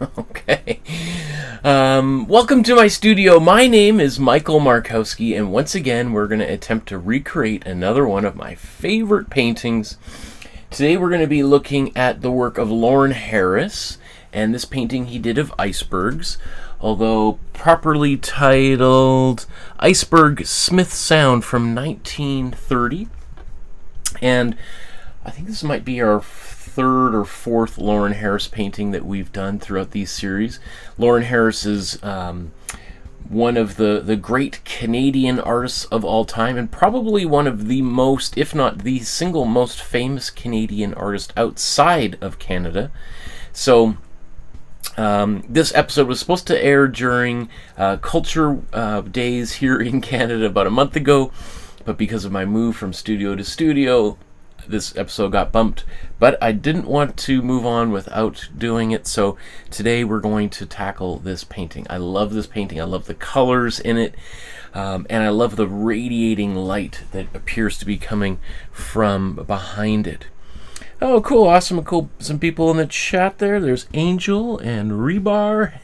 Okay. Welcome to my studio. My name is Michael Markowsky, and once again, we're going to attempt to recreate another one of my favorite paintings. Today, we're going to be looking at the work of Lawren Harris, and this painting he did of icebergs, although properly titled Iceberg Smith Sound from 1930. And I think this might be our third or fourth Lawren Harris painting that we've done throughout these series. Lawren Harris is one of the great Canadian artists of all time, and probably one of the most, if not the single most famous Canadian artist outside of Canada. So this episode was supposed to air during Culture Days here in Canada about a month ago, but because of my move from studio to studio, this episode got bumped. But I didn't want to move on without doing it, so today we're going to tackle this painting. I love this painting. I love the colors in it, and I love the radiating light that appears to be coming from behind it. Oh, cool, awesome, cool. Some people in the chat there. There's Angel and Rebar.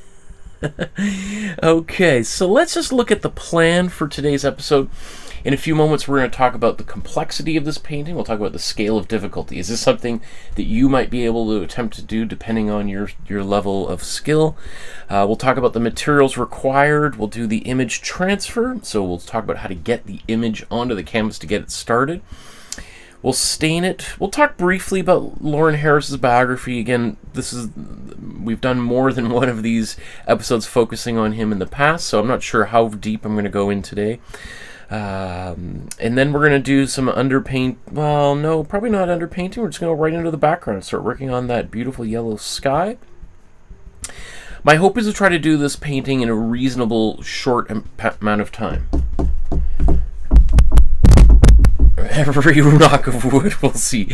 Okay, so let's just look at the plan for today's episode. In a few moments, we're going to talk about the complexity of this painting. We'll talk about the scale of difficulty. Is this something that you might be able to attempt to do depending on your level of skill? We'll talk about the materials required. We'll do the image transfer. So we'll talk about how to get the image onto the canvas to get it started. We'll stain it. We'll talk briefly about Lawren Harris's biography. Again, we've done more than one of these episodes focusing on him in the past, so I'm not sure how deep I'm going to go in today. And then we're going to do some underpaint. Well, no, probably not underpainting. We're just going to go right into the background and start working on that beautiful yellow sky. My hope is to try to do this painting in a reasonable short amount of time. Every rock of wood, we'll see.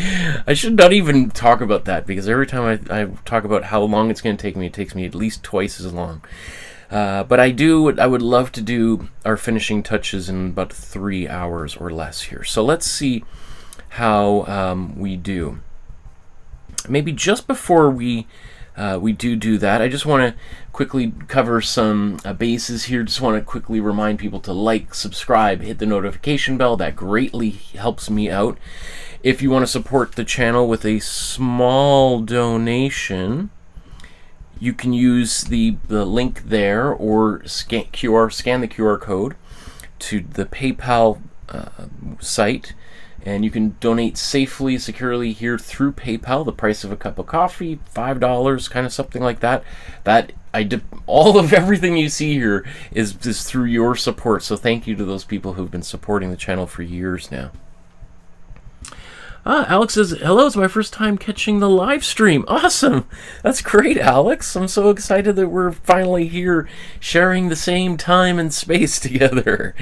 I should not even talk about that, because every time I talk about how long it's going to take me, it takes me at least twice as long. But I would love to do our finishing touches in about 3 hours or less here. So let's see how we do. Maybe just before we do that, I just want to quickly cover some bases here. Just want to quickly remind people to like, subscribe, hit the notification bell. That greatly helps me out. If you want to support the channel with a small donation, you can use the link there, or scan the QR code to the PayPal site, and you can donate safely, securely here through PayPal. The price of a cup of coffee, $5, kind of something like that. All of everything you see here is through your support. So thank you to those people who've been supporting the channel for years now. Alex says, hello, it's my first time catching the live stream. Awesome. That's great, Alex. I'm so excited that we're finally here sharing the same time and space together.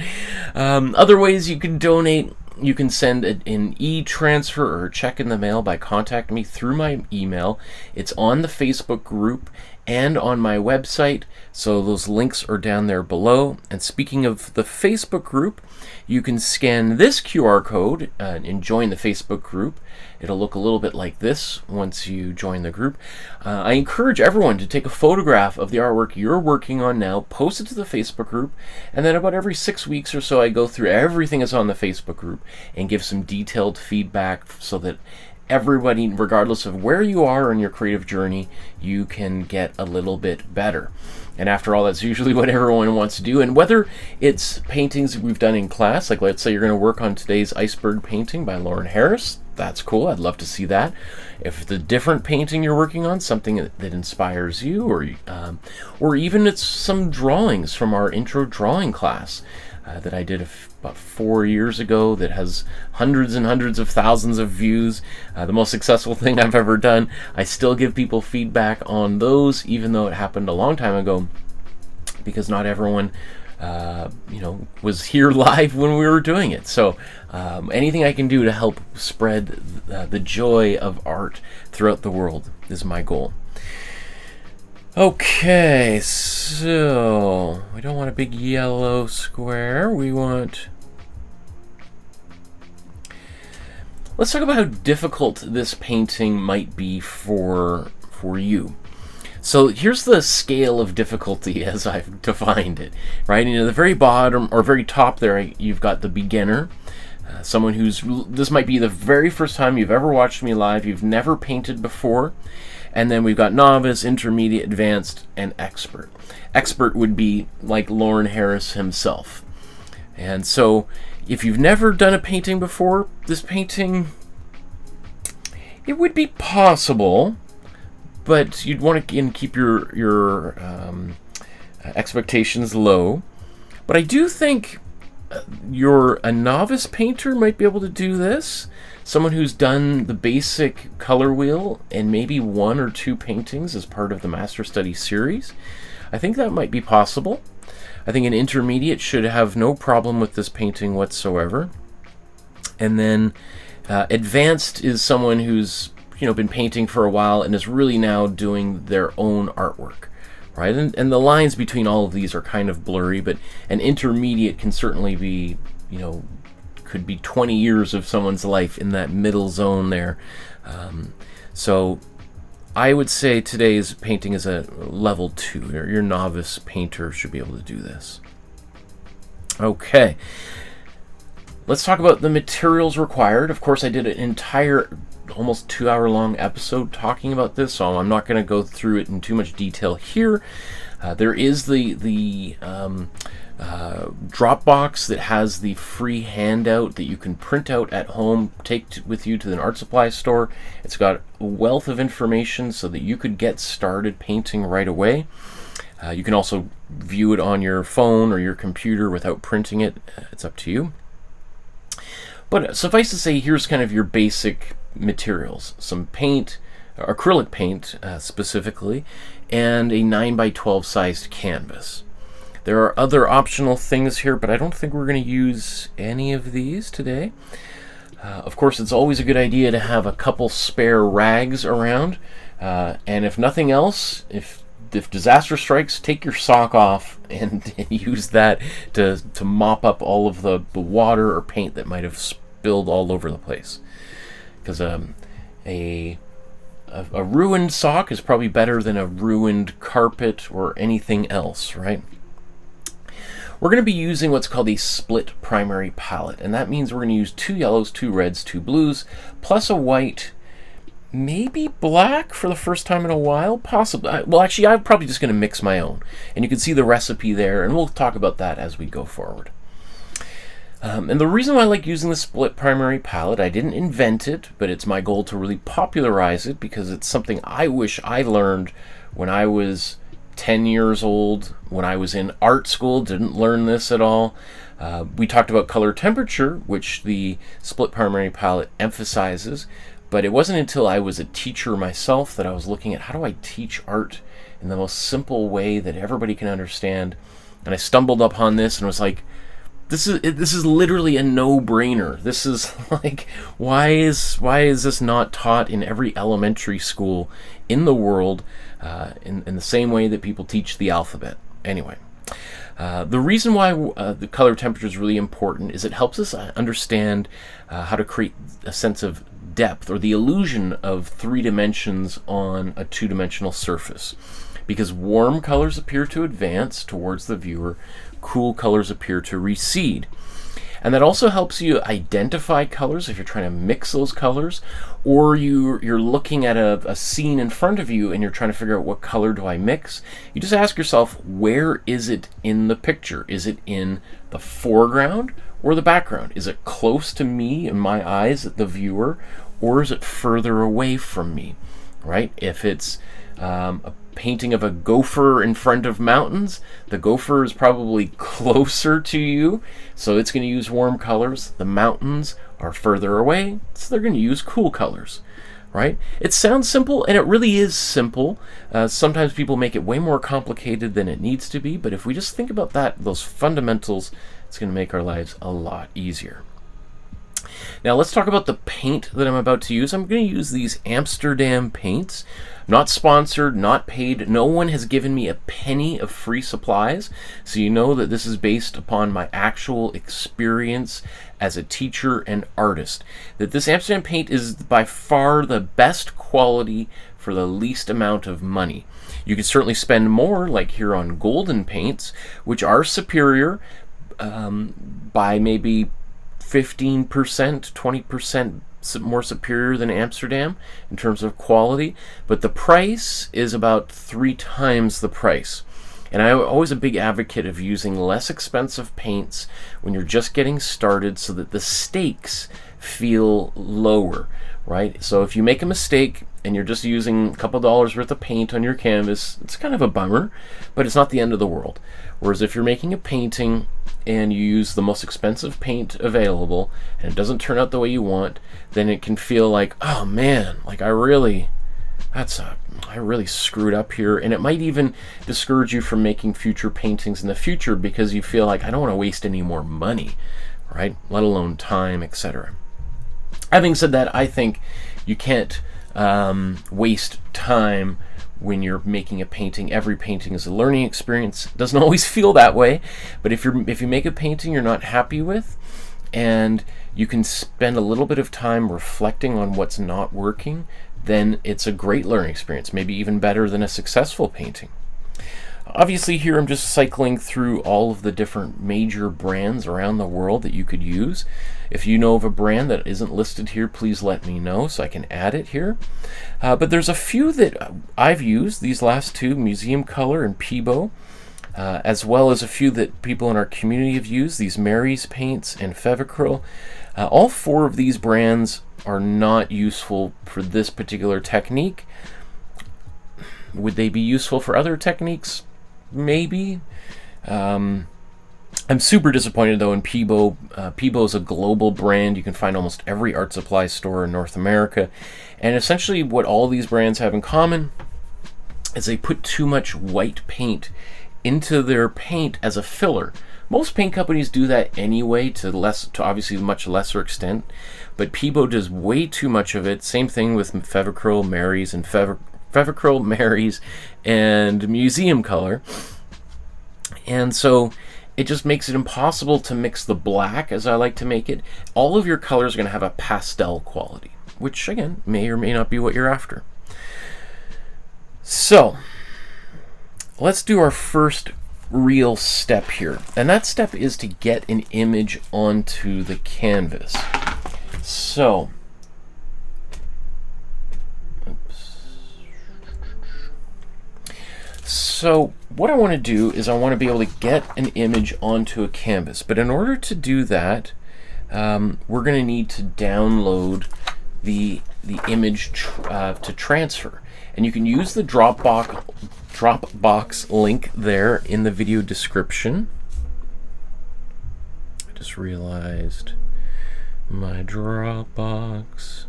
Other ways you can donate: you can send an e-transfer or a check in the mail by contacting me through my email. It's on the Facebook group and on my website, so those links are down there below. And speaking of the Facebook group, you can scan this QR code and join the Facebook group. It'll look a little bit like this once you join the group. I encourage everyone to take a photograph of the artwork you're working on now, post it to the Facebook group, and then about every 6 weeks or so I go through everything that's on the Facebook group and give some detailed feedback so that everybody, regardless of where you are in your creative journey, you can get a little bit better. And after all, that's usually what everyone wants to do. And whether it's paintings we've done in class, like let's say you're going to work on today's iceberg painting by Lawren Harris, that's cool. I'd love to see that. If it's a different painting you're working on, something that inspires you, or even it's some drawings from our intro drawing class that I did about 4 years ago that has hundreds and hundreds of thousands of views, the most successful thing I've ever done. I still give people feedback on those, even though it happened a long time ago, because not everyone was here live when we were doing it. So anything I can do to help spread the joy of art throughout the world is my goal. Okay, so we don't want a big yellow square. We want... Let's talk about how difficult this painting might be for you. So here's the scale of difficulty as I've defined it, right? And at the very bottom or very top there, you've got the beginner, someone who's, this might be the very first time you've ever watched me live, you've never painted before. And then we've got novice, intermediate, advanced, and expert. Expert would be like Lawren Harris himself. And so if you've never done a painting before, this painting, it would be possible, but you'd want to, again, keep your expectations low. But I do think a novice painter might be able to do this. Someone who's done the basic color wheel and maybe 1 or 2 paintings as part of the Master Study series. I think that might be possible. I think an intermediate should have no problem with this painting whatsoever. And then advanced is someone who's been painting for a while and is really now doing their own artwork, right? And the lines between all of these are kind of blurry, but an intermediate can certainly be, could be 20 years of someone's life in that middle zone there. So I would say today's painting is a level 2. Your novice painter should be able to do this. Okay. Let's talk about the materials required. Of course, I did an entire almost 2-hour-long episode talking about this, so I'm not going to go through it in too much detail here. There is the Dropbox that has the free handout that you can print out at home, take with you to an art supply store. It's got a wealth of information so that you could get started painting right away. You can also view it on your phone or your computer without printing it. It's up to you. But suffice to say, here's kind of your basic materials. Some paint, acrylic paint specifically, and a 9x12 sized canvas. There are other optional things here, but I don't think we're going to use any of these today. Of course, it's always a good idea to have a couple spare rags around. And if nothing else, if disaster strikes, take your sock off and use that to mop up all of the water or paint that might have spilled all over the place. Because a ruined sock is probably better than a ruined carpet or anything else, right? We're going to be using what's called a split primary palette, and that means we're going to use 2 yellows, 2 reds, 2 blues, plus a white, maybe black for the first time in a while, possibly. Well, actually, I'm probably just going to mix my own, and you can see the recipe there, and we'll talk about that as we go forward. And the reason why I like using the split primary palette, I didn't invent it, but it's my goal to really popularize it because it's something I wish I learned when I was 10 years old, when I was in art school. Didn't learn this at all. We talked about color temperature, which the split primary palette emphasizes, but it wasn't until I was a teacher myself that I was looking at how do I teach art in the most simple way that everybody can understand. And I stumbled upon this and was like, this is literally a no-brainer. This is like, why is this not taught in every elementary school in the world in the same way that people teach the alphabet? Anyway, the reason why the color temperature is really important is it helps us understand how to create a sense of depth or the illusion of 3 dimensions on a 2-dimensional surface. Because warm colors appear to advance towards the viewer, cool colors appear to recede. And that also helps you identify colors if you're trying to mix those colors, or you're looking at a scene in front of you and you're trying to figure out what color do I mix. You just ask yourself, where is it in the picture? Is it in the foreground or the background? Is it close to me and my eyes, the viewer, or is it further away from me, right? If it's a painting of a gopher in front of mountains, the gopher is probably closer to you, so it's going to use warm colors. The mountains are further away, so they're going to use cool colors, right? It sounds simple, and it really is simple. Sometimes people make it way more complicated than it needs to be, but if we just think about those fundamentals, it's going to make our lives a lot easier. Now let's talk about the paint that I'm about to use. I'm going to use these Amsterdam paints. Not sponsored, not paid. No one has given me a penny of free supplies, so you know that this is based upon my actual experience as a teacher and artist. That this Amsterdam paint is by far the best quality for the least amount of money. You could certainly spend more, like here on golden paints, which are superior by maybe 15%, 20% more superior than Amsterdam in terms of quality, but the price is about 3 times the price. And I'm always a big advocate of using less expensive paints when you're just getting started so that the stakes feel lower, right? So if you make a mistake and you're just using a couple dollars worth of paint on your canvas, it's kind of a bummer, but it's not the end of the world. Whereas if you're making a painting and you use the most expensive paint available and it doesn't turn out the way you want, then it can feel like, oh man, like I really screwed up here. And it might even discourage you from making future paintings in the future because you feel like, I don't want to waste any more money, right? Let alone time, etc. Having said that, I think you can't waste time when you're making a painting. Every painting is a learning experience. It doesn't always feel that way, but if you make a painting you're not happy with, and you can spend a little bit of time reflecting on what's not working, then it's a great learning experience, maybe even better than a successful painting. Obviously here I'm just cycling through all of the different major brands around the world that you could use. If you know of a brand that isn't listed here, please let me know so I can add it here. But there's a few that I've used, these last two, Museum Color and Peebo, as well as a few that people in our community have used, these Mary's paints and Fevicryl. All 4 of these brands are not useful for this particular technique. Would they be useful for other techniques? Maybe. I'm super disappointed though in Peebo. Peebo is a global brand. You can find almost every art supply store in North America. And essentially what all these brands have in common is they put too much white paint into their paint as a filler. Most paint companies do that anyway to obviously much lesser extent, but Peebo does way too much of it. Same thing with Fevicryl, Mary's, and Fevicryl, Mary's, and Museum Color. And so it just makes it impossible to mix the black as I like to make it. All of your colors are going to have a pastel quality, which again may or may not be what you're after. So let's do our first real step here, and that step is to get an image onto the canvas. So what I want to do is I want to be able to get an image onto a canvas, but in order to do that we're going to need to download the image to transfer, and you can use the Dropbox link there in the video description. I just realized my Dropbox.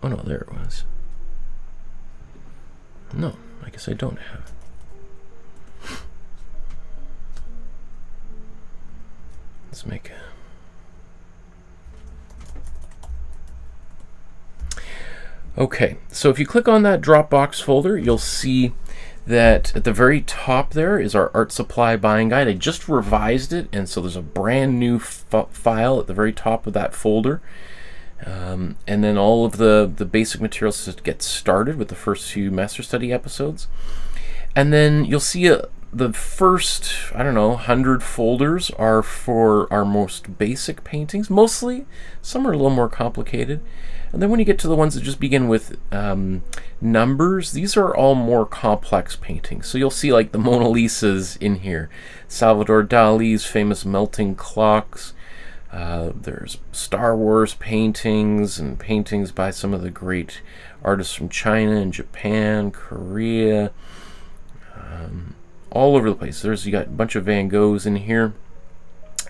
Oh no, there it was. No, I guess I don't have it. Let's make a... Okay, so if you click on that Dropbox folder, you'll see that at the very top there is our art supply buying guide. I just revised it, and so there's a brand new file at the very top of that folder. And then all of the basic materials to get started with the first few Master Study episodes. And then you'll see the first, I don't know, 100 folders are for our most basic paintings, mostly. Some are a little more complicated. And then when you get to the ones that just begin with numbers, these are all more complex paintings. So you'll see like the Mona Lisa's in here, Salvador Dali's famous melting clocks. There's Star Wars paintings and paintings by some of the great artists from China and Japan, Korea, all over the place. You got a bunch of Van Goghs in here.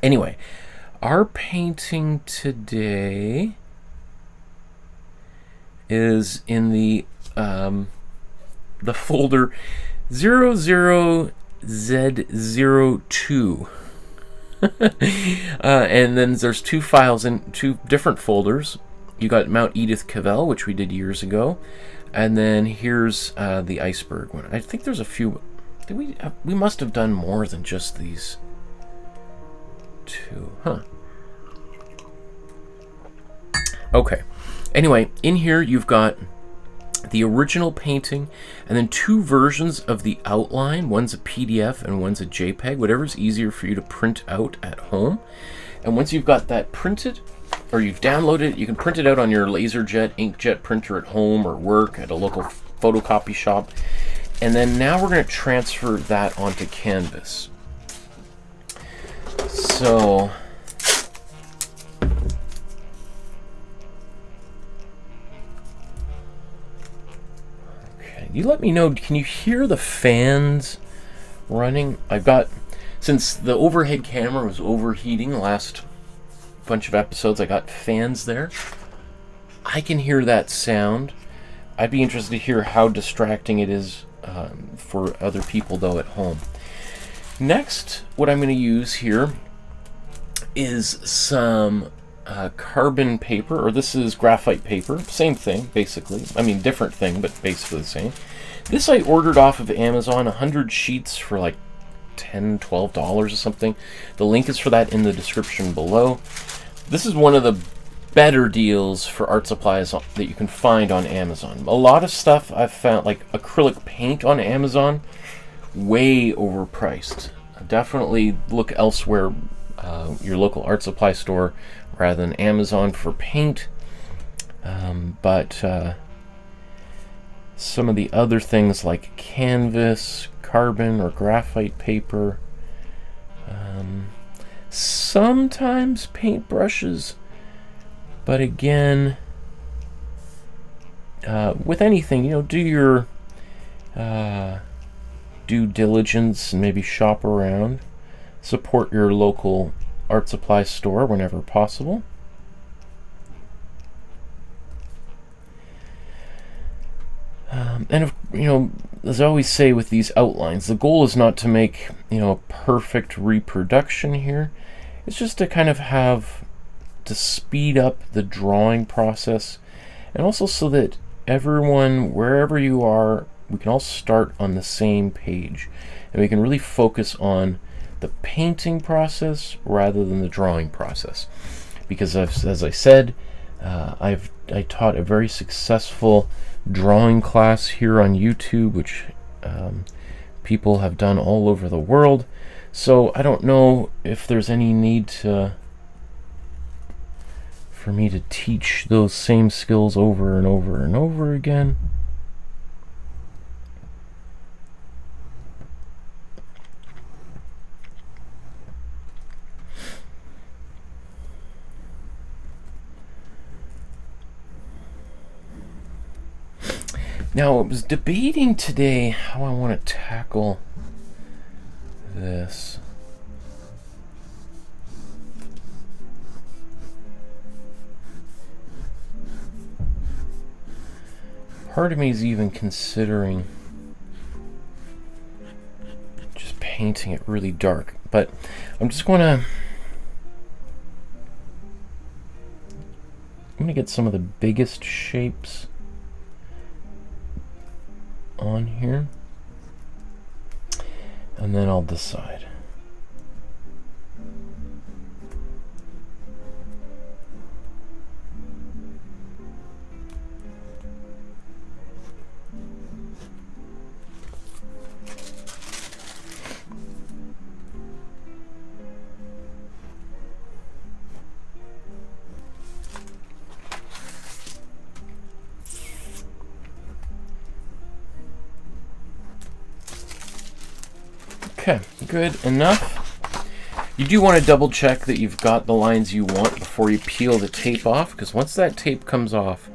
Anyway, our painting today is in the folder 00Z02. And then there's 2 files in 2 different folders. You got Mount Edith Cavell, which we did years ago, and then here's the Iceberg one. I think there's a few. We must have done more than just these. 2. Huh. Okay. Anyway, in here you've got the original painting and then 2 versions of the outline. One's a PDF and one's a JPEG, whatever's easier for you to print out at home. And once you've got that printed, or you've downloaded it, you can print it out on your LaserJet, inkjet printer at home or work at a local photocopy shop. And then now we're going to transfer that onto canvas. So okay, you let me know, can you hear the fans running? I've got, since the overhead camera was overheating the last bunch of episodes, I got fans there. I can hear that sound. I'd be interested to hear how distracting it is for other people though at home. Next, what I'm going to use here is some carbon paper, or this is graphite paper. Same thing, basically. I mean, different thing, but basically the same. This I ordered off of Amazon, 100 sheets for like $10, $12 or something. The link is for that in the description below. This is one of the better deals for art supplies that you can find on Amazon. A lot of stuff I've found, like acrylic paint on Amazon, way overpriced. Definitely look elsewhere, your local art supply store rather than Amazon for paint. But some of the other things like canvas, carbon or graphite paper, sometimes paintbrushes, but again, with anything, you know, do your due diligence and maybe shop around. Support your local art supply store whenever possible. And you know, as I always say with these outlines, the goal is not to make, you know, a perfect reproduction here. It's just to kind of to speed up the drawing process, and also so that everyone, wherever you are, we can all start on the same page, and we can really focus on the painting process rather than the drawing process. Because as I said, I taught a very successful drawing class here on YouTube, which people have done all over the world. So I don't know if there's any need for me to teach those same skills over and over and over again. Now, I was debating today how I want to tackle this. Part of me is even considering just painting it really dark, but I'm gonna get some of the biggest shapes on here, and then I'll decide. Okay, good enough. You do want to double check that you've got the lines you want before you peel the tape off, because once that tape comes off,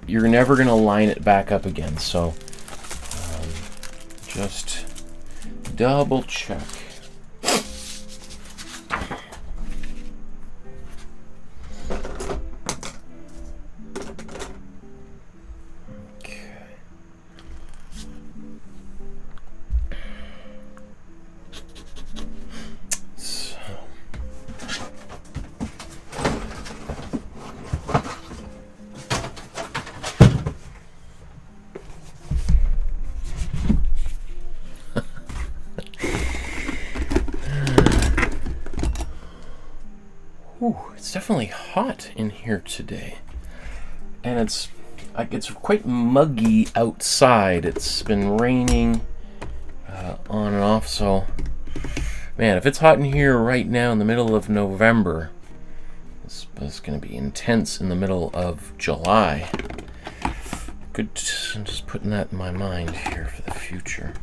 you're never going to line it back up again. So just double check. Ooh, it's definitely hot in here today. And it's quite muggy outside. It's been raining on and off, so man, if it's hot in here right now in the middle of November, it's going to be intense in the middle of July. Good, I'm just putting that in my mind here for the future.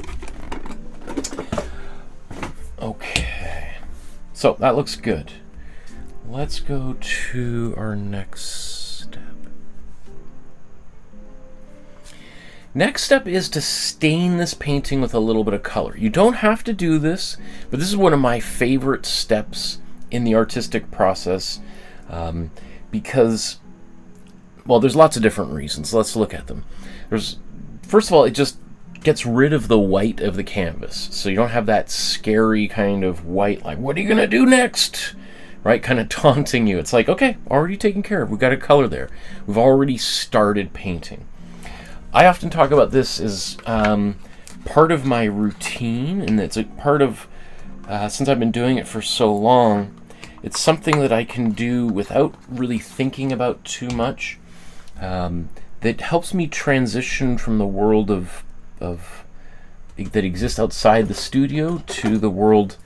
Okay, so that looks good. Let's go to our next step. Next step is to stain this painting with a little bit of color. You don't have to do this, but this is one of my favorite steps in the artistic process because, well, there's lots of different reasons. Let's look at them. First of all, it just gets rid of the white of the canvas, so you don't have that scary kind of white, like, what are you gonna do next? Right, kind of taunting you. It's like, okay, already taken care of. We've got a color there. We've already started painting. I often talk about this as part of my routine, and it's a part of, since I've been doing it for so long, it's something that I can do without really thinking about too much. That helps me transition from the world of that exists outside the studio to the world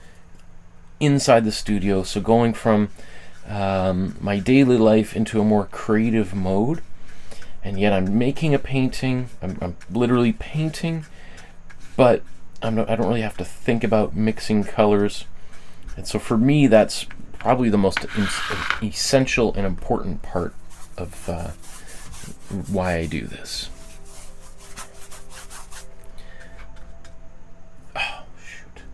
inside the studio. So going from my daily life into a more creative mode. And yet I'm making a painting, I'm literally painting, but I don't really have to think about mixing colors. And so for me, that's probably the most essential and important part of why I do this. Oh, shoot.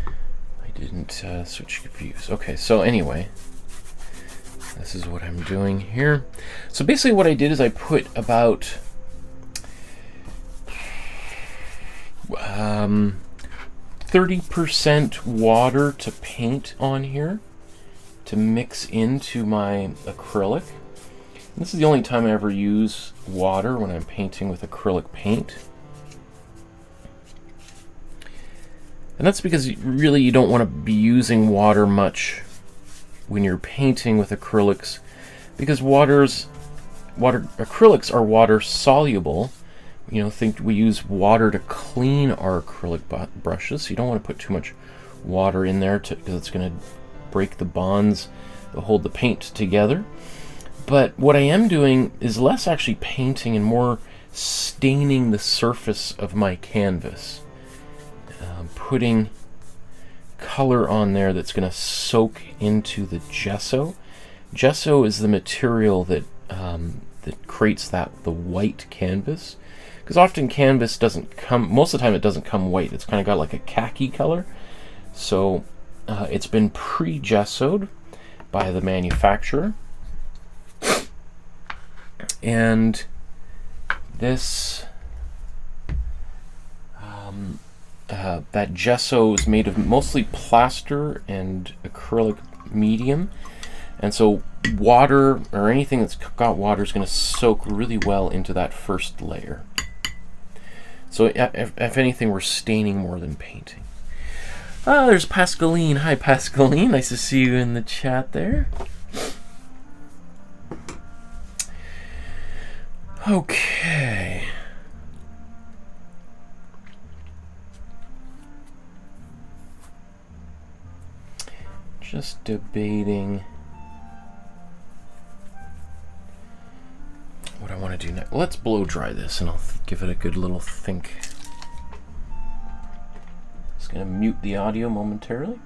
I didn't switch views. Okay, so anyway, this is what I'm doing here. So basically what I did is I put about 30% water to paint on here to mix into my acrylic. And this is the only time I ever use water, when I'm painting with acrylic paint. And that's because really you don't want to be using water much when you're painting with acrylics, because acrylics are water soluble. You know, think we use water to clean our acrylic brushes, so you don't want to put too much water in there because it's going to break the bonds that hold the paint together. But what I am doing is less actually painting and more staining the surface of my canvas, putting color on there that's going to soak into the gesso. Gesso is the material that that creates the white canvas, because often canvas doesn't come, most of the time it doesn't come white. It's kind of got like a khaki color. So it's been pre-gessoed by the manufacturer, and this that gesso is made of mostly plaster and acrylic medium, and so water or anything that's got water is going to soak really well into that first layer. So if anything, we're staining more than painting. There's Pascaline. Hi, Pascaline. Nice to see you in the chat there. Okay. Just debating what I want to do next. Let's blow dry this and I'll give it a good little think. Just going to mute the audio momentarily.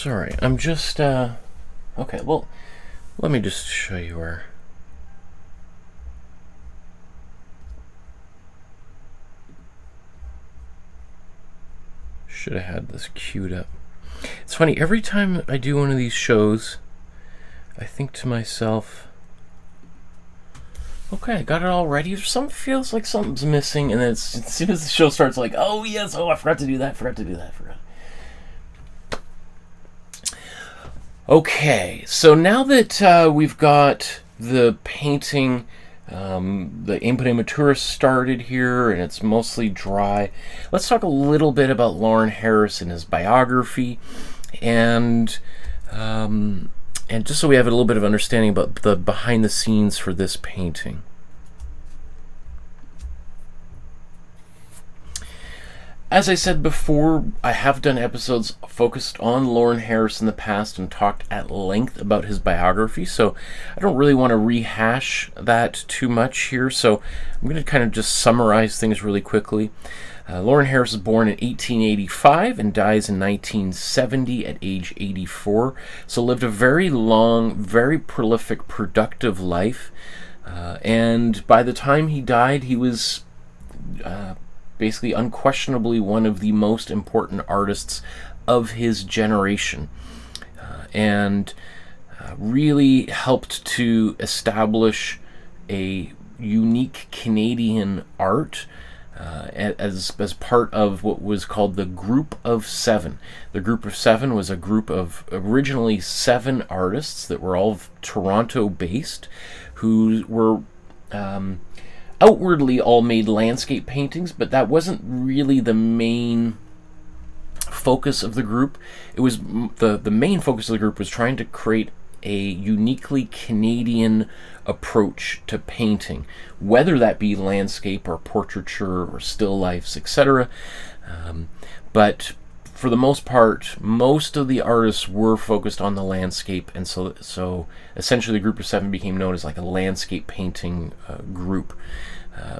Sorry, I'm just, okay, well, let me just show you where. Should have had this queued up. It's funny, every time I do one of these shows, I think to myself, okay, I got it all ready. Some feels like something's missing, and then as soon as the show starts, like, oh yes, oh I forgot to do that, forgot. Okay, so now that we've got the painting, the Imprimatura started here, and it's mostly dry, let's talk a little bit about Lawren Harris and his biography, and just so we have a little bit of understanding about the behind the scenes for this painting. As I said before, I have done episodes focused on Lawren Harris in the past and talked at length about his biography, so I don't really want to rehash that too much here, so I'm going to kind of just summarize things really quickly. Lawren Harris was born in 1885 and dies in 1970 at age 84, so lived a very long, very prolific, productive life, and by the time he died, he was basically unquestionably one of the most important artists of his generation, and really helped to establish a unique Canadian art as part of what was called the Group of Seven. The Group of Seven was a group of originally 7 artists that were all Toronto-based, who were outwardly all made landscape paintings, but that wasn't really the main focus of the group. It was the main focus of the group was trying to create a uniquely Canadian approach to painting, whether that be landscape or portraiture or still lifes, etc. But for the most part, most of the artists were focused on the landscape, and so essentially the Group of Seven became known as like a landscape painting group.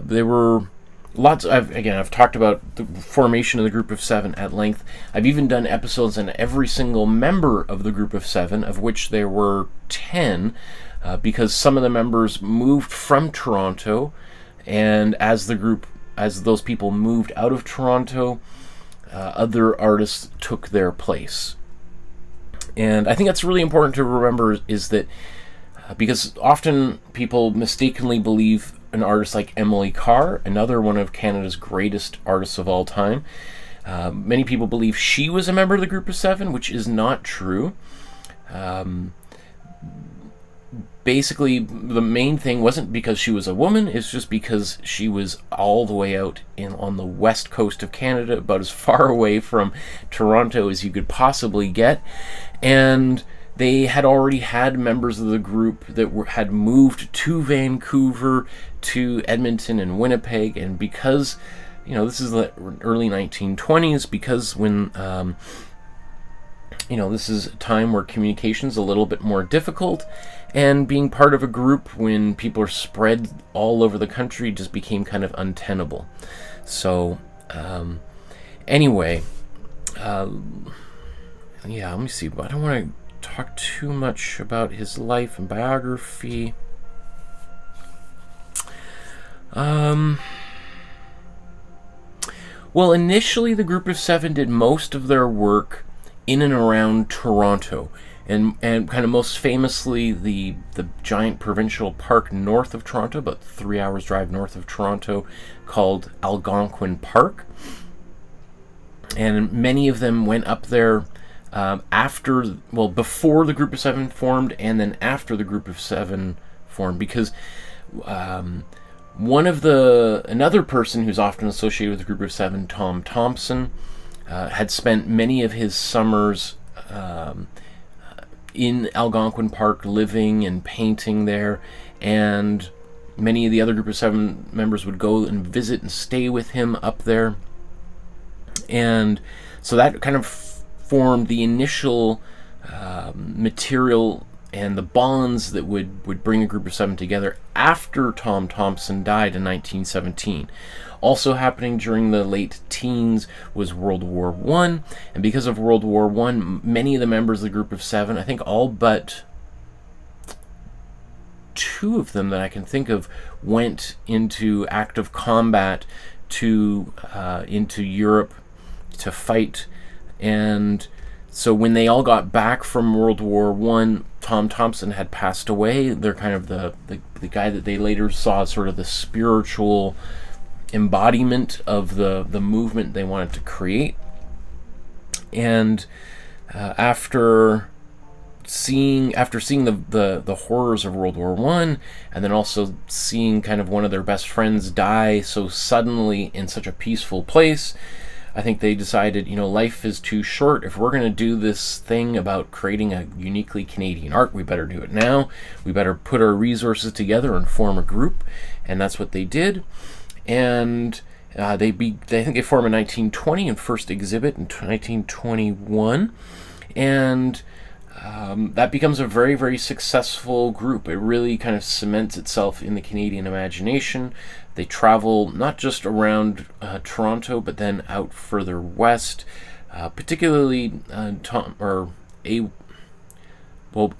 There were lots. I've talked about the formation of the Group of Seven at length. I've even done episodes on every single member of the Group of Seven, of which there were 10, because some of the members moved from Toronto, and as those people moved out of Toronto, other artists took their place. And I think that's really important to remember, is that because often people mistakenly believe an artist like Emily Carr, another one of Canada's greatest artists of all time, many people believe she was a member of the Group of Seven, which is not true. Basically, the main thing wasn't because she was a woman, it's just because she was all the way out on the west coast of Canada, about as far away from Toronto as you could possibly get, and they had already had members of the group that had moved to Vancouver, to Edmonton and Winnipeg, and because, this is the early 1920s, because when this is a time where communication's a little bit more difficult, and being part of a group when people are spread all over the country just became kind of untenable. So, anyway, yeah, let me see, but I don't want to talk too much about his life and biography. Well, initially the Group of Seven did most of their work in and around Toronto, and kind of most famously the giant provincial park north of Toronto, about 3 hours drive north of Toronto, called Algonquin Park. And many of them went up there before the Group of Seven formed, and then after the Group of Seven formed, because another person who's often associated with the Group of Seven, Tom Thompson, had spent many of his summers in Algonquin Park, living and painting there, and many of the other Group of Seven members would go and visit and stay with him up there, and so that kind of formed the initial material and the bonds that would bring a group of 7 together after Tom Thomson died in 1917. Also happening during the late teens was World War I, and because of World War I, many of the members of the group of 7, I think all but 2 of them that I can think of, went into active combat into Europe to fight. And so when they all got back from World War I, Tom Thomson had passed away. They're kind of the guy that they later saw as sort of the spiritual embodiment of the movement they wanted to create. And after seeing the horrors of World War I, and then also seeing kind of one of their best friends die so suddenly in such a peaceful place, I think they decided, life is too short. If we're going to do this thing about creating a uniquely Canadian art, we better do it now. We better put our resources together and form a group, and that's what they did. And I think they formed in 1920 and first exhibit in 1921, and that becomes a very, very successful group. It really kind of cements itself in the Canadian imagination. They travel not just around Toronto, but then out further west, particularly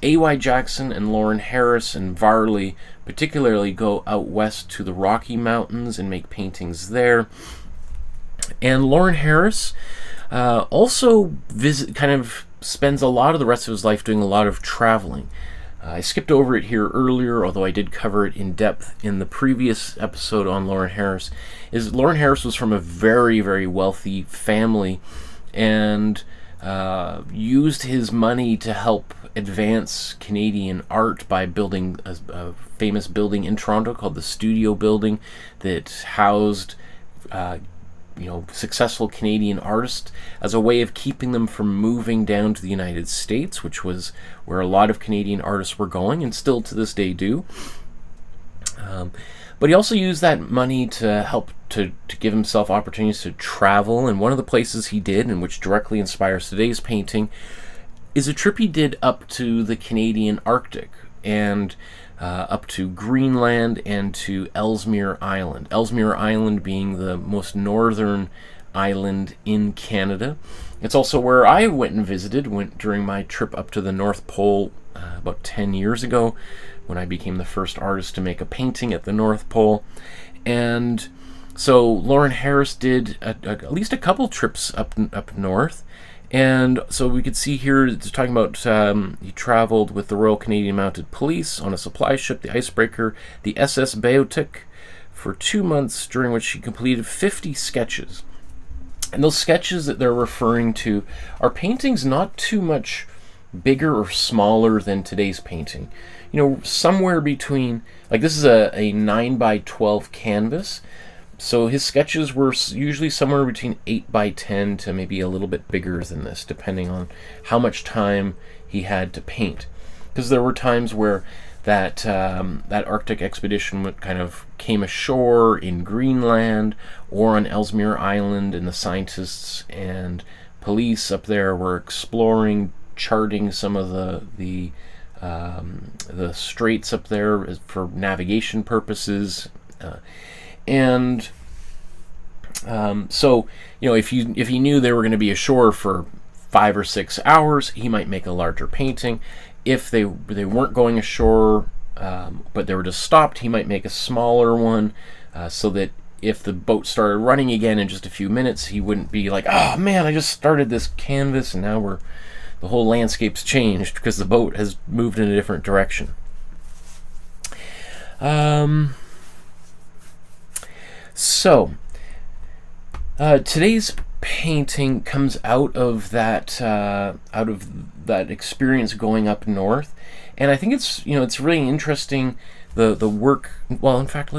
A.Y. Jackson and Lawren Harris and Varley particularly go out west to the Rocky Mountains and make paintings there. And Lawren Harris also spends a lot of the rest of his life doing a lot of traveling. I skipped over it here earlier, although I did cover it in depth in the previous episode on Lawren Harris. Lawren Harris was from a very, very wealthy family, and used his money to help advance Canadian art by building a famous building in Toronto called the Studio Building that housed successful Canadian artists as a way of keeping them from moving down to the United States, which was where a lot of Canadian artists were going and still to this day do. But he also used that money to help to give himself opportunities to travel, and one of the places he did, and which directly inspires today's painting, is a trip he did up to the Canadian Arctic, and up to Greenland and to Ellesmere Island. Ellesmere Island being the most northern island in Canada. It's also where I went and visited during my trip up to the North Pole about 10 years ago, when I became the first artist to make a painting at the North Pole. And so Lawren Harris did at least a couple trips up north. And so we could see here, it's talking about he traveled with the Royal Canadian Mounted Police on a supply ship, the Icebreaker, the SS Beothuk, for 2 months, during which he completed 50 sketches. And those sketches that they're referring to are paintings not too much bigger or smaller than today's painting. Somewhere between, like, this is a 9x12 canvas. So his sketches were usually somewhere between 8x10 to maybe a little bit bigger than this, depending on how much time he had to paint. Because there were times where that Arctic expedition kind of came ashore in Greenland or on Ellesmere Island, and the scientists and police up there were exploring, charting some of the straits up there for navigation purposes. So if he knew they were going to be ashore for 5 or 6 hours, he might make a larger painting. If they weren't going ashore, but they were just stopped, he might make a smaller one, so that if the boat started running again in just a few minutes, he wouldn't be like, oh man, I just started this canvas and now the whole landscape's changed because the boat has moved in a different direction. So today's painting comes out of that experience going up north, and I think it's really interesting, the work. Well, in fact,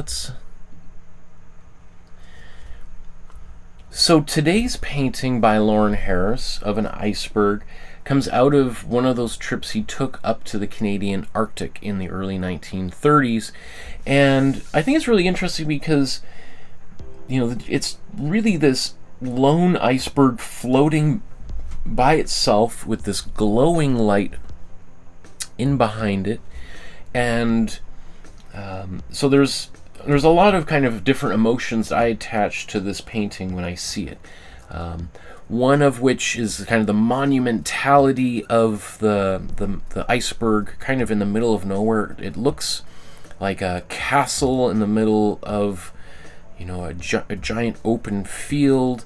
So today's painting by Lawren Harris of an iceberg comes out of one of those trips he took up to the Canadian Arctic in the early 1930s, and I think it's really interesting because it's really this lone iceberg floating by itself with this glowing light in behind it. And so there's a lot of kind of different emotions I attach to this painting when I see it. One of which is kind of the monumentality of the iceberg, kind of in the middle of nowhere. It looks like a castle in the middle of, you know, a giant open field.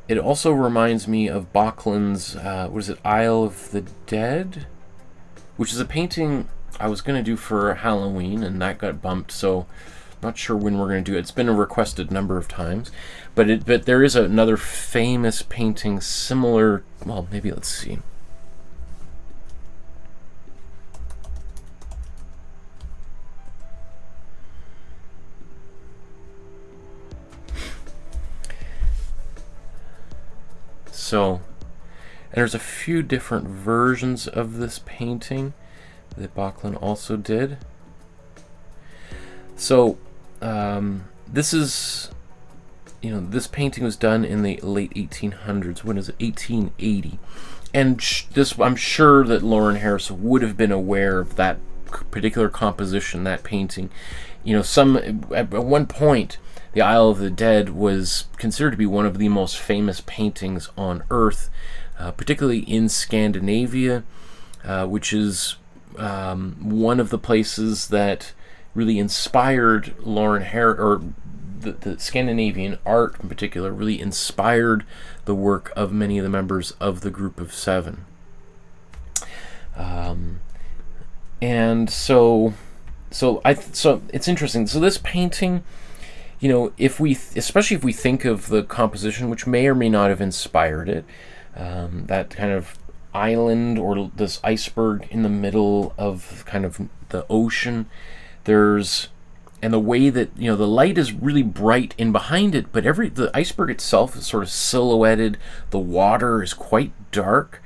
It also reminds me of Böcklin's, what is it, Isle of the Dead? Which is a painting I was going to do for Halloween, and that got bumped, so not sure when we're going to do it. It's been a requested number of times. But there is another famous painting similar, well, maybe let's see. So, and there's a few different versions of this painting that Böcklin also did. So, this is, you know, this painting was done in the late 1800s. When is it? 1880. And this, I'm sure that Lawren Harris would have been aware of that particular composition, that painting. You know, at one point, the Isle of the Dead was considered to be one of the most famous paintings on Earth, particularly in Scandinavia, which is one of the places that really inspired Lawren Harris, or the Scandinavian art in particular, really inspired the work of many of the members of the Group of Seven. And so it's interesting. So this painting, you know, especially if we think of the composition, which may or may not have inspired it, that kind of island or this iceberg in the middle of kind of the ocean, and the way that, you know, the light is really bright in behind it, but the iceberg itself is sort of silhouetted. The water is quite dark,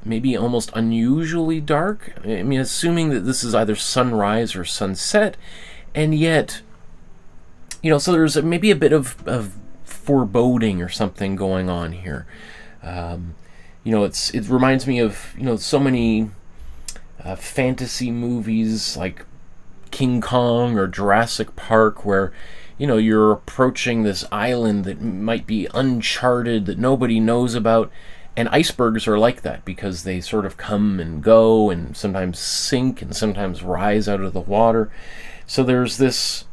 maybe almost unusually dark. I mean, assuming that this is either sunrise or sunset, and yet, you know, so there's maybe a bit of foreboding or something going on here. You know, it reminds me of, you know, so many fantasy movies like King Kong or Jurassic Park, where, you know, you're approaching this island that might be uncharted, that nobody knows about, and icebergs are like that because they sort of come and go and sometimes sink and sometimes rise out of the water. So there's this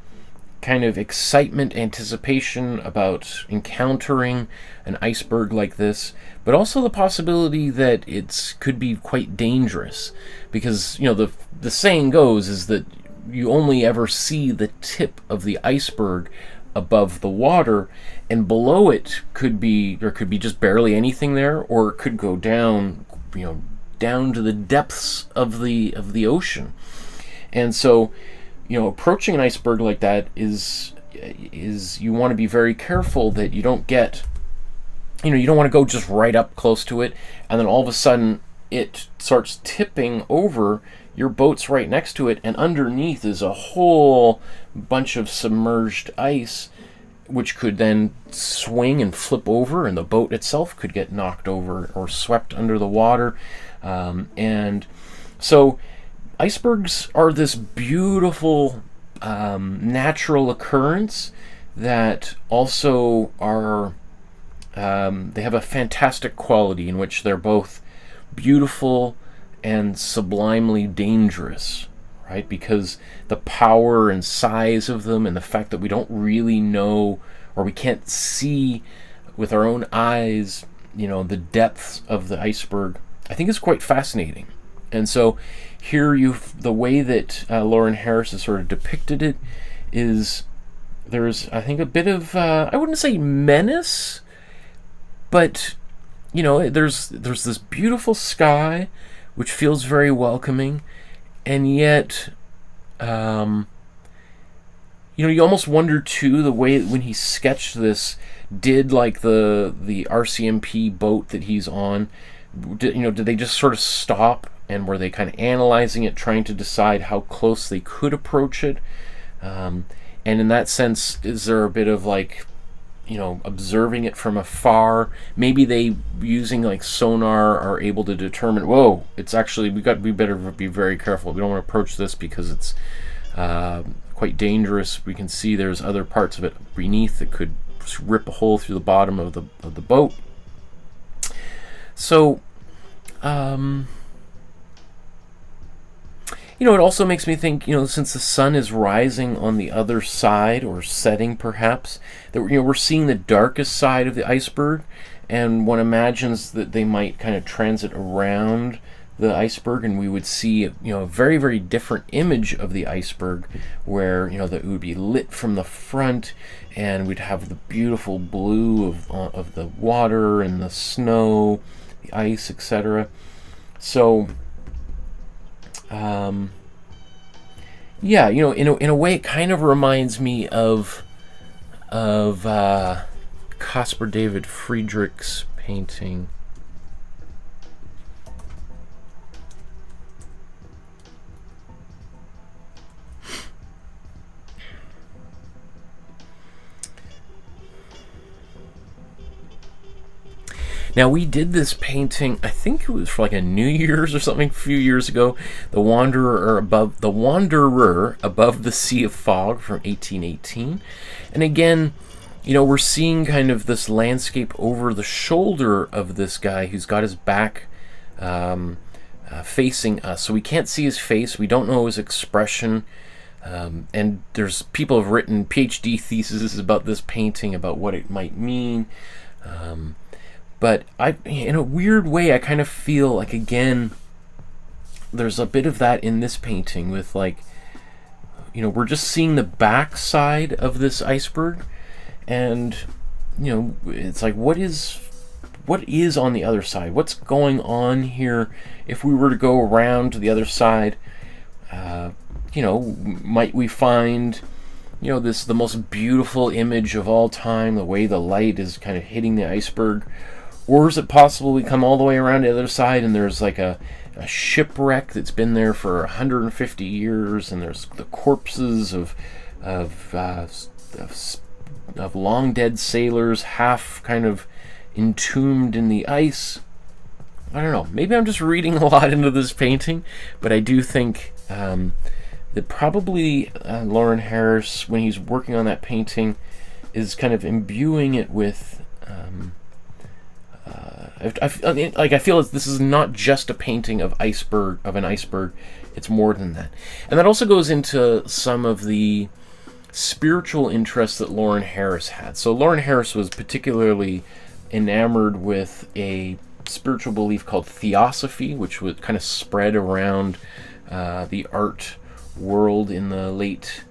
kind of excitement, anticipation about encountering an iceberg like this, but also the possibility that it could be quite dangerous, because, you know, the saying goes is that you only ever see the tip of the iceberg above the water, and below it could be just barely anything there, or it could go down, you know, down to the depths of the ocean. And so, you know, approaching an iceberg like that is you want to be very careful that you don't get, you know, you don't want to go just right up close to it, and then all of a sudden it starts tipping over, your boat's right next to it, and underneath is a whole bunch of submerged ice, which could then swing and flip over, and the boat itself could get knocked over or swept under the water. And so icebergs are this beautiful natural occurrence that also are, they have a fantastic quality in which they're both beautiful and sublimely dangerous, right? Because the power and size of them, and the fact that we don't really know, or we can't see with our own eyes, you know, the depths of the iceberg, I think is quite fascinating. And so here the way that Lawren Harris has sort of depicted it is, there's, I think, a bit of, I wouldn't say menace, but, you know, there's this beautiful sky, which feels very welcoming, and yet, you know, you almost wonder too, the way when he sketched this, did like the RCMP boat that he's on, you know, did they just sort of stop, and were they kind of analyzing it, trying to decide how close they could approach it? And in that sense, is there a bit of like, you know, observing it from afar. Maybe they, using like sonar, are able to determine, whoa, it's actually, we better be very careful. We don't want to approach this because it's quite dangerous. We can see there's other parts of it beneath that could rip a hole through the bottom of the boat. So, you know, it also makes me think, you know, since the sun is rising on the other side, or setting perhaps, that, you know, we're seeing the darkest side of the iceberg, and one imagines that they might kind of transit around the iceberg, and we would see, you know, a very, very different image of the iceberg, where, you know, that it would be lit from the front, and we'd have the beautiful blue of the water and the snow, the ice, etc. So, yeah, you know, in a way, it kind of reminds me of Caspar David Friedrich's painting. Now, we did this painting, I think it was for like a New Year's or something a few years ago, The Wanderer Above the Sea of Fog from 1818. And again, you know, we're seeing kind of this landscape over the shoulder of this guy who's got his back facing us. So we can't see his face, we don't know his expression. And there's people have written PhD theses about this painting, about what it might mean. But in a weird way, I kind of feel like, again, there's a bit of that in this painting with, like, you know, we're just seeing the back side of this iceberg, and, you know, it's like, what is on the other side? What's going on here? If we were to go around to the other side, you know, might we find, you know, the most beautiful image of all time, the way the light is kind of hitting the iceberg? Or is it possible we come all the way around the other side and there's like a shipwreck that's been there for 150 years, and there's the corpses of long dead sailors, half kind of entombed in the ice? I don't know. Maybe I'm just reading a lot into this painting, but I do think that probably Lawren Harris, when he's working on that painting, is kind of imbuing it with. I feel this is not just a painting of an iceberg. It's more than that, and that also goes into some of the spiritual interests that Lawren Harris had. So Lawren Harris was particularly enamored with a spiritual belief called theosophy, which would kind of spread around the art world in the late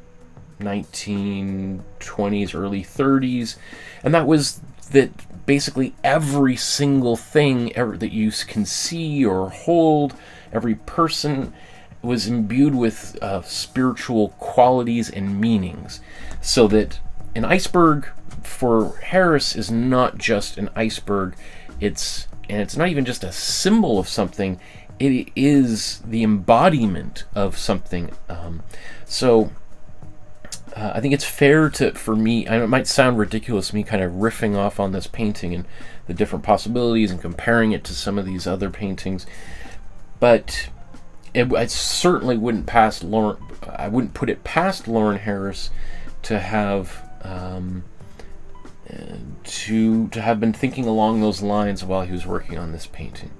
1920s, early 30s, and that was that basically every single thing that you can see or hold, every person, was imbued with spiritual qualities and meanings. So that an iceberg for Harris is not just an iceberg, it's not even just a symbol of something, it is the embodiment of something. I think it's fair for me, I know it might sound ridiculous, me kind of riffing off on this painting and the different possibilities and comparing it to some of these other paintings, but I certainly wouldn't put it past Lawren Harris to have been thinking along those lines while he was working on this painting.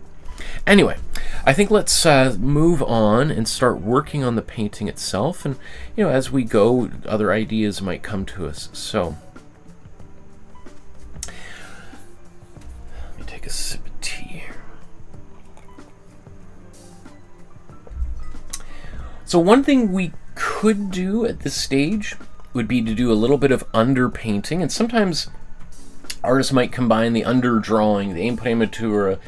Anyway, I think let's move on and start working on the painting itself, and, you know, as we go, other ideas might come to us. So, let me take a sip of tea. So one thing we could do at this stage would be to do a little bit of underpainting, and sometimes artists might combine the underdrawing, the Imprimatura,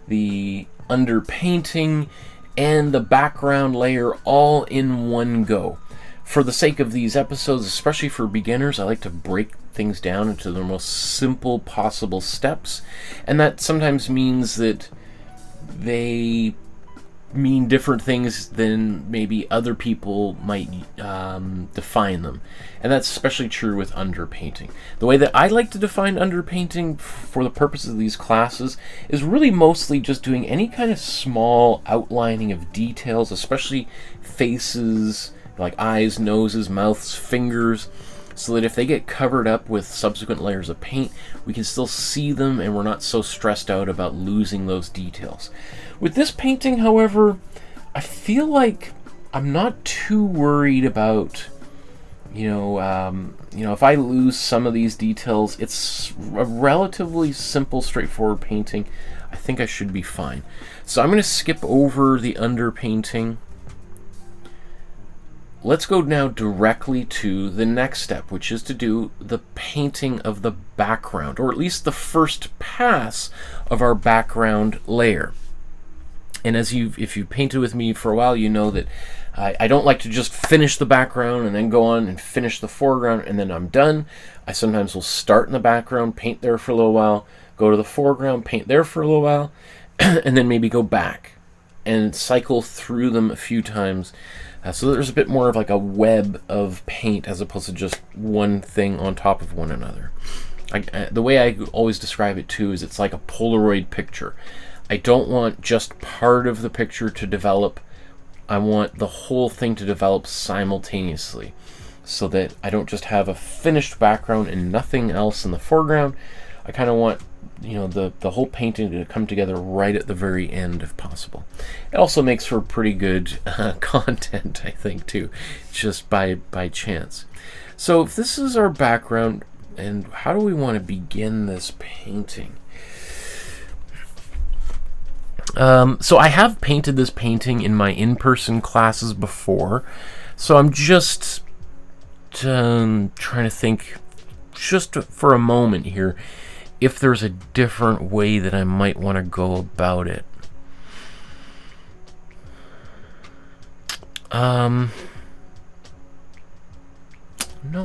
the underpainting, and the background layer all in one go. For the sake of these episodes, especially for beginners, I like to break things down into the most simple possible steps, and that sometimes means that they mean different things than maybe other people might define them. And that's especially true with underpainting. The way that I like to define underpainting for the purposes of these classes is really mostly just doing any kind of small outlining of details, especially faces, like eyes, noses, mouths, fingers, so that if they get covered up with subsequent layers of paint, we can still see them and we're not so stressed out about losing those details. With this painting, however, I feel like I'm not too worried about, if I lose some of these details. It's a relatively simple, straightforward painting. I think I should be fine. So I'm going to skip over the underpainting. Let's go now directly to the next step, which is to do the painting of the background, or at least the first pass of our background layer. And if you've painted with me for a while, you know that I don't like to just finish the background and then go on and finish the foreground and then I'm done. I sometimes will start in the background, paint there for a little while, go to the foreground, paint there for a little while, and then maybe go back and cycle through them a few times. So there's a bit more of like a web of paint as opposed to just one thing on top of one another. The way I always describe it too is it's like a Polaroid picture. I don't want just part of the picture to develop. I want the whole thing to develop simultaneously, so that I don't just have a finished background and nothing else in the foreground. I kind of want the whole painting to come together right at the very end if possible. It also makes for pretty good content, I think, too, just by chance. So if this is our background, and how do we want to begin this painting? So I have painted this painting in my in-person classes before, so I'm just trying to think just for a moment here if there's a different way that I might want to go about it. No,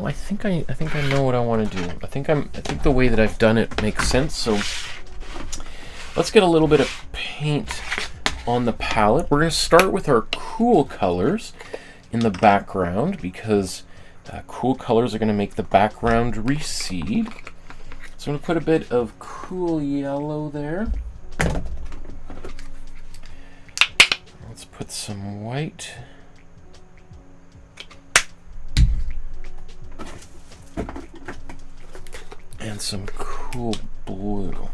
I think I know what I want to do. I think the way that I've done it makes sense. So let's get a little bit of paint on the palette. We're going to start with our cool colors in the background, because cool colors are going to make the background recede. So I'm going to put a bit of cool yellow there. Let's put some white. And some cool blue.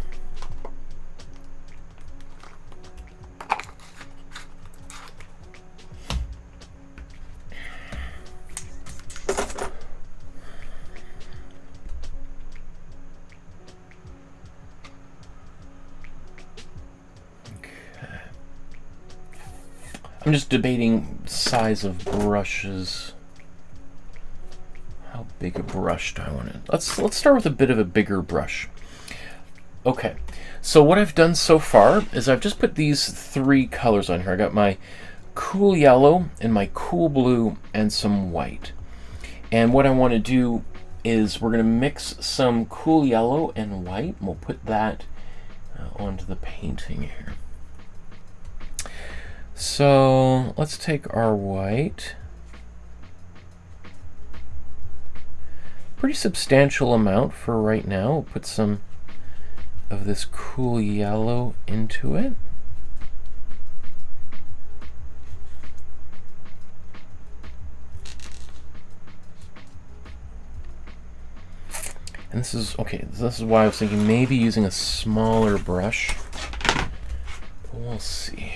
I'm just debating size of brushes. How big a brush do I want to? Let's start with a bit of a bigger brush. Okay, so what I've done so far is I've just put these three colors on here. I got my cool yellow and my cool blue and some white. And what I want to do is we're going to mix some cool yellow and white, and we'll put that onto the painting here. So let's take our white, pretty substantial amount for right now. We'll put some of this cool yellow into it. And this is why I was thinking maybe using a smaller brush, but we'll see.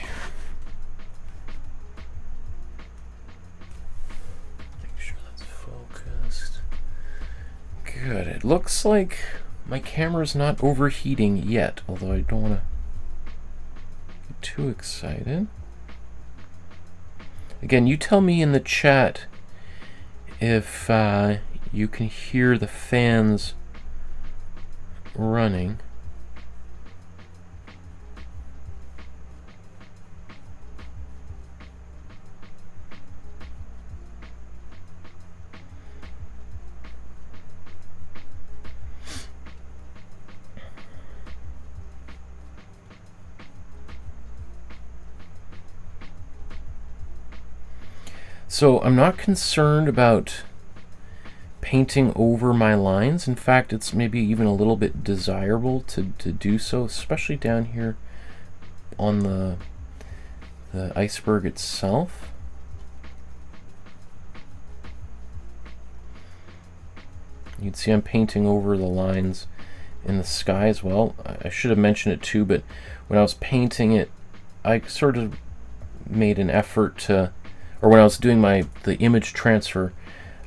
Good. It looks like my camera's not overheating yet, although I don't want to get too excited. Again, you tell me in the chat if you can hear the fans running. So I'm not concerned about painting over my lines. In fact, it's maybe even a little bit desirable to do so, especially down here on the iceberg itself. You can see I'm painting over the lines in the sky as well. I should have mentioned it too, but when I was painting it, I sort of made an effort to, or when I was doing the image transfer,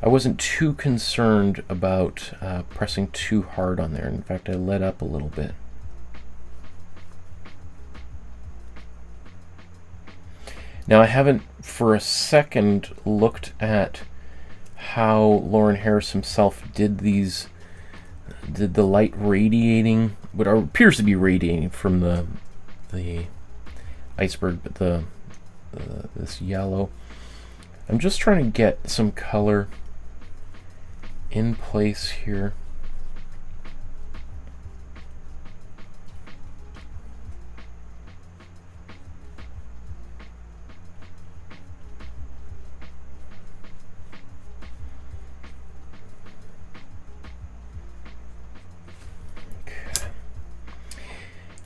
I wasn't too concerned about pressing too hard on there. In fact, I let up a little bit. Now, I haven't for a second looked at how Lawren Harris himself did the light radiating, what appears to be radiating from the iceberg, but this yellow. I'm just trying to get some color in place here.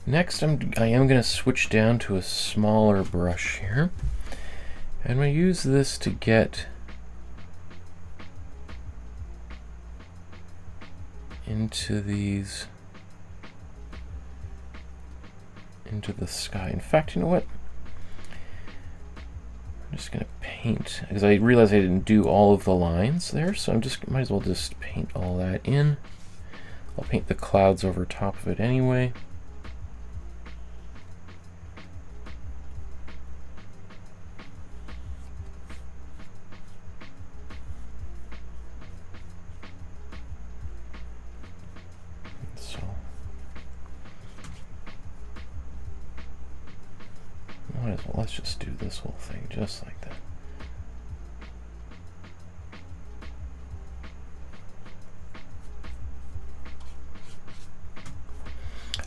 Next, I am going to switch down to a smaller brush here. And I'm going to use this to get into the sky. In fact, you know what? I'm just going to paint, because I realized I didn't do all of the lines there, so might as well just paint all that in. I'll paint the clouds over top of it anyway. Let's just do this whole thing just like that.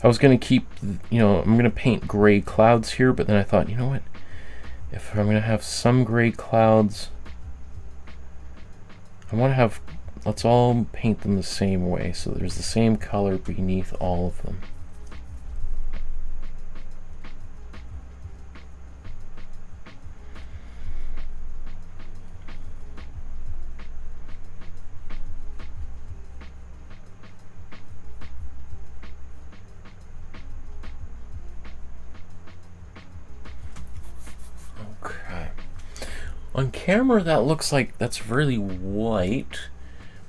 I was going to keep, I'm going to paint gray clouds here, but then I thought, you know what? If I'm going to have some gray clouds, let's all paint them the same way, so there's the same color beneath all of them. On camera, that looks like that's really white,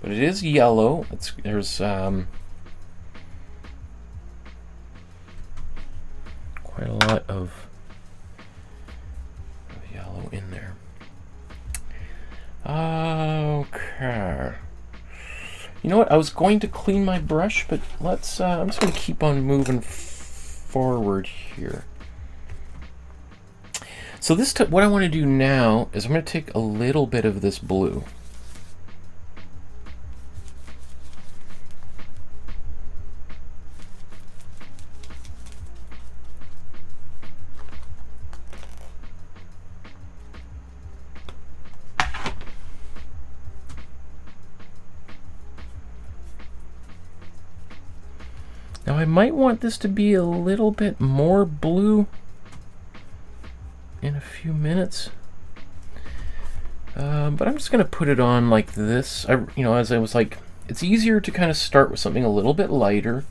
but it is yellow. There's quite a lot of yellow in there. Okay. You know what? I was going to clean my brush, but let's. I'm just going to keep on moving forward here. So what I want to do now is I'm going to take a little bit of this blue. Now I might want this to be a little bit more blue in a few minutes, but I'm just going to put it on like this. As I was like, it's easier to kind of start with something a little bit lighter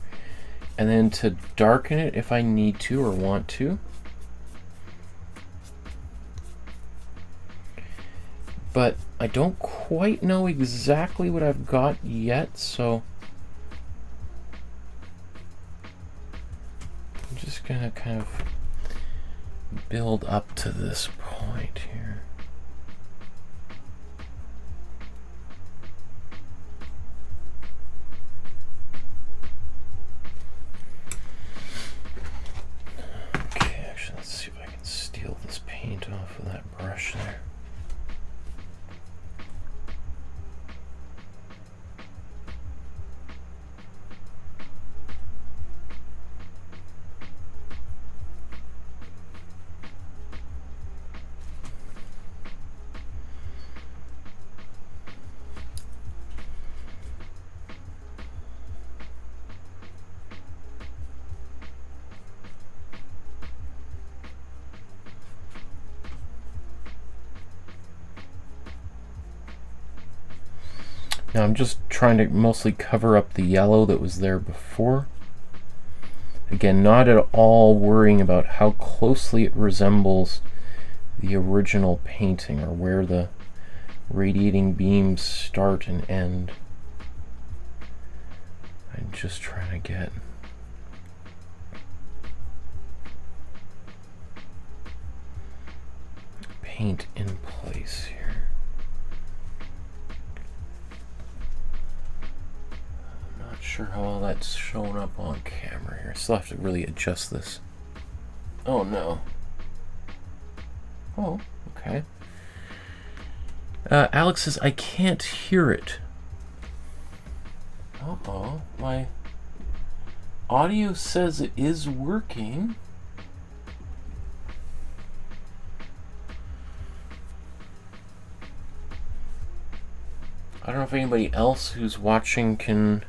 and then to darken it if I need to or want to. But I don't quite know exactly what I've got yet, so I'm just going to kind of build up to this point here. Okay, actually, let's see if I can steal this paint off of that brush there. Now I'm just trying to mostly cover up the yellow that was there before. Again, not at all worrying about how closely it resembles the original painting or where the radiating beams start and end. I'm just trying to get paint in place here. I'm not sure how all that's showing up on camera here. I still have to really adjust this. Oh no. Oh, okay. Alex says, I can't hear it. Uh-oh, my audio says it is working. I don't know if anybody else who's watching can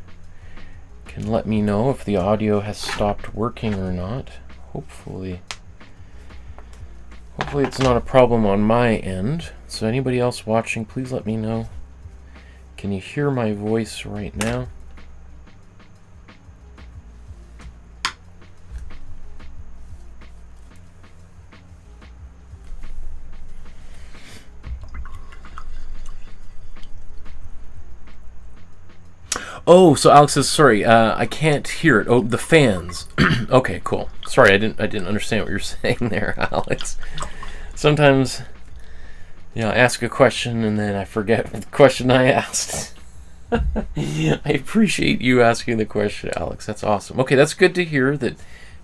let me know if the audio has stopped working or not. Hopefully it's not a problem on my end. So anybody else watching, please let me know. Can you hear my voice right now? Oh, so Alex says, sorry, I can't hear it. Oh, the fans. Okay, cool. Sorry, I didn't understand what you're saying there, Alex. Sometimes, you know, I ask a question and then I forget the question I asked. I appreciate you asking the question, Alex. That's awesome. Okay, that's good to hear that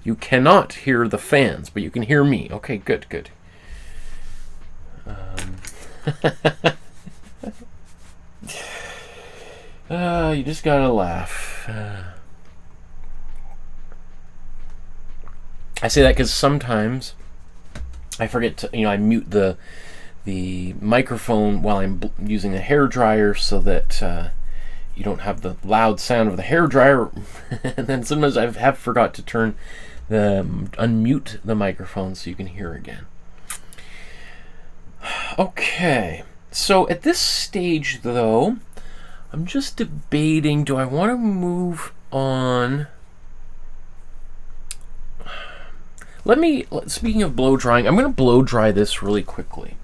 you cannot hear the fans, but you can hear me. Okay, good, good. You just gotta laugh. I say that because sometimes I forget to, I mute the microphone while I'm using the hair dryer so that you don't have the loud sound of the hair dryer. And then sometimes I have forgot to unmute the microphone so you can hear again. Okay, so at this stage though, I'm just debating, do I want to move on? Speaking of blow drying, I'm going to blow dry this really quickly.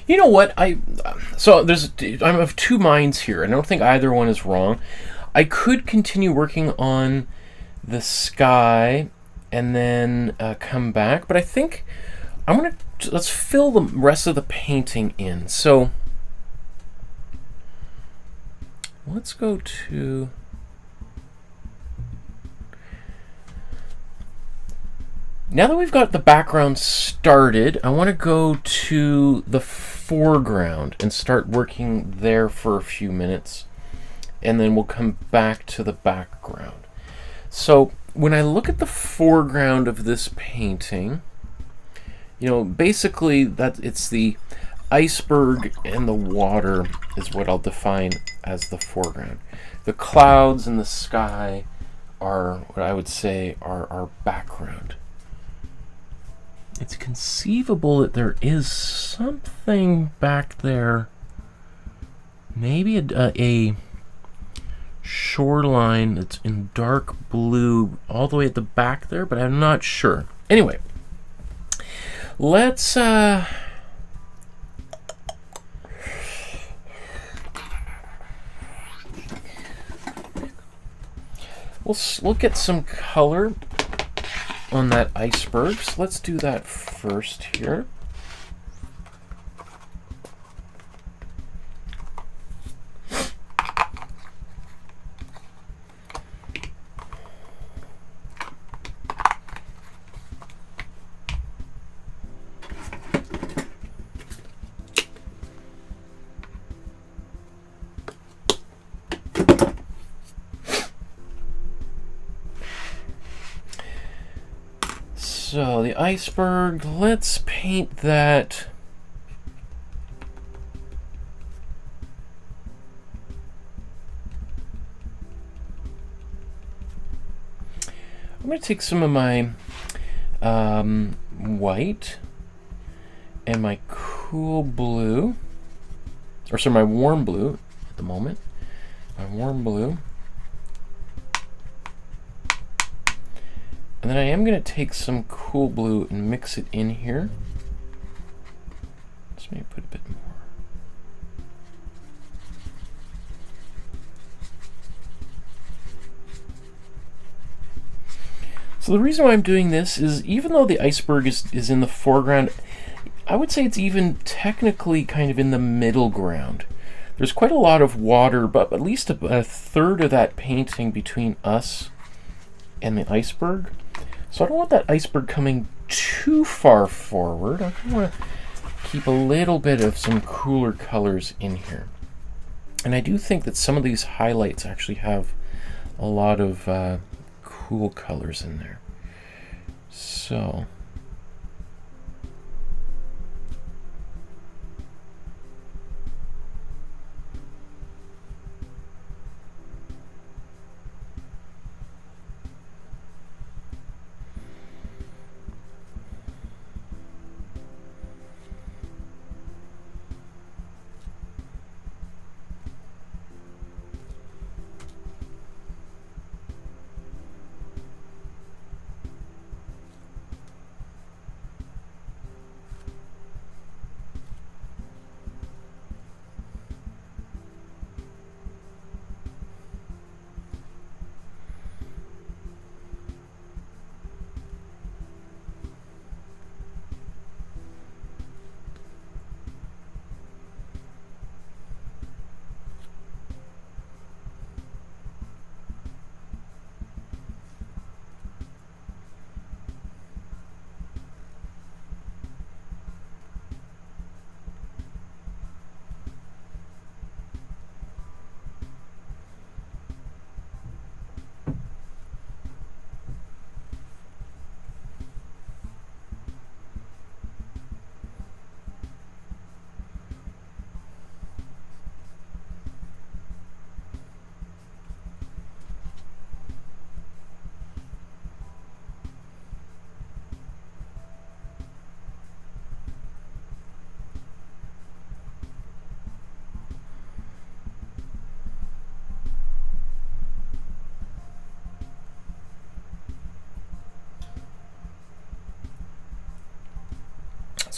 You know what? I'm of two minds here. I don't think either one is wrong. I could continue working on the sky and then come back, but I think let's fill the rest of the painting in. So let's go to, now that we've got the background started, I want to go to the foreground and start working there for a few minutes, and then we'll come back to the background. So when I look at the foreground of this painting, basically it's the iceberg and the water is what I'll define as the foreground. The clouds and the sky are what I would say are our background. It's conceivable that there is something back there, maybe a shoreline that's in dark blue all the way at the back there, but I'm not sure. Anyway, let's we'll get some color on that iceberg. So let's do that first here. the iceberg, let's paint that. I'm going to take some of my white and my cool blue, or sorry, my warm blue at the moment. My warm blue. And then I am going to take some cool blue and mix it in here. Let's maybe put a bit more. So the reason why I'm doing this is, even though the iceberg is in the foreground, I would say it's even technically kind of in the middle ground. There's quite a lot of water, but at least a third of that painting between us and the iceberg. So I don't want that iceberg coming too far forward. I want to keep a little bit of some cooler colors in here. And I do think that some of these highlights actually have a lot of cool colors in there. So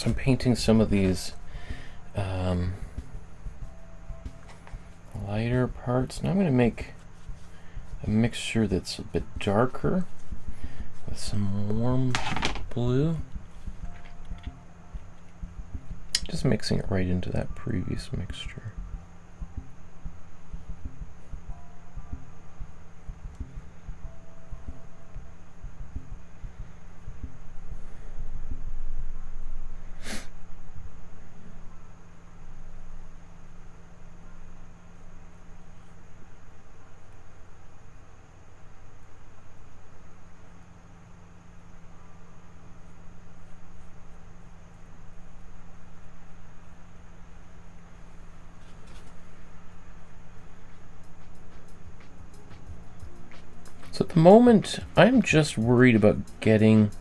I'm painting some of these lighter parts. Now I'm going to make a mixture that's a bit darker with some warm blue. Just mixing it right into that previous mixture. So at the moment, I'm just worried about getting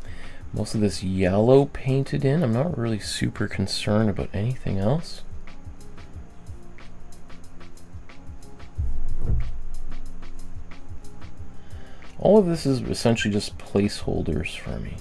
most of this yellow painted in. I'm not really super concerned about anything else. All of this is essentially just placeholders for me.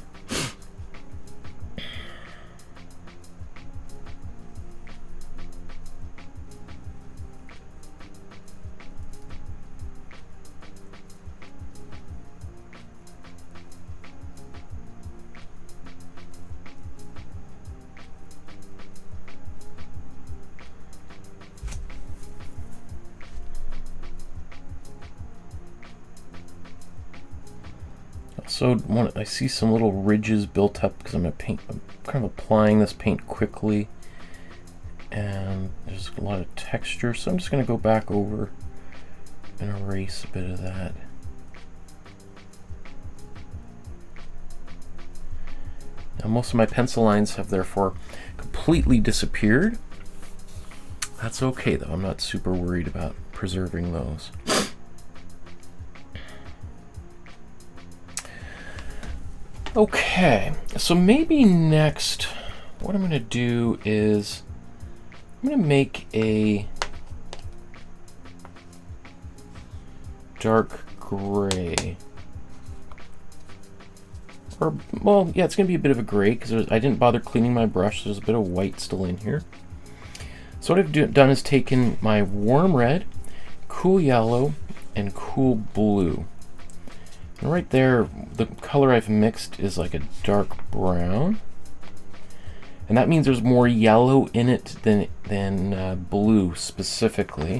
So I see some little ridges built up because I'm kind of applying this paint quickly, and there's a lot of texture, so I'm just going to go back over and erase a bit of that. Most of my pencil lines have therefore completely disappeared. That's okay though, I'm not super worried about preserving those. Okay, so maybe next what I'm going to do is I'm going to make a dark gray. Or, well, yeah, it's going to be a bit of a gray because I didn't bother cleaning my brush. So there's a bit of white still in here. So what I've done is taken my warm red, cool yellow, and cool blue. And right there, the color I've mixed is like a dark brown. And that means there's more yellow in it than blue specifically.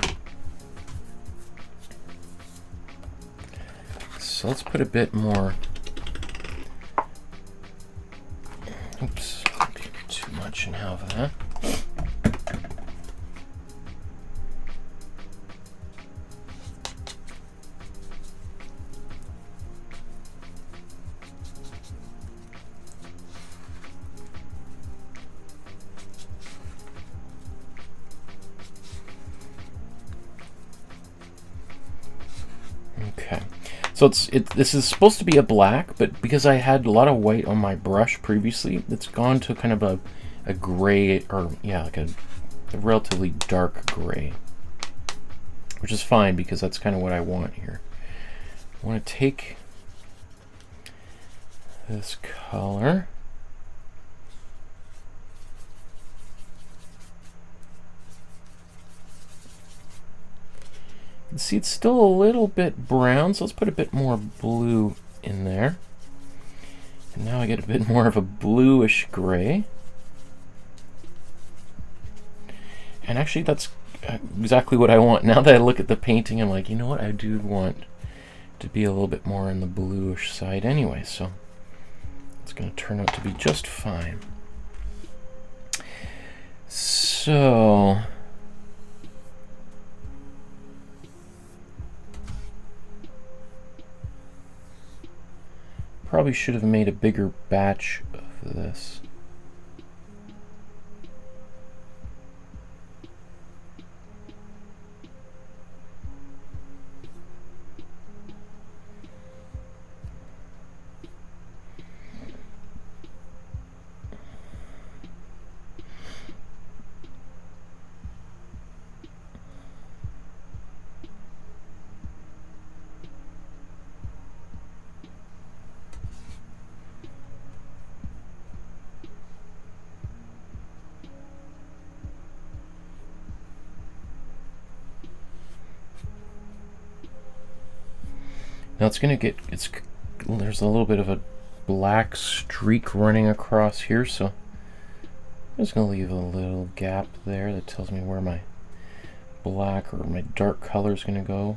So let's put a bit more. Oops, too much now of that. Okay, so this is supposed to be a black, but because I had a lot of white on my brush previously, it's gone to kind of a gray, or yeah, like a relatively dark gray, which is fine because that's kind of what I want here. I want to take this color. See, it's still a little bit brown, so let's put a bit more blue in there. And now I get a bit more of a bluish gray. And actually that's exactly what I want. Now that I look at the painting, I'm like, you know what, I do want to be a little bit more on the bluish side anyway, so it's going to turn out to be just fine. So probably should have made a bigger batch of this. Now it's gonna get, there's a little bit of a black streak running across here, so I'm just gonna leave a little gap there that tells me where my black or my dark color is gonna go.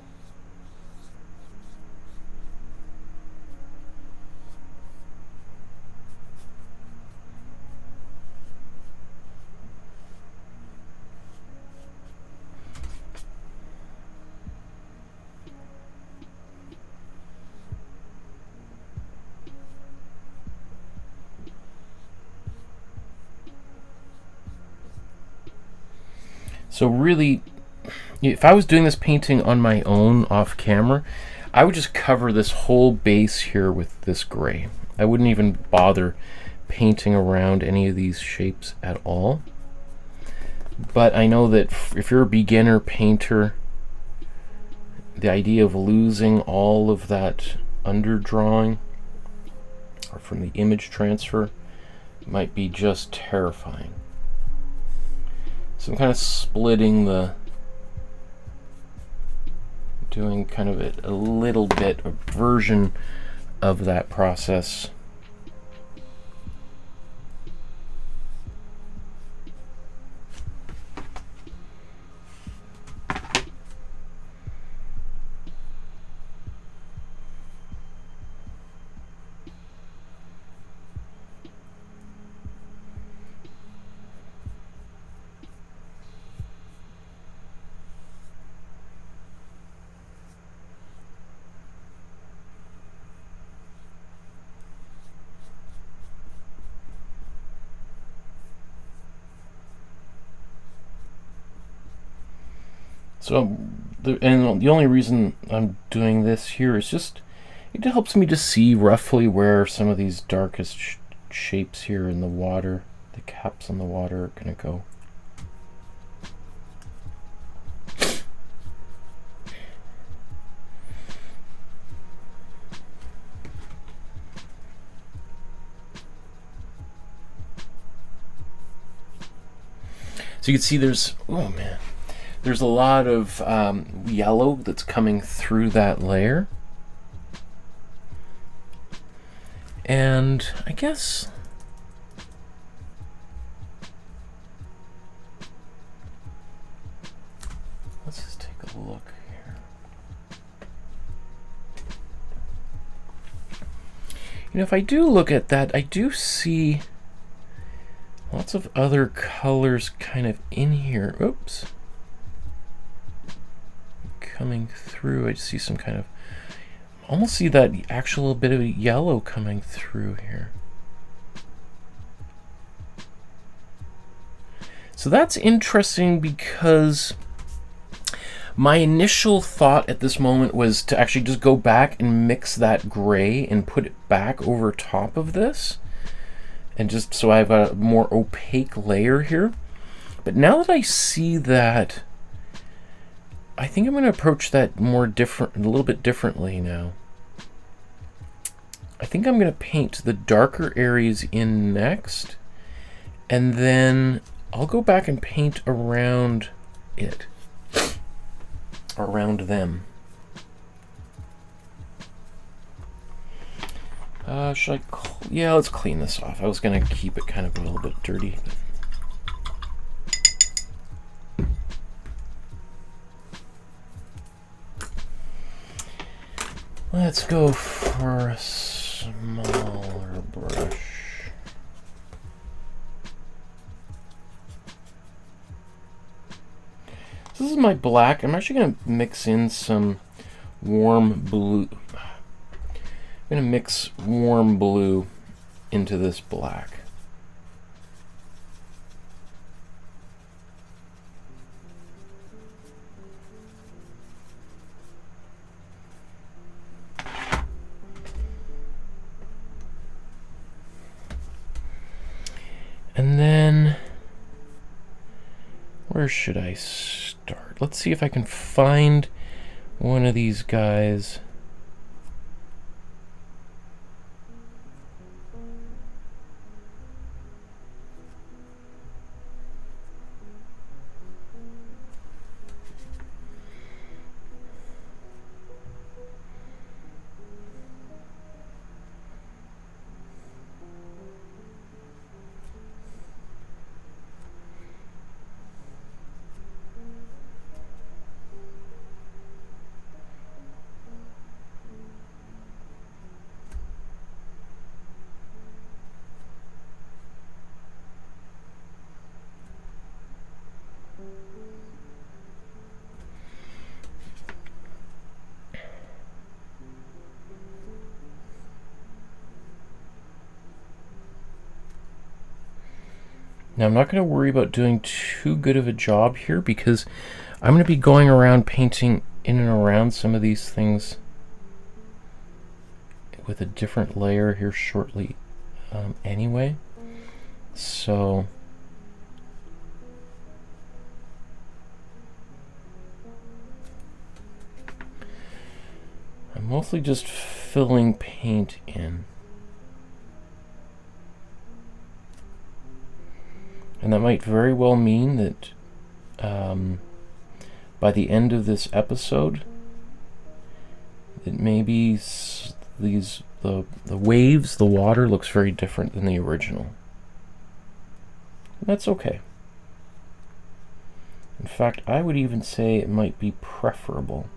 So really, if I was doing this painting on my own off camera, I would just cover this whole base here with this gray. I wouldn't even bother painting around any of these shapes at all. But I know that if you're a beginner painter, the idea of losing all of that underdrawing or from the image transfer might be just terrifying. So I'm kind of splitting doing kind of a little bit of version of that process. So, and the only reason I'm doing this here is just, it helps me to see roughly where some of these darkest shapes here in the water, the caps on the water, are going to go. So you can see there's, oh man, there's a lot of yellow that's coming through that layer. And I guess let's just take a look here. You know, if I do look at that, I do see lots of other colors kind of in here. Oops. Coming through. I see some kind of, almost see that actual bit of yellow coming through here. So that's interesting, because my initial thought at this moment was to actually just go back and mix that gray and put it back over top of this. And just so I've got a more opaque layer here. But now that I see that, I think I'm going to approach that more different, a little bit differently now. I think I'm going to paint the darker areas in next, and then I'll go back and paint around it, around them. Should I? Yeah, let's clean this off. I was going to keep it kind of a little bit dirty. Let's go for a smaller brush. This is my black. I'm actually going to mix in some warm blue. I'm going to mix warm blue into this black. And then, where should I start? Let's see if I can find one of these guys. Now, I'm not going to worry about doing too good of a job here, because I'm going to be going around painting in and around some of these things with a different layer here shortly anyway. So I'm mostly just filling paint in. And that might very well mean that by the end of this episode, that maybe the waves, the water looks very different than the original. That's okay. In fact, I would even say it might be preferable.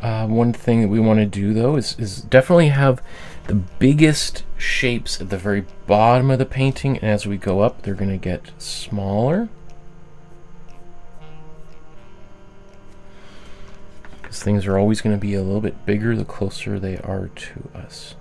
One thing that we want to do though is definitely have the biggest shapes at the very bottom of the painting, and as we go up they're going to get smaller, because things are always going to be a little bit bigger the closer they are to us.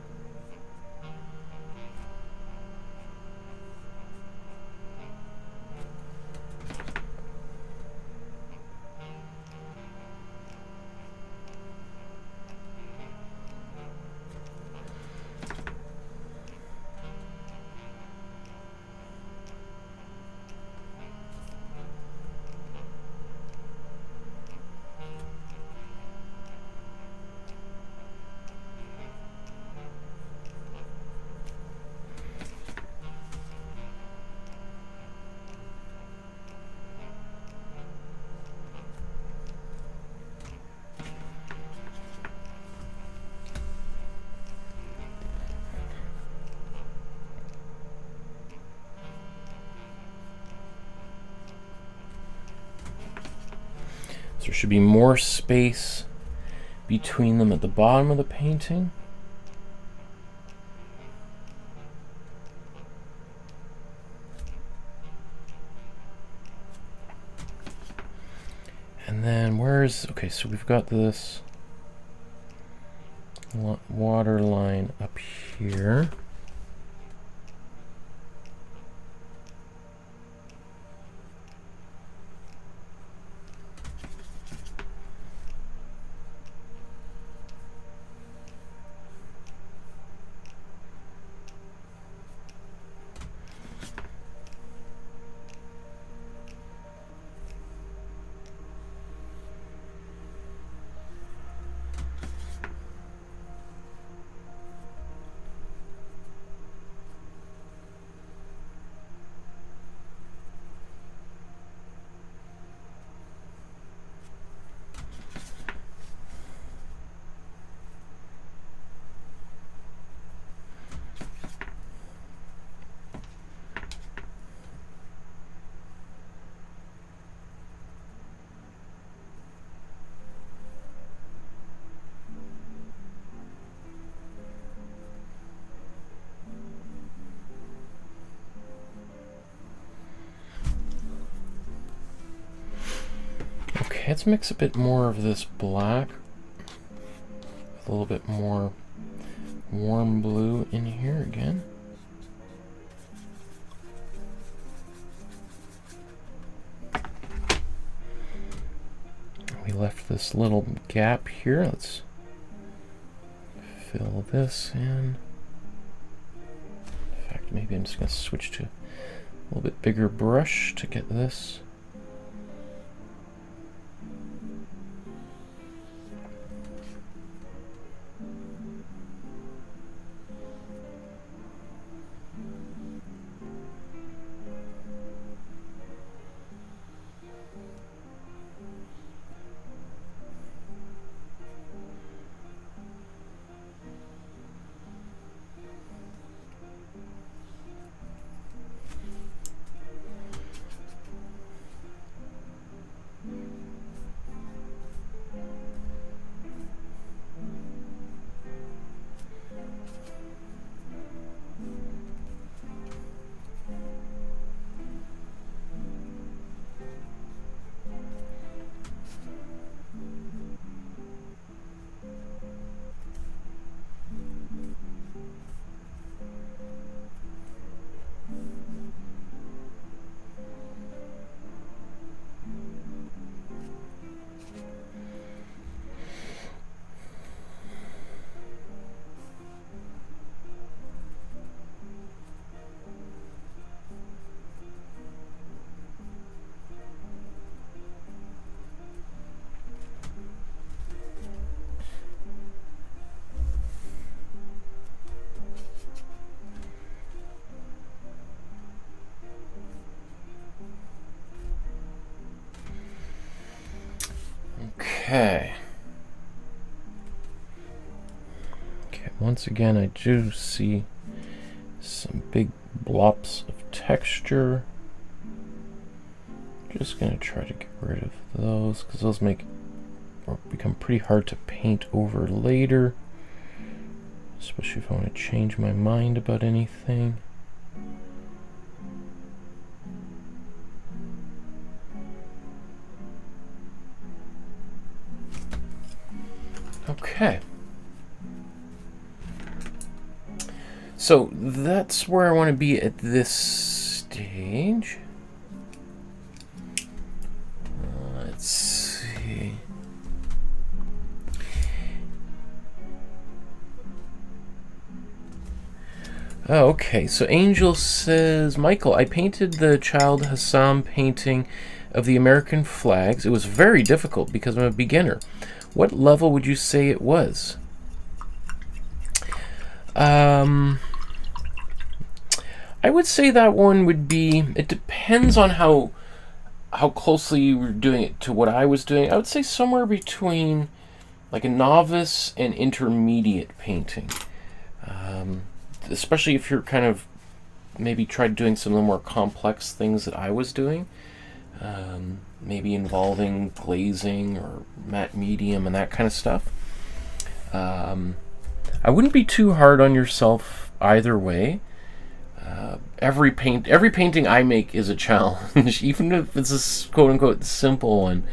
So there should be more space between them at the bottom of the painting. And then where's, okay, so we've got this water line up here. Let's mix a bit more of this black with a little bit more warm blue in here again. We left this little gap here. Let's fill this in. In fact, maybe I'm just going to switch to a little bit bigger brush to get this. Okay. Okay, once again, I do see some big blobs of texture. Just gonna try to get rid of those because those make become pretty hard to paint over later, especially if I want to change my mind about anything. Okay. So that's where I want to be at this stage. Let's see. Oh, okay, so Angel says, Michael, I painted the Child Hassam painting of the American flags. It was very difficult because I'm a beginner. What level would you say it was? I would say that one would be, it depends on how closely you were doing it to what I was doing. I would say somewhere between like a novice and intermediate painting. Especially if you're kind of maybe tried doing some of the more complex things that I was doing. Maybe involving glazing or matte medium and that kind of stuff. I wouldn't be too hard on yourself either way. Every painting I make is a challenge, even if it's a quote-unquote simple one.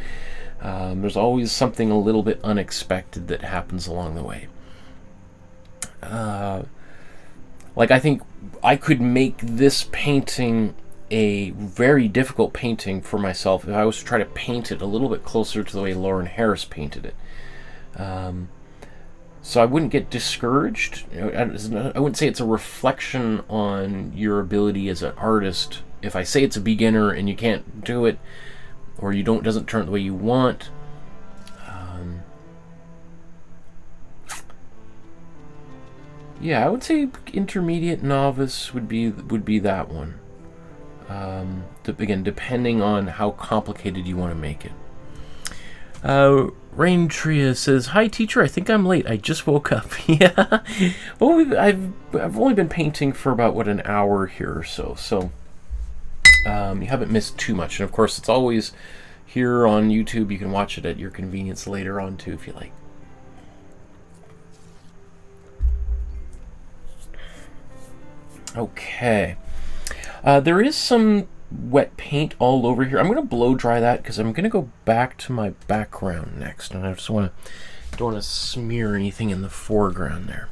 There's always something a little bit unexpected that happens along the way. Like, I think I could make this painting a very difficult painting for myself if I was to try to paint it a little bit closer to the way Lawren Harris painted it. So I wouldn't get discouraged. I wouldn't say it's a reflection on your ability as an artist. If I say it's a beginner and you can't do it, or doesn't turn out the way you want, yeah, I would say intermediate novice would be that one. Again, depending on how complicated you want to make it. Rain Tria says, "Hi teacher, I think I'm late. I just woke up." Yeah. Well, I've only been painting for about an hour here or so. So you haven't missed too much. And of course, it's always here on YouTube. You can watch it at your convenience later on too, if you like. Okay. There is some wet paint all over here. I'm going to blow dry that because I'm going to go back to my background next, and I just don't want to smear anything in the foreground there.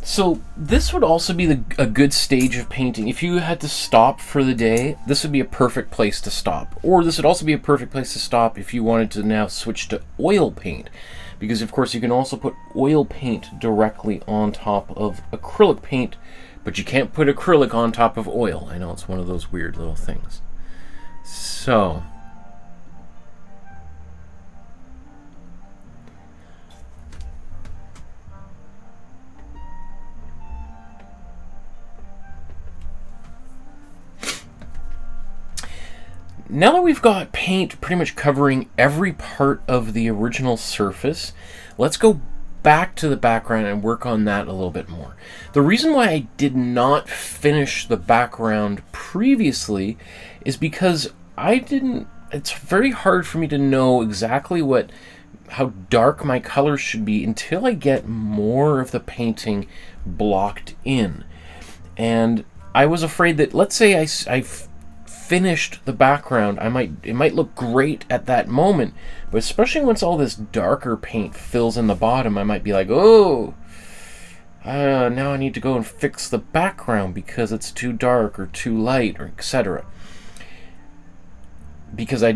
So this would also be a good stage of painting. If you had to stop for the day, this would be a perfect place to stop. Or this would also be a perfect place to stop if you wanted to now switch to oil paint. Because of course you can also put oil paint directly on top of acrylic paint, but you can't put acrylic on top of oil. I know, it's one of those weird little things. So now that we've got paint pretty much covering every part of the original surface, let's go back to the background and work on that a little bit more. The reason why I did not finish the background previously is because it's very hard for me to know exactly how dark my colors should be until I get more of the painting blocked in. And I was afraid that, let's say I finished the background, it might look great at that moment, but especially once all this darker paint fills in the bottom, I might be like, oh, now I need to go and fix the background because it's too dark or too light, or etc. Because I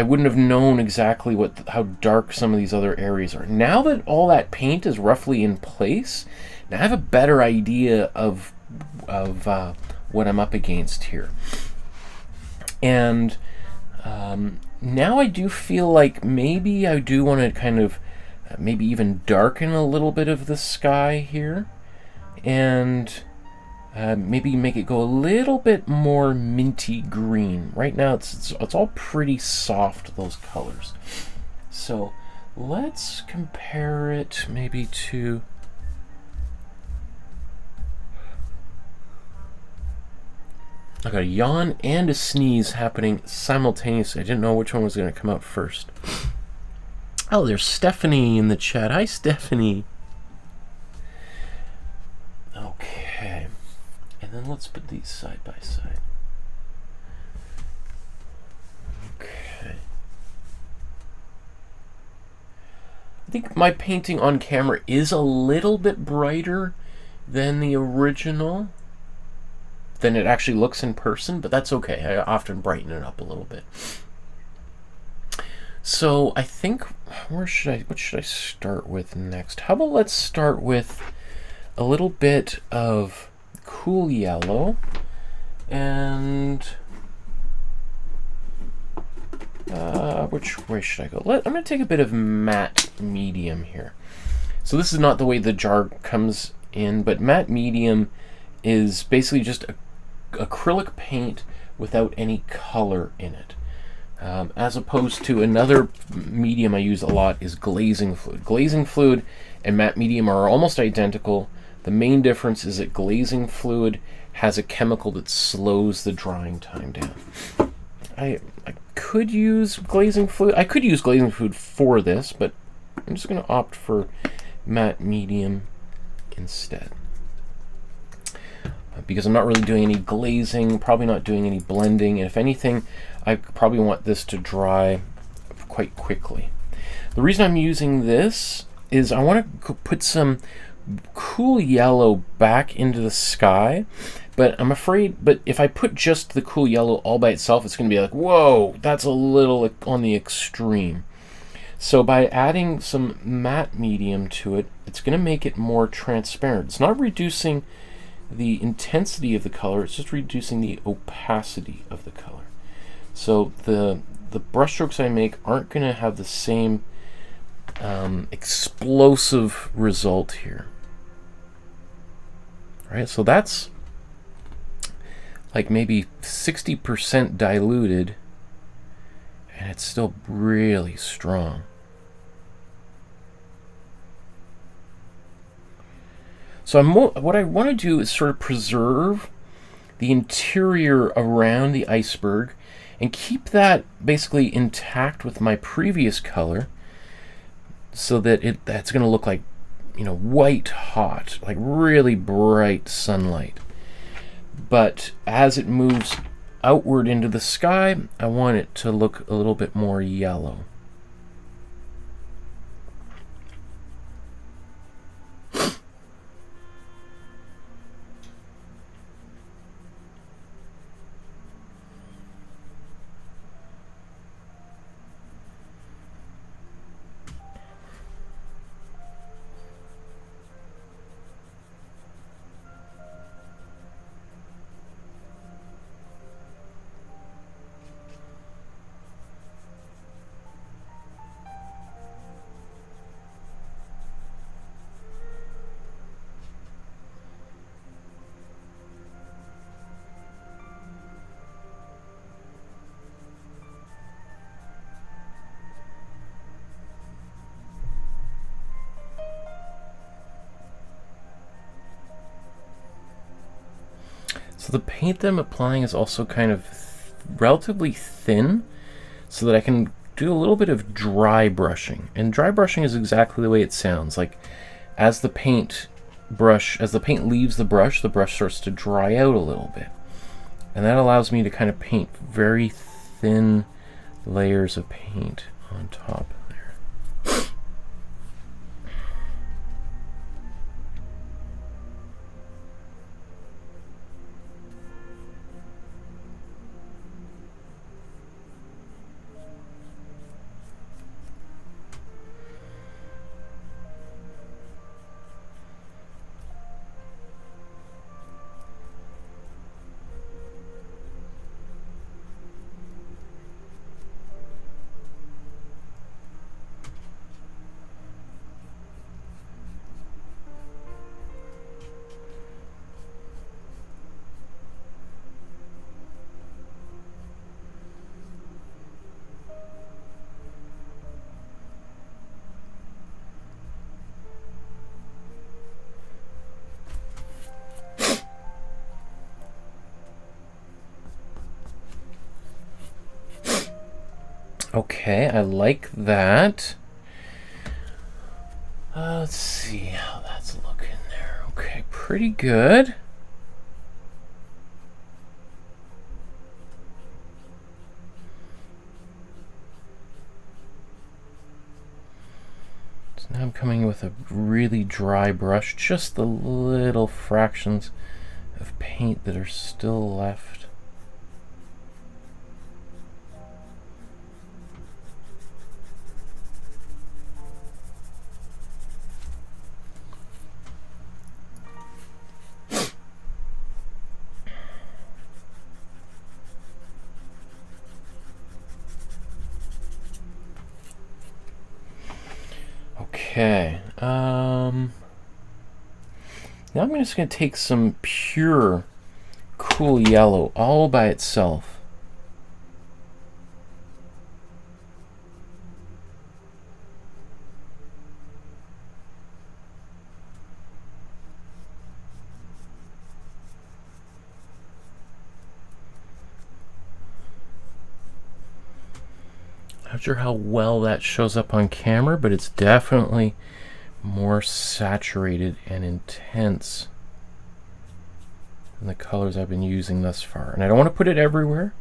wouldn't have known exactly how dark some of these other areas are. Now that all that paint is roughly in place, Now I have a better idea of what I'm up against here. And now I do feel like maybe I do want to kind of maybe even darken a little bit of the sky here, and maybe make it go a little bit more minty green. Right now it's all pretty soft, those colors. So let's compare it maybe to... I got a yawn and a sneeze happening simultaneously. I didn't know which one was going to come out first. Oh, there's Stephanie in the chat. Hi, Stephanie. Okay. And then let's put these side by side. Okay. I think my painting on camera is a little bit brighter than the original, than it actually looks in person, but that's okay. I often brighten it up a little bit. So I think, what should I start with next? How about let's start with a little bit of cool yellow, and which way should I go? I'm going to take a bit of matte medium here. So this is not the way the jar comes in, but matte medium is basically just acrylic paint without any color in it. As opposed to another medium I use a lot is glazing fluid. Glazing fluid and matte medium are almost identical. The main difference is that glazing fluid has a chemical that slows the drying time down. I could use glazing fluid. I could use glazing fluid for this, but I'm just going to opt for matte medium instead. Because I'm not really doing any glazing, probably not doing any blending, and if anything, I probably want this to dry quite quickly. The reason I'm using this is I want to put some cool yellow back into the sky, but I'm afraid, but if I put just the cool yellow all by itself, it's going to be like, whoa, that's a little on the extreme. So by adding some matte medium to it, it's going to make it more transparent. It's not reducing the intensity of the color, it's just reducing the opacity of the color. So the brushstrokes I make aren't going to have the same explosive result here. All right, so that's like maybe 60% diluted, and it's still really strong. So what I want to do is sort of preserve the interior around the iceberg and keep that basically intact with my previous color, so that that's going to look like, you know, white hot, like really bright sunlight. But as it moves outward into the sky, I want it to look a little bit more yellow. So the paint that I'm applying is also kind of relatively thin, so that I can do a little bit of dry brushing. And dry brushing is exactly the way it sounds. Like as the paint leaves the brush starts to dry out a little bit. And that allows me to kind of paint very thin layers of paint on top there. Okay, I like that. Let's see how that's looking there. Okay, pretty good. So now I'm coming with a really dry brush, just the little fractions of paint that are still left. Okay, now I'm just going to take some pure cool yellow all by itself. Not sure how well that shows up on camera, but it's definitely more saturated and intense than the colors I've been using thus far. And I don't want to put it everywhere.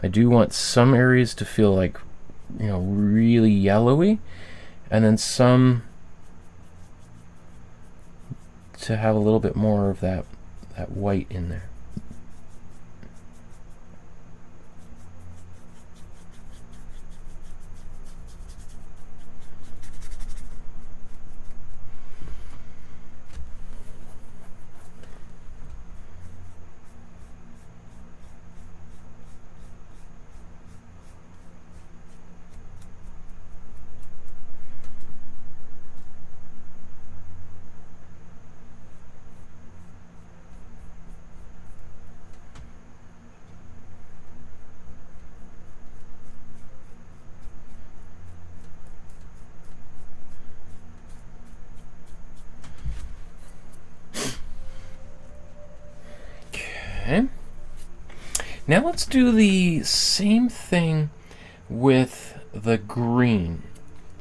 I do want some areas to feel like, you know, really yellowy, and then some to have a little bit more of that white in there. Okay. Now let's do the same thing with the green,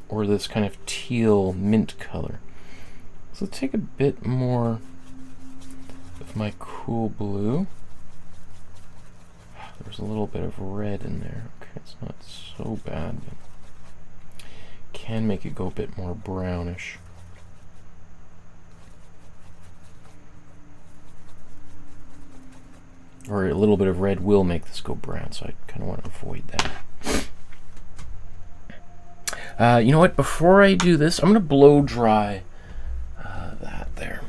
or this kind of teal mint color. So take a bit more of my cool blue. There's a little bit of red in there. Okay, it's not so bad, but can make it go a bit more brownish. Or a little bit of red will make this go brown, so I kind of want to avoid that. You know what? Before I do this, I'm going to blow dry that there.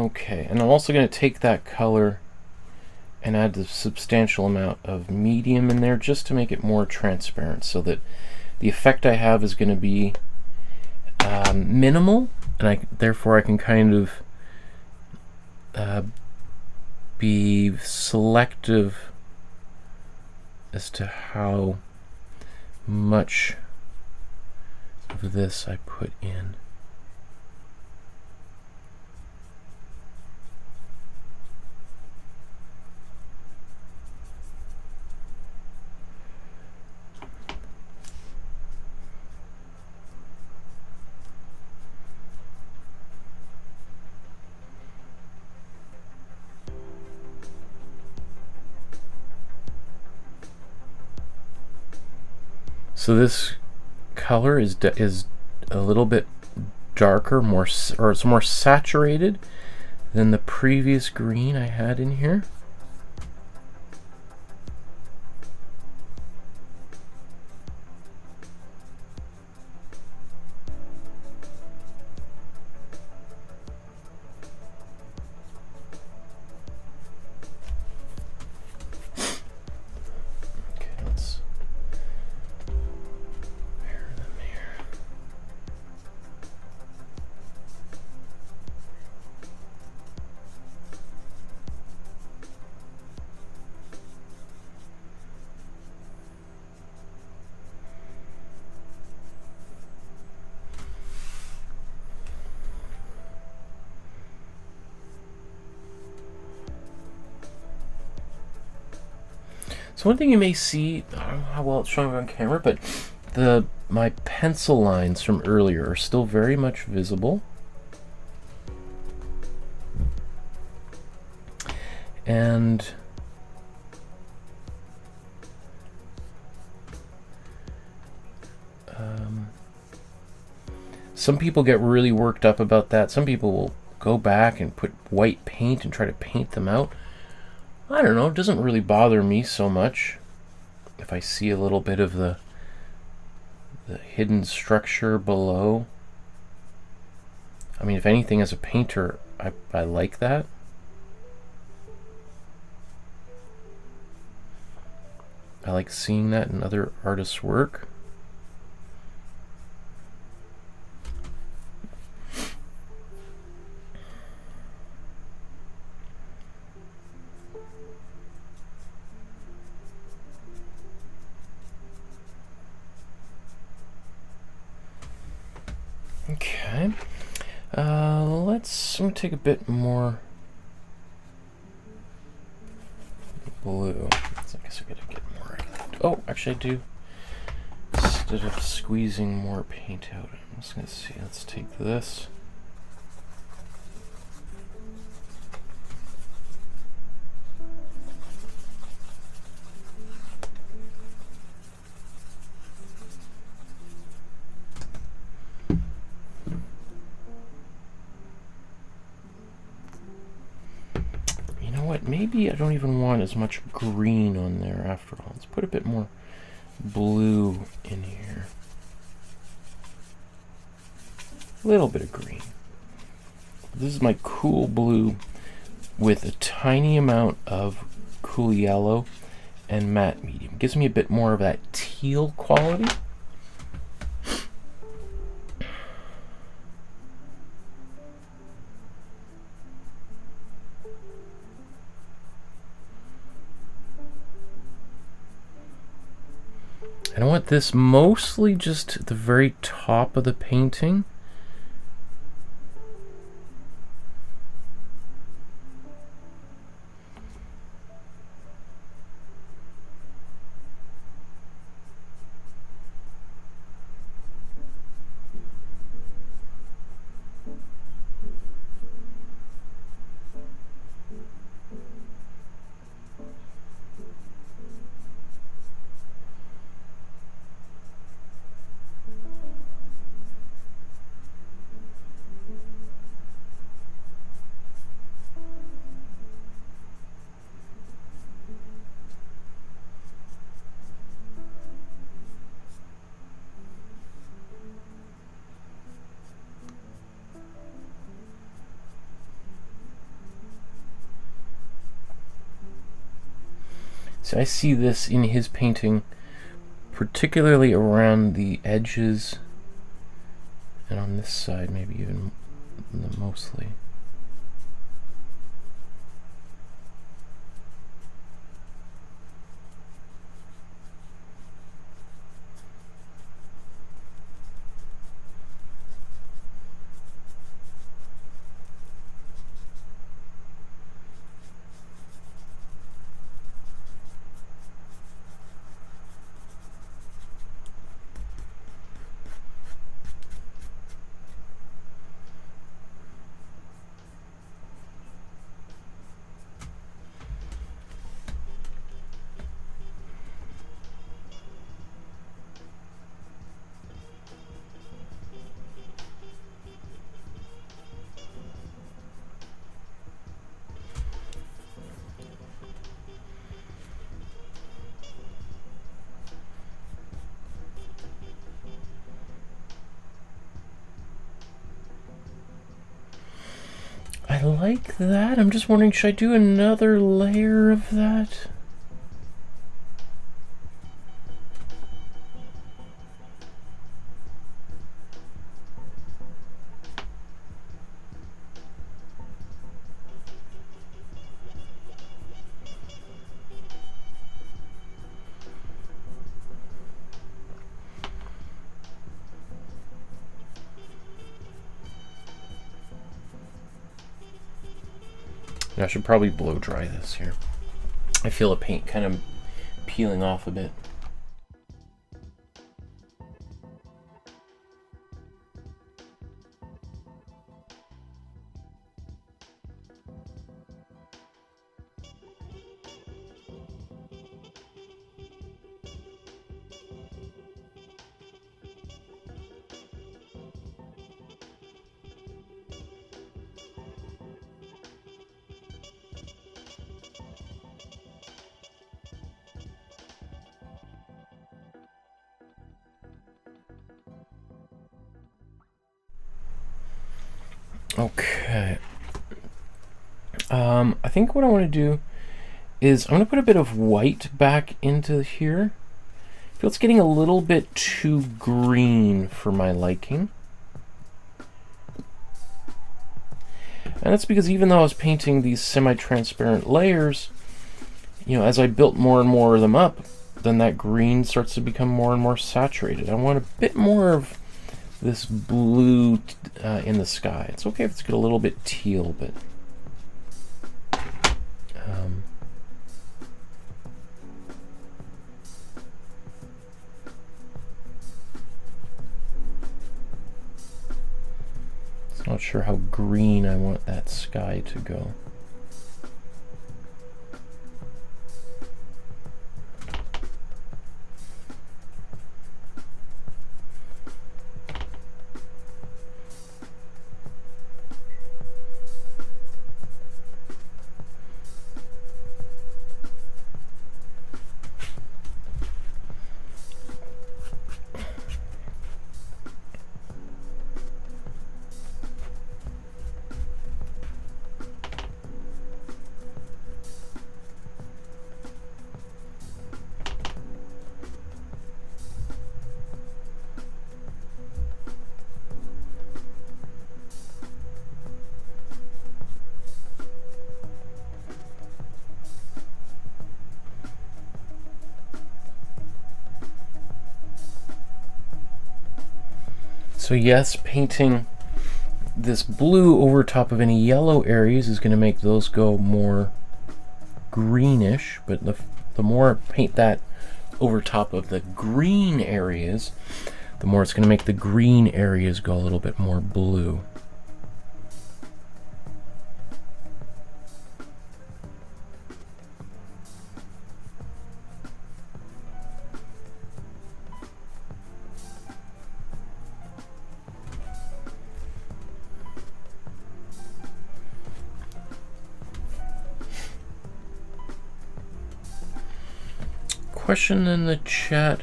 Okay, and I'm also going to take that color and add a substantial amount of medium in there just to make it more transparent, so that the effect I have is going to be minimal, and therefore I can kind of be selective as to how much of this I put in. So this color is a little bit darker, or it's more saturated than the previous green I had in here. So one thing you may see, I don't know how well it's showing on camera, but my pencil lines from earlier are still very much visible. And some people get really worked up about that. Some people will go back and put white paint and try to paint them out. I don't know, it doesn't really bother me so much if I see a little bit of the hidden structure below. I mean, if anything, as a painter, I like that. I like seeing that in other artists' work. Okay, I'm gonna take a bit more blue. So I guess I gotta get more. Oh, actually I do. Instead of squeezing more paint out, I'm just gonna see. Let's take this. Maybe I don't even want as much green on there after all. Let's put a bit more blue in here. A little bit of green. This is my cool blue with a tiny amount of cool yellow and matte medium. It gives me a bit more of that teal quality. And I want this mostly just at the very top of the painting. So I see this in his painting, particularly around the edges, and on this side maybe even mostly. I like that. I'm just wondering, should I do another layer of that? I should probably blow dry this here. I feel the paint kind of peeling off a bit. Okay. I think what I want to do is I'm going to put a bit of white back into here. I feel it's getting a little bit too green for my liking. And that's because even though I was painting these semi-transparent layers, you know, as I built more and more of them up, then that green starts to become more and more saturated. I want a bit more of this blue in the sky. It's okay if it's got a little bit teal, but not sure how green I want that sky to go. So yes, painting this blue over top of any yellow areas is going to make those go more greenish, but the more I paint that over top of the green areas, the more it's going to make the green areas go a little bit more blue. Question in the chat.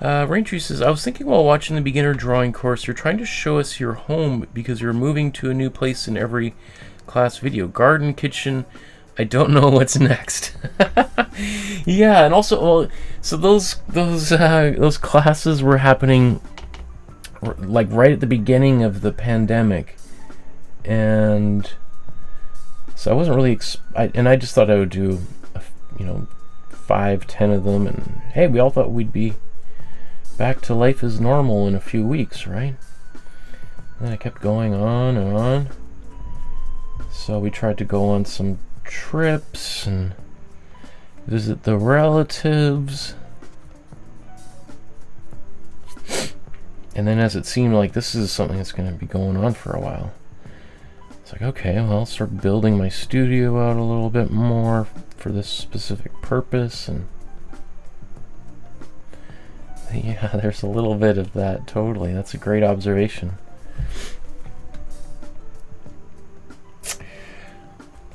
Raintree says, I was thinking while watching the beginner drawing course, you're trying to show us your home because you're moving to a new place in every class video. Garden, kitchen, I don't know what's next. Yeah, and also, well, so those classes were happening like right at the beginning of the pandemic, and so I wasn't really, and I just thought I would do, you know, 5-10 of them, and hey, we all thought we'd be back to life as normal in a few weeks, right? And then I kept going on and on. So we tried to go on some trips and visit the relatives. And then as it seemed like this is something that's going to be going on for a while, it's like, okay, well, I'll start building my studio out a little bit more for this specific purpose. And yeah, there's a little bit of that, totally. That's a great observation.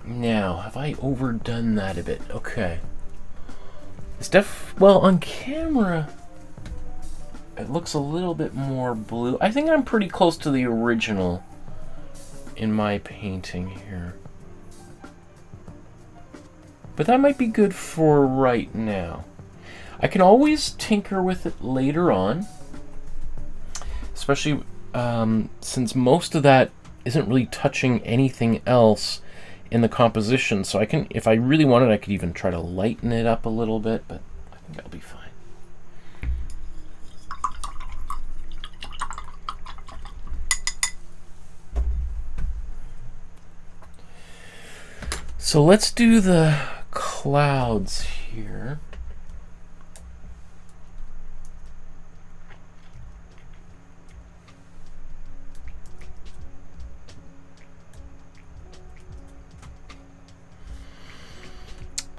Now, have I overdone that a bit? Okay. It's well, on camera, it looks a little bit more blue. I think I'm pretty close to the original in my painting here. But that might be good for right now. I can always tinker with it later on, especially since most of that isn't really touching anything else in the composition. So I can, if I really wanted, I could even try to lighten it up a little bit, but I think I'll be fine. So let's do the clouds here.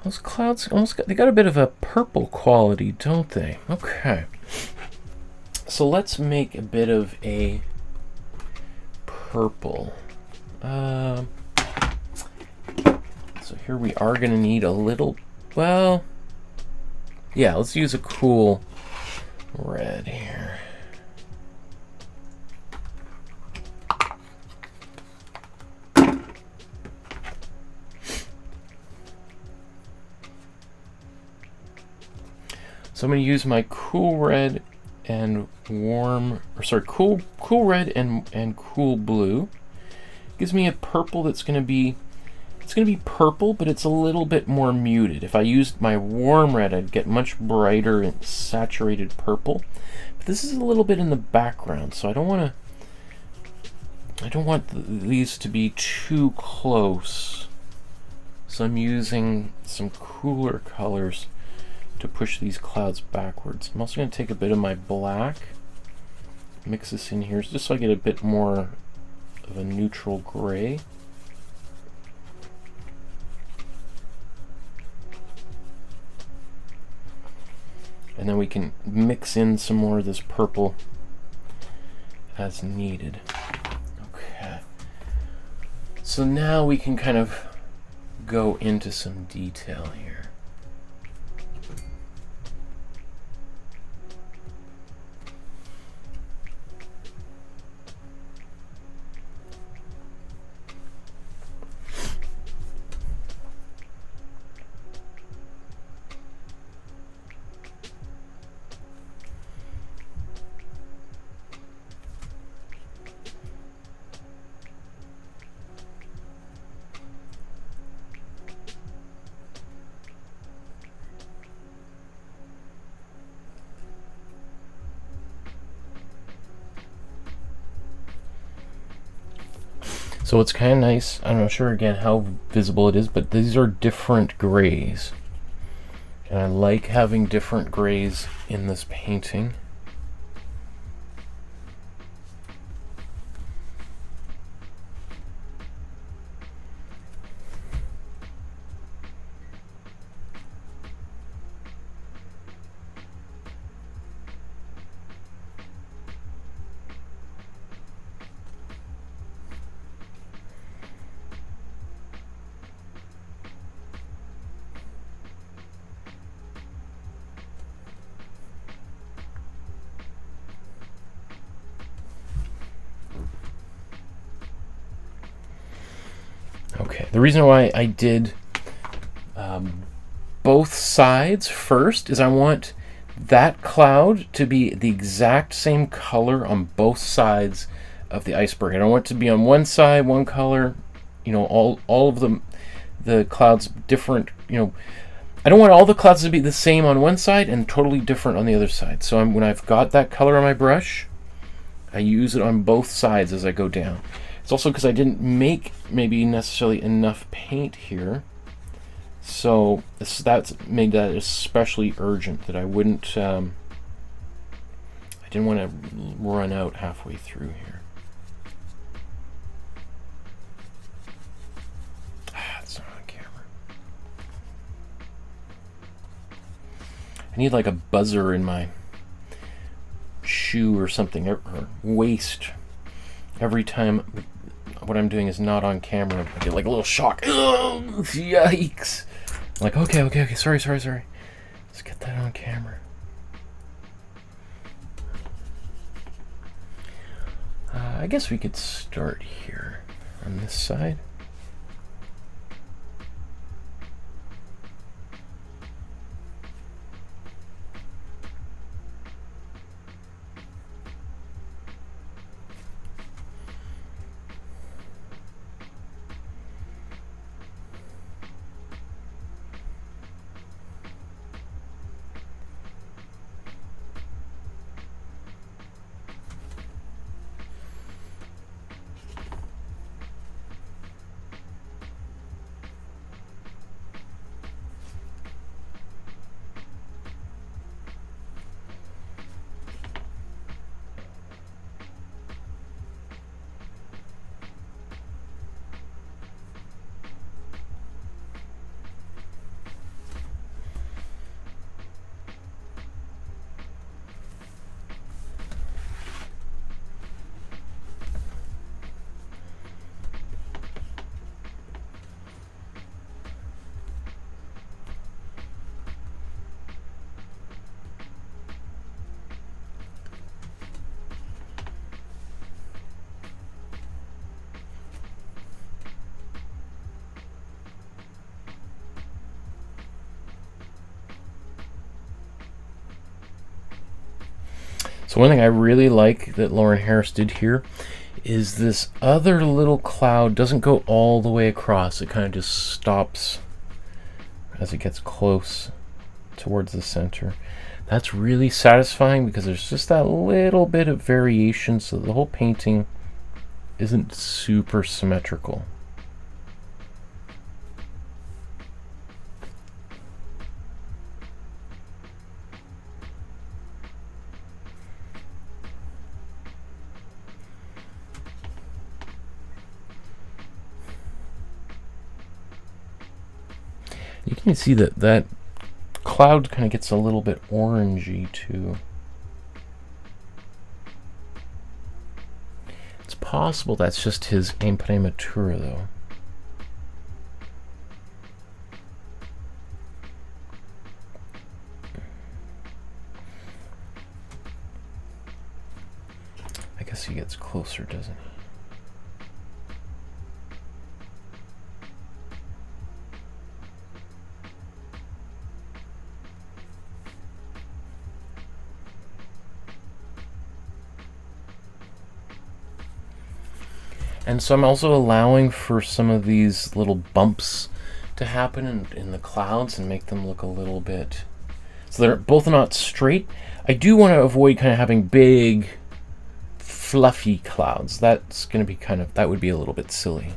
Those clouds almost got, they got a bit of a purple quality, don't they? Okay. So let's make a bit of a purple. So here we are going to need a little, well, yeah, let's use a cool red here. So I'm going to use my cool red and cool red and cool blue. Gives me a purple that's going to be, it's going to be purple, but it's a little bit more muted. If I used my warm red, I'd get much brighter and saturated purple. But this is a little bit in the background, so I don't want these to be too close. So I'm using some cooler colors to push these clouds backwards. I'm also going to take a bit of my black, mix this in here just so I get a bit more of a neutral gray. And then we can mix in some more of this purple as needed. Okay. So now we can kind of go into some detail here. So it's kind of nice. I'm not sure again how visible it is, but these are different grays. And I like having different grays in this painting. Okay, the reason why I did both sides first is I want that cloud to be the exact same color on both sides of the iceberg. I don't want it to be on one side, one color, you know, all of the clouds different, you know. I don't want all the clouds to be the same on one side and totally different on the other side. So when I've got that color on my brush, I use it on both sides as I go down. It's also because I didn't make maybe necessarily enough paint here, so that's made that especially urgent that I wouldn't. I didn't want to run out halfway through here. It's not on camera. I need like a buzzer in my shoe or something, or waist. Every time what I'm doing is not on camera, I get like a little shock. Ugh, yikes! I'm like, okay, sorry. Let's get that on camera. I guess we could start here on this side. So one thing I really like that Lawren Harris did here is this other little cloud doesn't go all the way across. It kind of just stops as it gets close towards the center. That's really satisfying because there's just that little bit of variation, so the whole painting isn't super symmetrical. You can see that that cloud kind of gets a little bit orangey too. It's possible that's just his Imprimatura though. I guess he gets closer, doesn't he? And so I'm also allowing for some of these little bumps to happen in the clouds and make them look a little bit, so they're both not straight. I do want to avoid kind of having big, fluffy clouds. That's going to be kind of, that would be a little bit silly.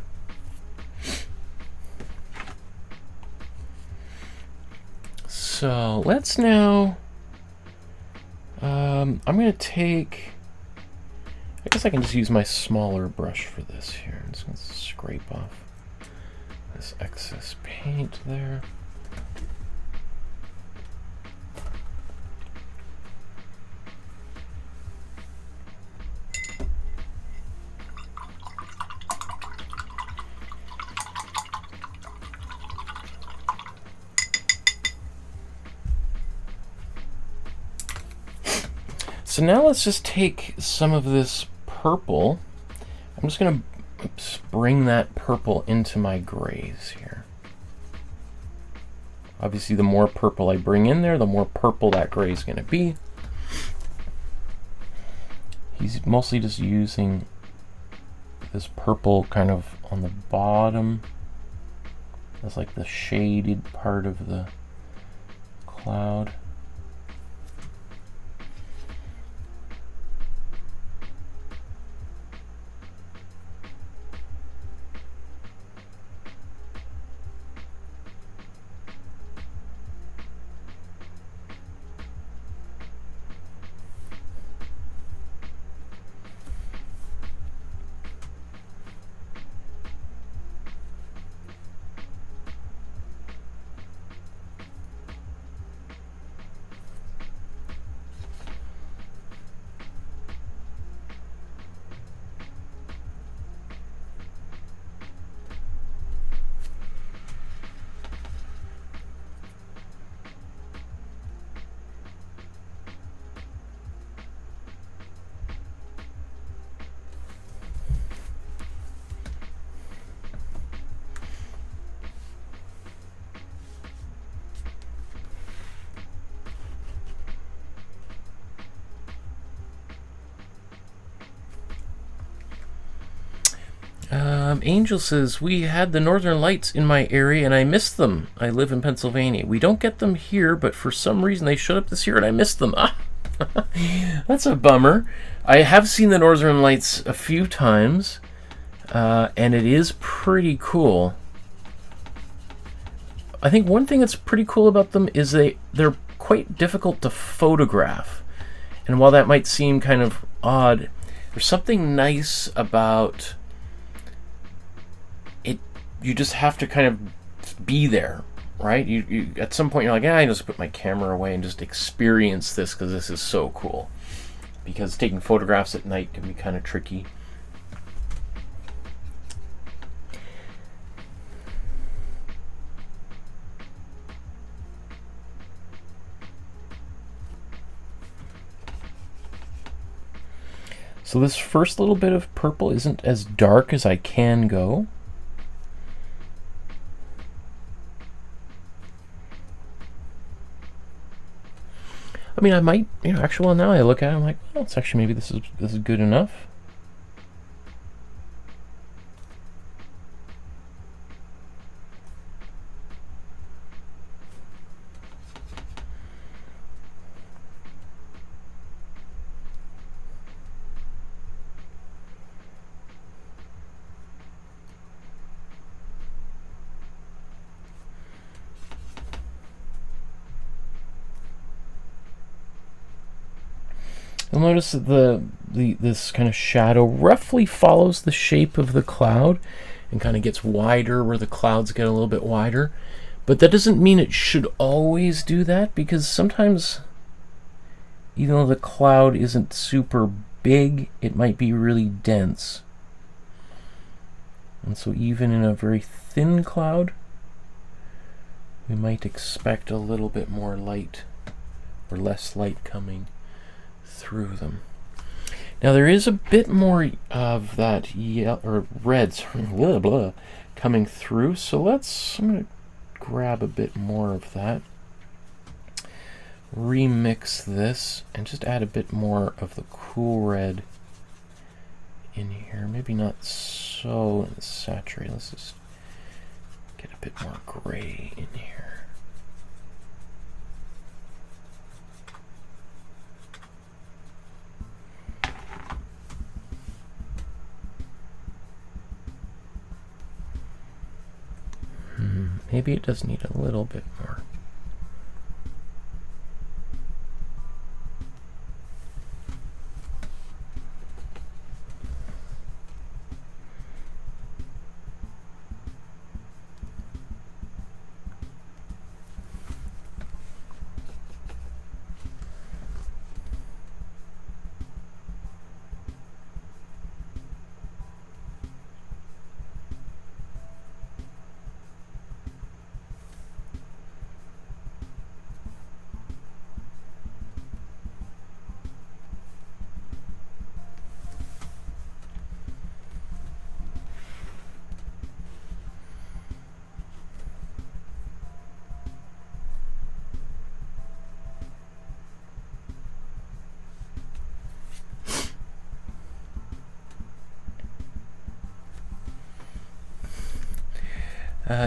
So let's now, I'm going to take, I guess I can just use my smaller brush for this here. I'm just going to scrape off this excess paint there. So now let's just take some of this purple. I'm just going to bring that purple into my grays here. Obviously, the more purple I bring in there, the more purple that gray is going to be. He's mostly just using this purple kind of on the bottom. That's like the shaded part of the cloud. Angel says, we had the northern lights in my area and I missed them. I live in Pennsylvania. We don't get them here, but for some reason they showed up this year and I missed them. Ah, that's a bummer. I have seen the northern lights a few times, and it is pretty cool. I think one thing that's pretty cool about them is they're quite difficult to photograph. And while that might seem kind of odd, there's something nice about it. You just have to kind of be there, right? You at some point you're like, I just put my camera away and just experience this because this is so cool. Because taking photographs at night can be kind of tricky. So this first little bit of purple isn't as dark as I can go. mean, I might, you know, actually, well, now I look at it, I'm like, well, it's actually, maybe this is good enough. You'll notice that this kind of shadow roughly follows the shape of the cloud and kind of gets wider where the clouds get a little bit wider. But that doesn't mean it should always do that, because sometimes, even though the cloud isn't super big, it might be really dense. And so even in a very thin cloud, we might expect a little bit more light or less light coming through them. Now there is a bit more of that yellow or red blah, blah, coming through, so I'm going to grab a bit more of that, remix this, and just add a bit more of the cool red in here. Maybe not so saturated. Let's just get a bit more gray in here. Maybe it does need a little bit more.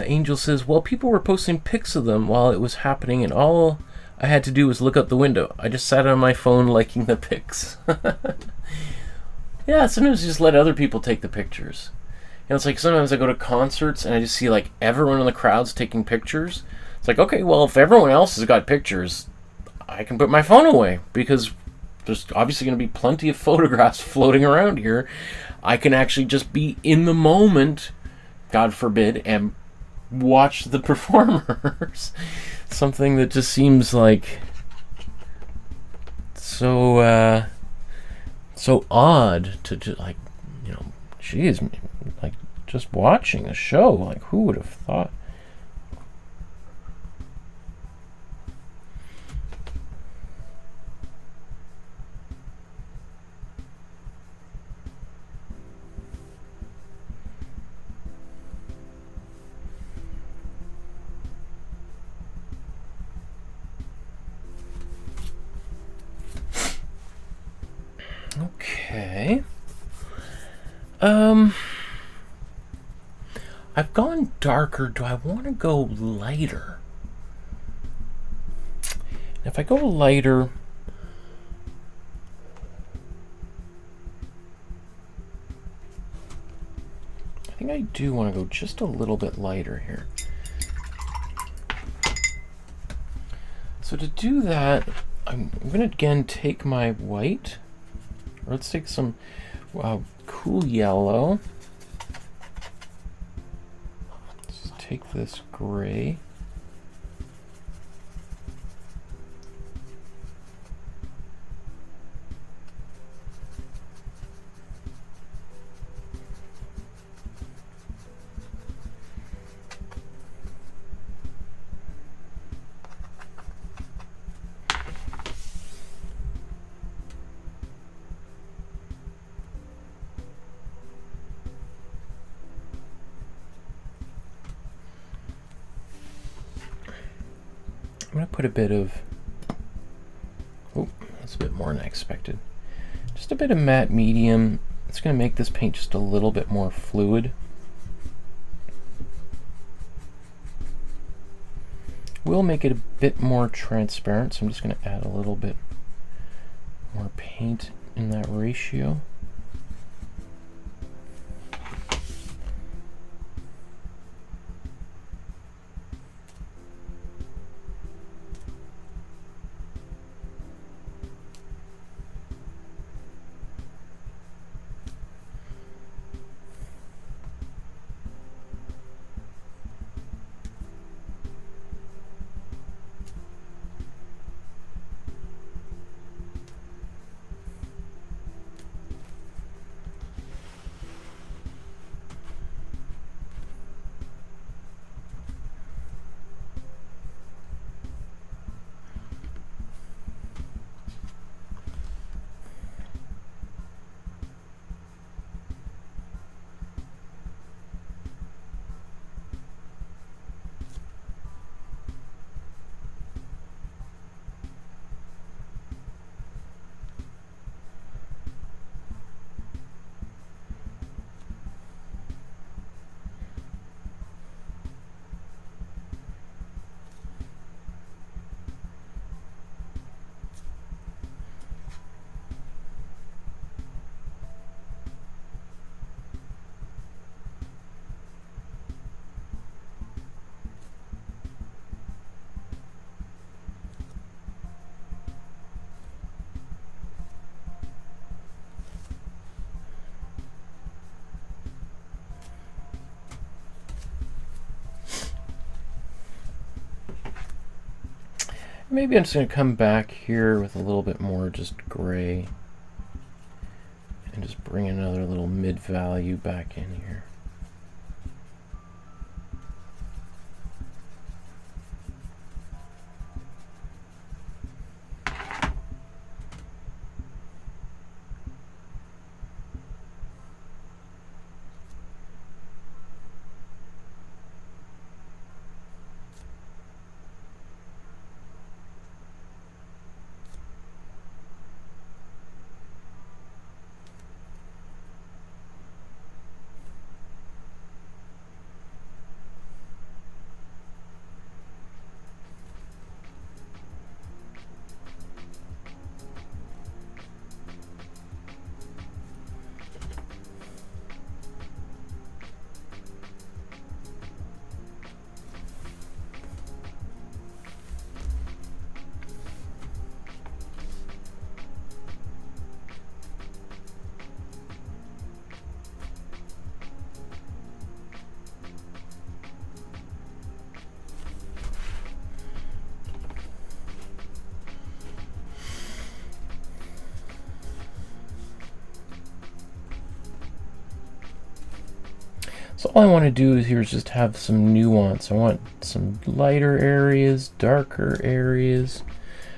Angel says, well, people were posting pics of them while it was happening, and all I had to do was look out the window. I just sat on my phone liking the pics. Yeah, sometimes you just let other people take the pictures. You know, it's like sometimes I go to concerts and I just see like everyone in the crowd's taking pictures. It's like, okay, well, if everyone else has got pictures, I can put my phone away, because there's obviously going to be plenty of photographs floating around here. I can actually just be in the moment, God forbid, and watch the performers. Something that just seems like so odd to just, like, you know, geez, like just watching a show. Like, who would have thought? Okay. I've gone darker. Do I want to go lighter? If I go lighter, I think I do want to go just a little bit lighter here. So to do that, I'm going to again take my white. Let's take some cool yellow. Let's take this gray. I'm going to put a bit of, more than I expected. Just a bit of matte medium. It's going to make this paint just a little bit more fluid. Will make it a bit more transparent, so I'm just going to add a little bit more paint in that ratio. Maybe I'm just going to come back here with a little bit more just gray and just bring another little mid value back in here. So all I want to do here is just have some nuance. I want some lighter areas, darker areas.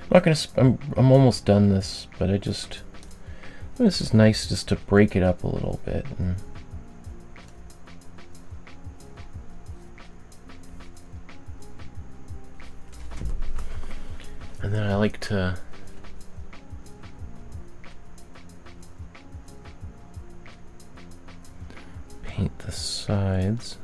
I'm not gonna. I'm almost done this, but this is nice just to break it up a little bit. And then I like to paint the sides.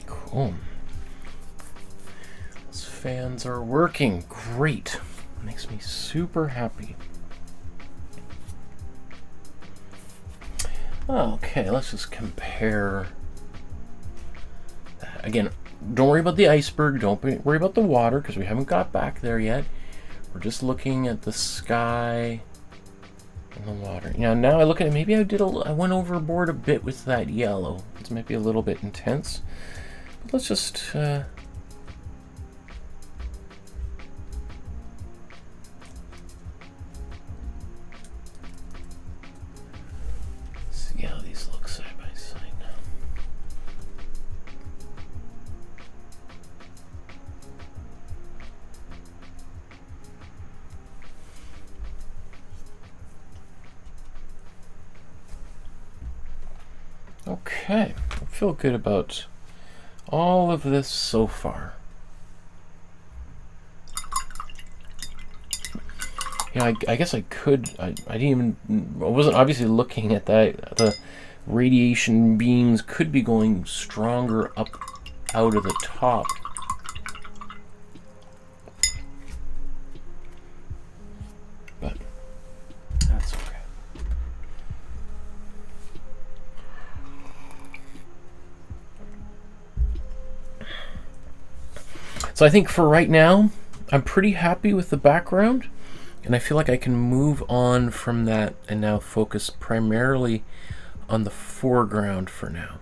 Cool. Those fans are working great. Makes me super happy. Okay, let's just compare that. Again, don't worry about the iceberg, don't worry about the water, because we haven't got back there yet. We're just looking at the sky in the water. Now I look at it, maybe I went overboard a bit with that yellow. It's maybe a little bit intense. But let's just see how these look side by side now. Okay, I feel good about all of this so far. I guess I could. I wasn't obviously looking at that. The radiation beams could be going stronger up out of the top. But that's okay. So I think for right now, I'm pretty happy with the background, and I feel like I can move on from that and now focus primarily on the foreground for now.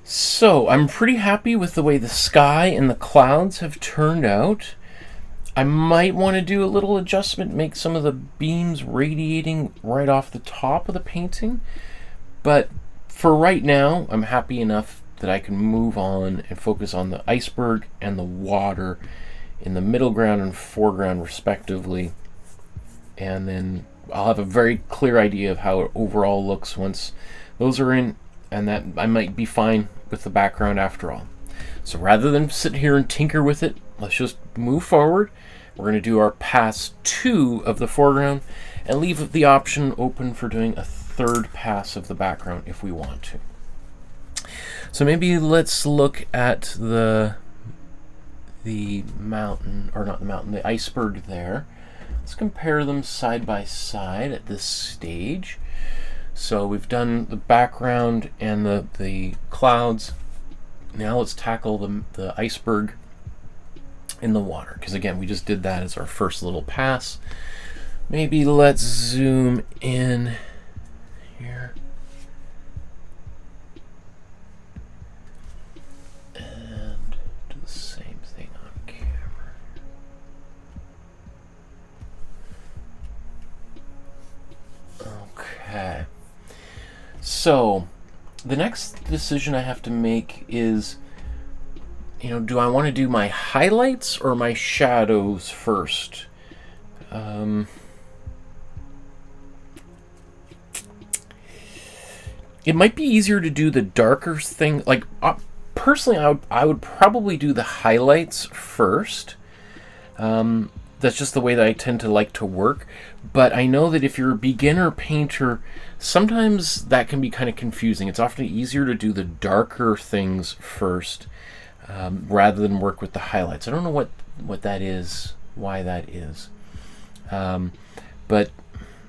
So I'm pretty happy with the way the sky and the clouds have turned out. I might want to do a little adjustment, make some of the beams radiating right off the top of the painting. But for right now, I'm happy enough that I can move on and focus on the iceberg and the water in the middle ground and foreground respectively. And then I'll have a very clear idea of how it overall looks once those are in, and that I might be fine with the background after all. So rather than sit here and tinker with it, let's just move forward. We're going to do our pass 2 of the foreground and leave the option open for doing a third pass of the background if we want to. So maybe let's look at the mountain, or not the mountain, the iceberg there. Let's compare them side by side at this stage. So we've done the background and the clouds. Now let's tackle the iceberg in the water, because again, we just did that as our first little pass. Maybe let's zoom in here and do the same thing on camera. Okay, so the next decision I have to make is, do I want to do my highlights or my shadows first? It might be easier to do the darker thing. Like, personally, I would probably do the highlights first. That's just the way that I tend to like to work. But I know that if you're a beginner painter, sometimes that can be kind of confusing. It's often easier to do the darker things first, rather than work with the highlights. I don't know what that is, why that is. But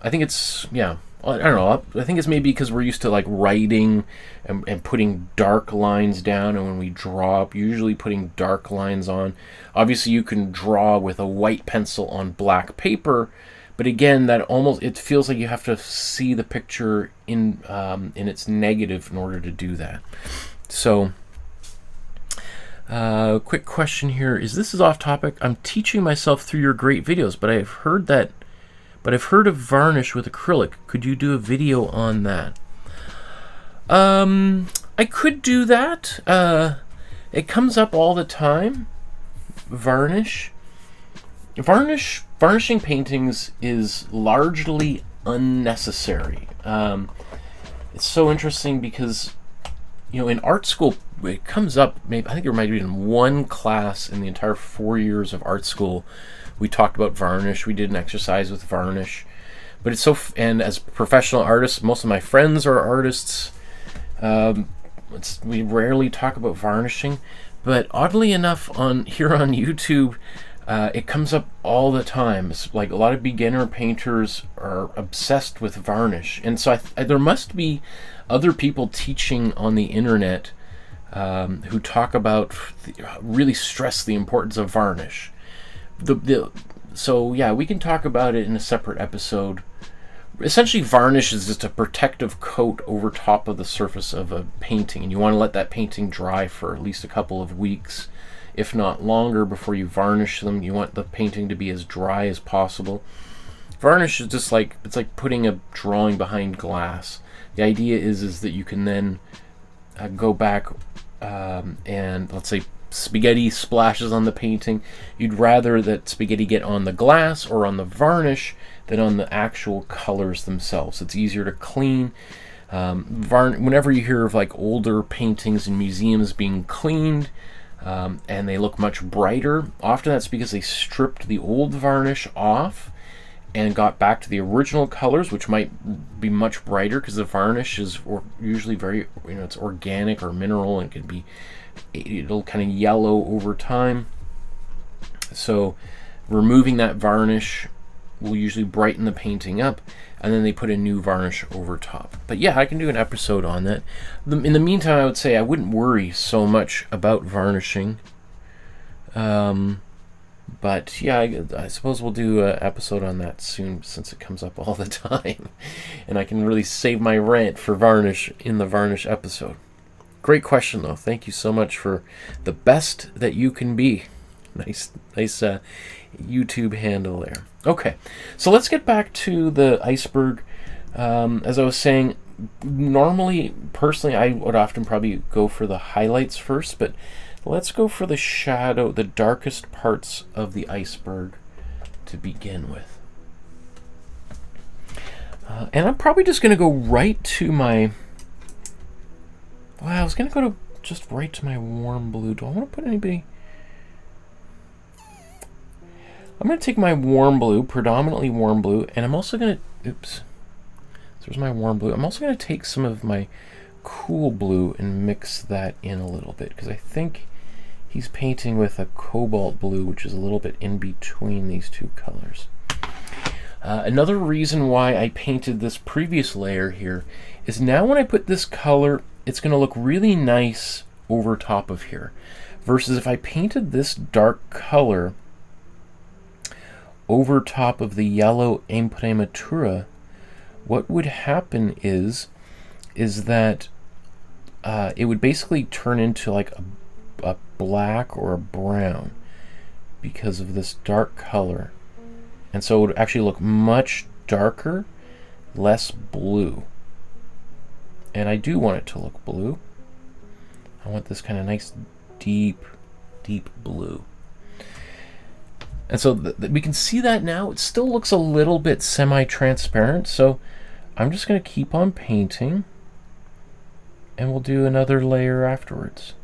I think it's, yeah, I don't know. I think it's maybe because we're used to like writing and putting dark lines down, and when we draw up, usually putting dark lines on. Obviously you can draw with a white pencil on black paper, but again, it feels like you have to see the picture in its negative in order to do that. So quick question here. This is off topic. I'm teaching myself through your great videos, but I've heard of varnish with acrylic. Could you do a video on that? I could do that. It comes up all the time. Varnishing paintings is largely unnecessary. It's so interesting because, in art school, it comes up, maybe, I think there might have been one class in the entire 4 years of art school we talked about varnish. We did an exercise with varnish, but it's so, and as professional artists, most of my friends are artists, we rarely talk about varnishing, but oddly enough, here on YouTube, it comes up all the time. It's like a lot of beginner painters are obsessed with varnish, and so there must be other people teaching on the internet who talk about, really stress the importance of varnish. So yeah, we can talk about it in a separate episode. Essentially, varnish is just a protective coat over top of the surface of a painting, and you want to let that painting dry for at least a couple of weeks, if not longer, before you varnish them. You want the painting to be as dry as possible. Varnish is just like, it's like putting a drawing behind glass. The idea is that you can then go back and, let's say, spaghetti splashes on the painting. You'd rather that spaghetti get on the glass or on the varnish than on the actual colors themselves. It's easier to clean. Whenever you hear of like older paintings in museums being cleaned and they look much brighter, often that's because they stripped the old varnish off and got back to the original colors, which might be much brighter because the varnish is usually very, it's organic or mineral, and it'll kind of yellow over time. So removing that varnish will usually brighten the painting up, and then they put a new varnish over top. But yeah, I can do an episode on that. In the meantime, I would say I wouldn't worry so much about varnishing. But yeah, I suppose we'll do an episode on that soon, since it comes up all the time. And I can really save my rant for varnish in the varnish episode. Great question, though. Thank you so much for the best that you can be. Nice YouTube handle there. Okay, so let's get back to the iceberg. As I was saying, normally, personally, I would often probably go for the highlights first, but let's go for the shadow, the darkest parts of the iceberg to begin with. And I'm probably just going to go right to my... Well, I was going to go just right to my warm blue. Do I want to put anybody... I'm going to take my warm blue, predominantly warm blue, and I'm also going to... Oops. So there's my warm blue. I'm also going to take some of my cool blue and mix that in a little bit, because I think he's painting with a cobalt blue, which is a little bit in between these two colors. Another reason why I painted this previous layer here is now when I put this color, it's going to look really nice over top of here. Versus if I painted this dark color over top of the yellow Imprimatura, what would happen is that it would basically turn into like a black or a brown because of this dark color. And so it would actually look much darker, less blue. And I do want it to look blue. I want this kind of nice, deep, deep blue. And so we can see that now. It still looks a little bit semi-transparent, so I'm just going to keep on painting, and we'll do another layer afterwards.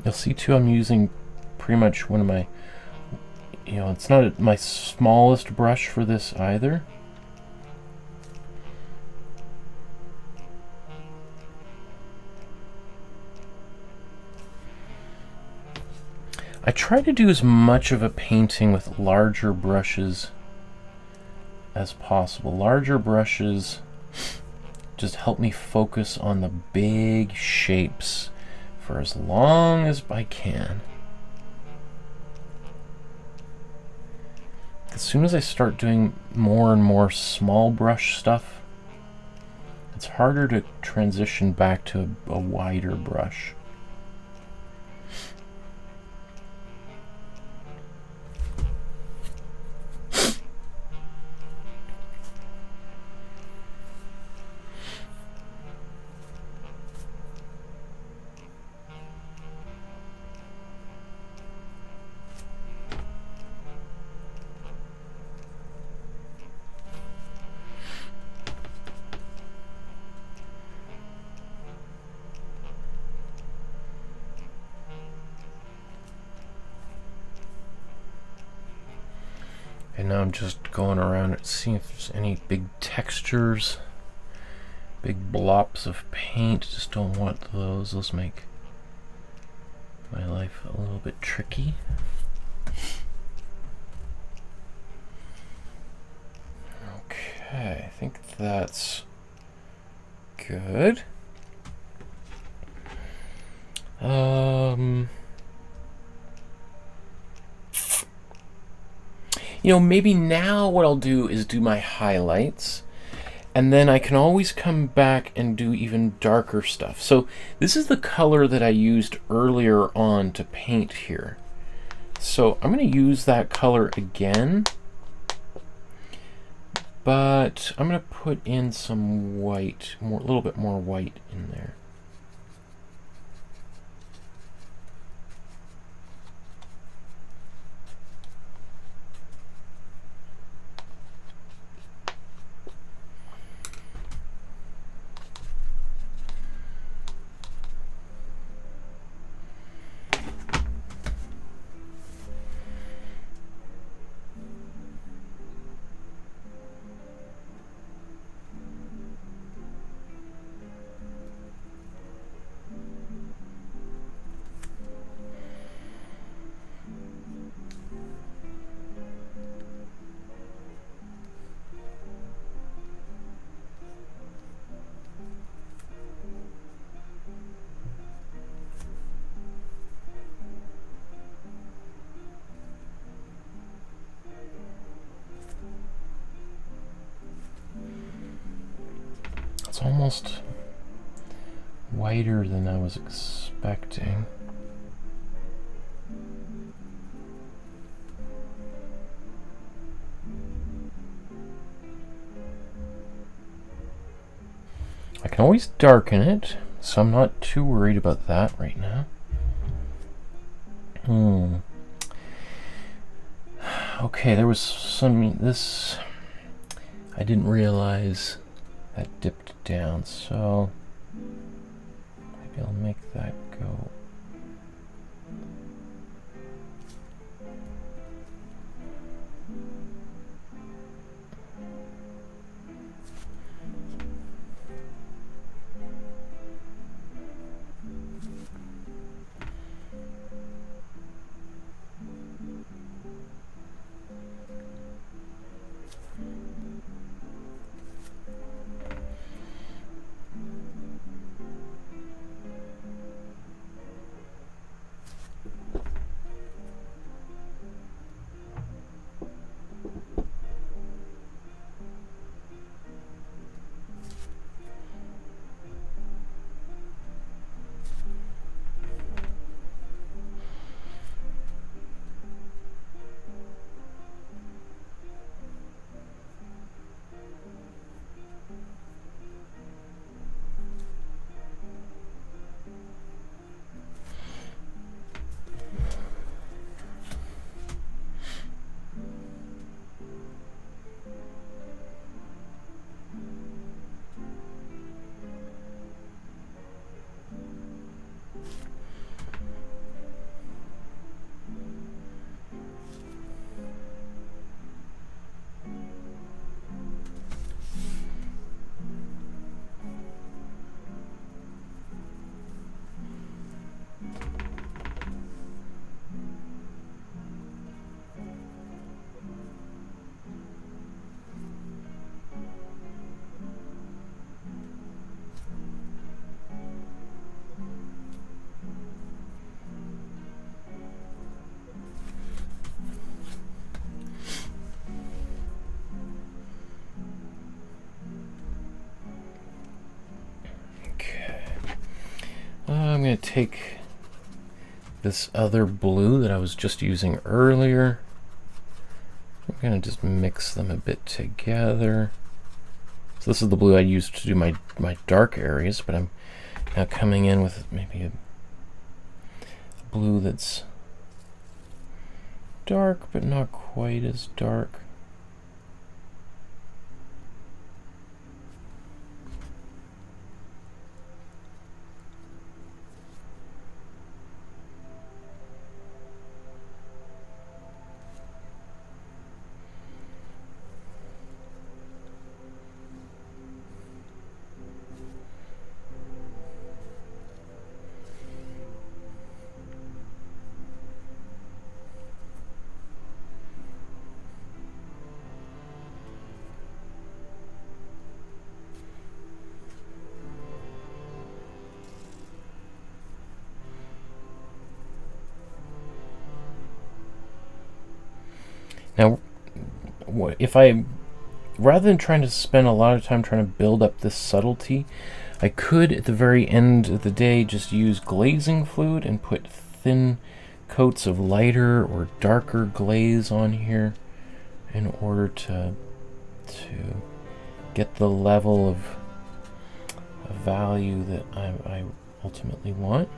You'll see too, I'm using pretty much one of my, it's not my smallest brush for this either. I try to do as much of a painting with larger brushes as possible. Larger brushes just help me focus on the big shapes for as long as I can. as soon as I start doing more and more small brush stuff, it's harder to transition back to a wider brush. And now I'm just going around and seeing if there's any big textures, big blobs of paint. Just don't want those. Those make my life a little bit tricky. Okay, I think that's good. You know, maybe now what I'll do is do my highlights, and then I can always come back and do even darker stuff. So this is the color that I used earlier on to paint here. So I'm going to use that color again, but I'm going to put in some white, a little bit more white in there. It's almost whiter than I was expecting. I can always darken it, so I'm not too worried about that right now. Okay, there was some, this, I didn't realize that dipped down, so maybe I'll make that go. I'm going to take this other blue that I was just using earlier. I'm going to just mix them a bit together. So this is the blue I used to do my dark areas, but I'm now coming in with maybe a blue that's dark, but not quite as dark. Now, if I, rather than trying to spend a lot of time trying to build up this subtlety, I could, at the very end of the day, just use glazing fluid and put thin coats of lighter or darker glaze on here in order to get the level of value that I ultimately want.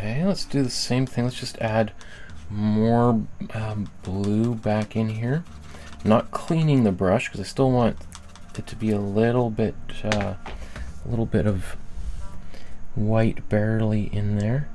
Okay, let's do the same thing. Let's just add more blue back in here. Not cleaning the brush because I still want it to be a little bit of white barely in there.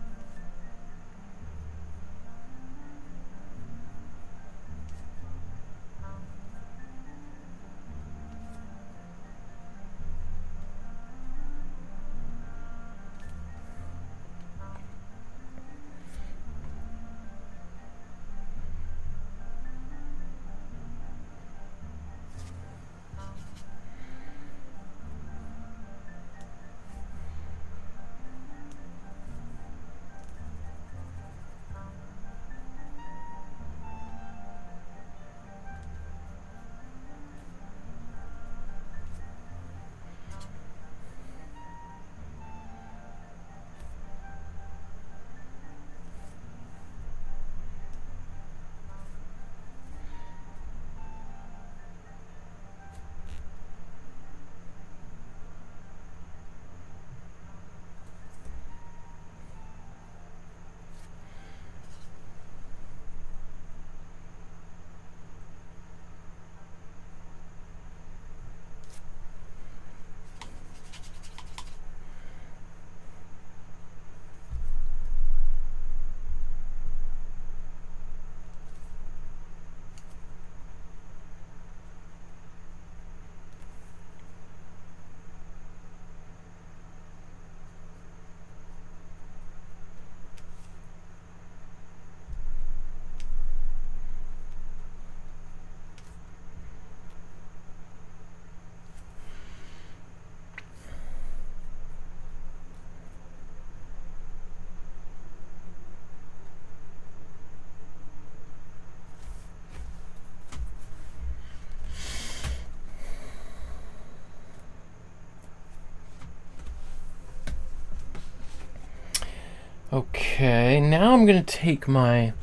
Okay, now I'm going to take my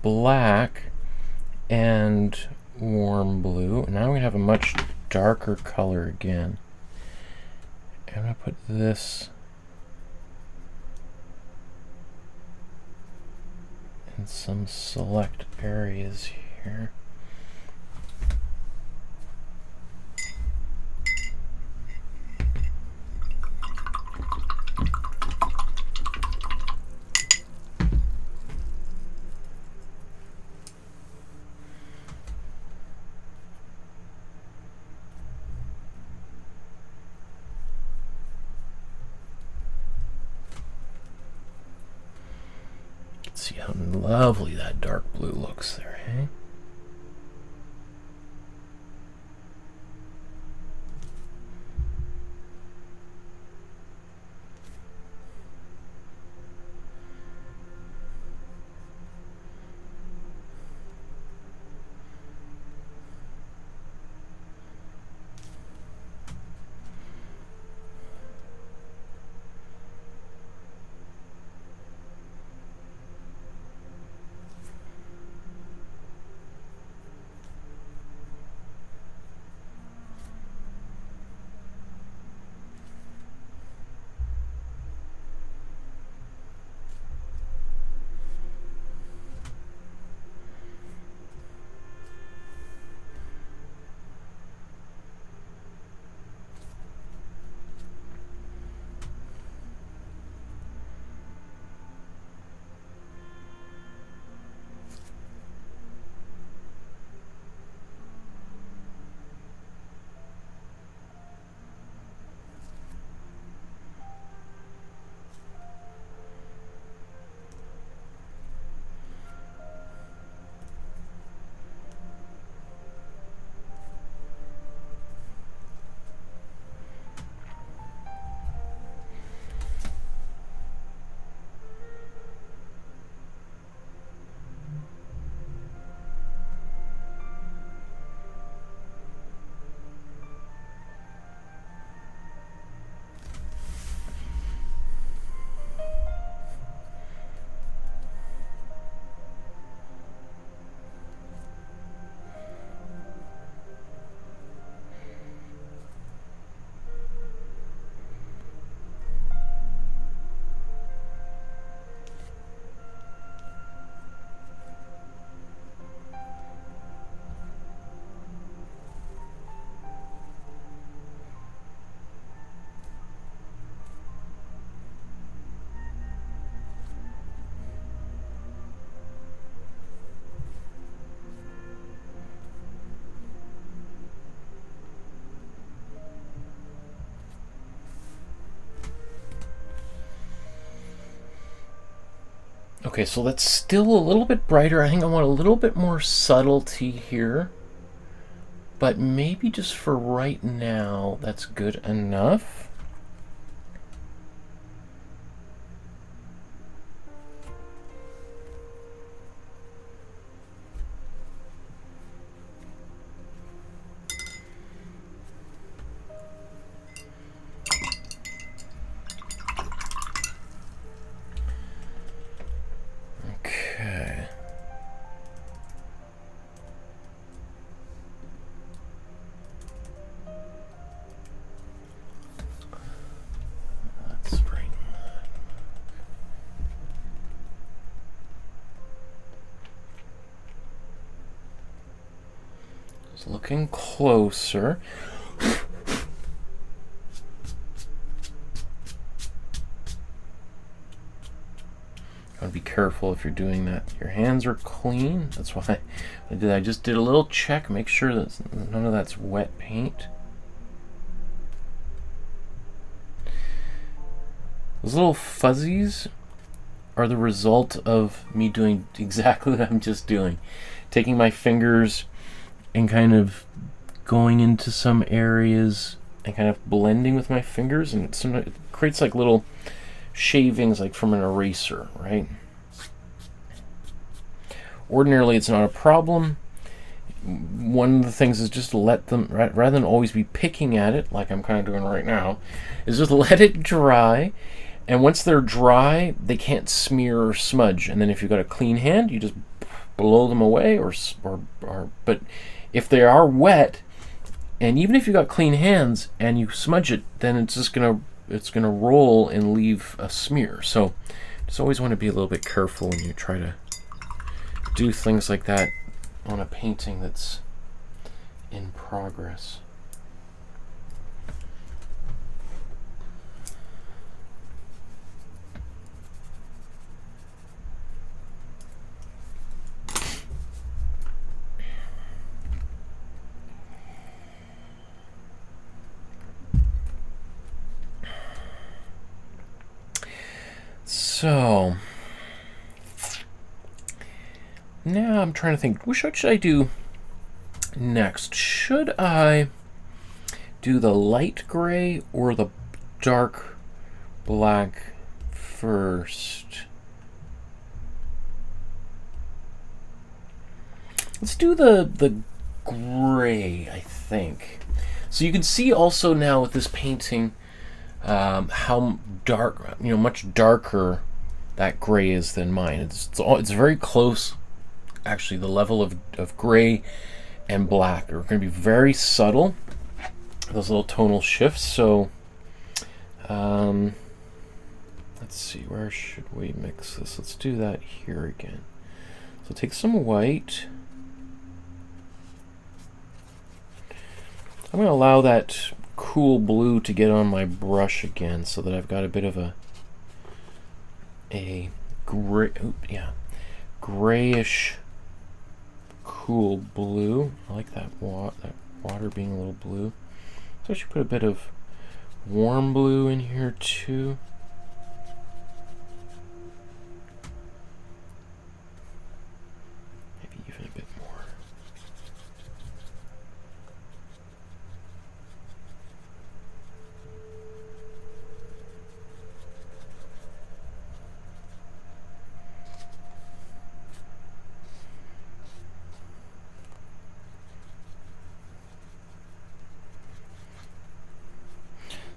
black and warm blue, and now I'm going to have a much darker color again. I'm going to put this in some select areas here. See how lovely that dark blue looks there, hey? Okay, so that's still a little bit brighter. I think I want a little bit more subtlety here. But maybe just for right now, that's good enough. Okay. Let's bring that. Just looking closer. Be careful if you're doing that. Your hands are clean. That's why I did. I just did a little check, make sure that none of that's wet paint. Those little fuzzies are the result of me doing exactly what I'm just doing. Taking my fingers and kind of going into some areas and kind of blending with my fingers, and it creates like little shavings, like from an eraser, right? Ordinarily it's not a problem. One of the things is just to let them, rather than always be picking at it like I'm kind of doing right now, is just let it dry And once they're dry, they can't smear or smudge. And then if you've got a clean hand, you just blow them away, but if they are wet, and even if you got clean hands and you smudge it, then it's just gonna roll and leave a smear. So just always want to be a little bit careful when you try to do things like that on a painting that's in progress. So now I'm trying to think, what should I do next? Should I do the light gray or the dark black first? Let's do the gray, I think. So you can see also now with this painting how dark, much darker that gray is than mine. It's very close. Actually, the level of gray and black are going to be very subtle, those little tonal shifts. So let's see, where should we mix this? Let's do that here again. So take some white. I'm going to allow that cool blue to get on my brush again, so that I've got a bit of a gray, grayish cool blue. I like that water being a little blue. So I should put a bit of warm blue in here too. Maybe even a bit more.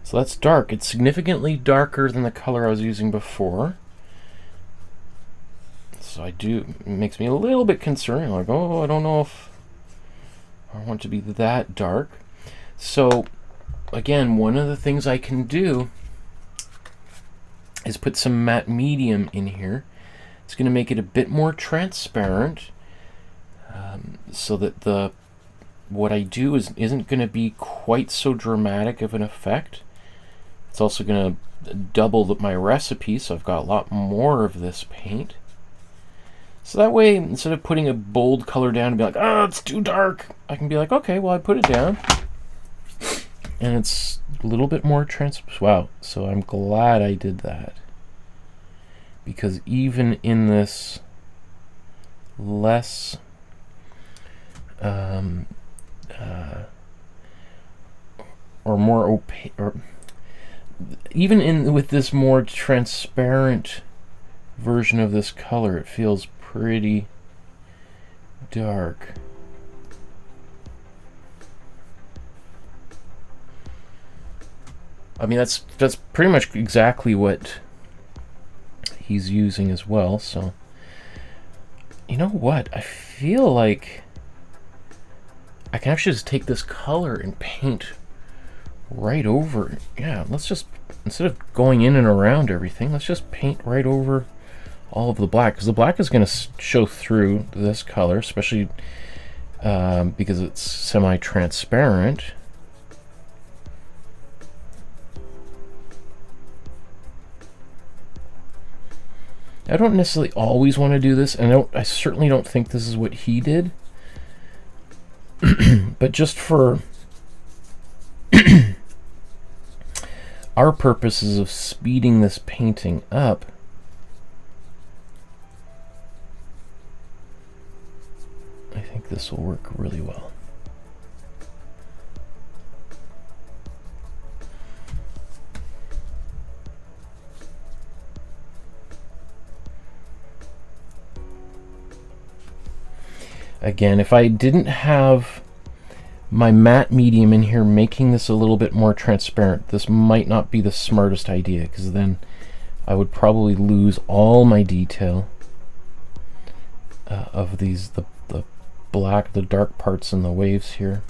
So that's dark. It's significantly darker than the color I was using before. So it makes me a little bit concerned. Like, oh, I don't know if I want to be that dark. So again, one of the things I can do is put some matte medium in here. It's going to make it a bit more transparent, so that what I do isn't going to be quite so dramatic of an effect. It's also going to double my recipe, so I've got a lot more of this paint. So that way, instead of putting a bold color down and be like, oh, it's too dark, I can be like, okay, well, I put it down, and it's a little bit more transparent. Wow, so I'm glad I did that, because even in this less or more opaque, or even with this more transparent version of this color, it feels pretty dark. I mean, that's pretty much exactly what he's using as well. So you know what, I feel like I can actually just take this color and paint right over. Yeah, let's just, instead of going in and around everything, let's just paint right over all of the black, because the black is going to show through this color, especially because it's semi-transparent. I don't necessarily always want to do this, and I certainly don't think this is what he did. But just for our purposes of speeding this painting up, I think this will work really well. Again, if I didn't have my matte medium in here making this a little bit more transparent, this might not be the smartest idea, because then I would probably lose all my detail of these, the black, the dark parts in the waves here.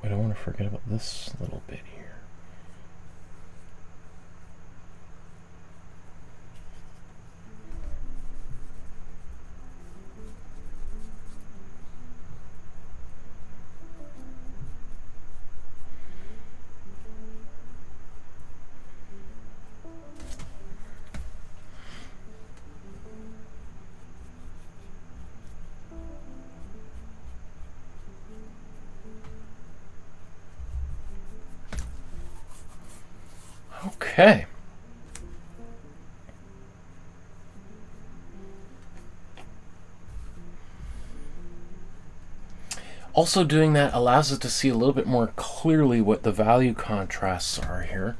I don't want to forget about this little bit here. Okay. Also, doing that allows us to see a little bit more clearly what the value contrasts are here.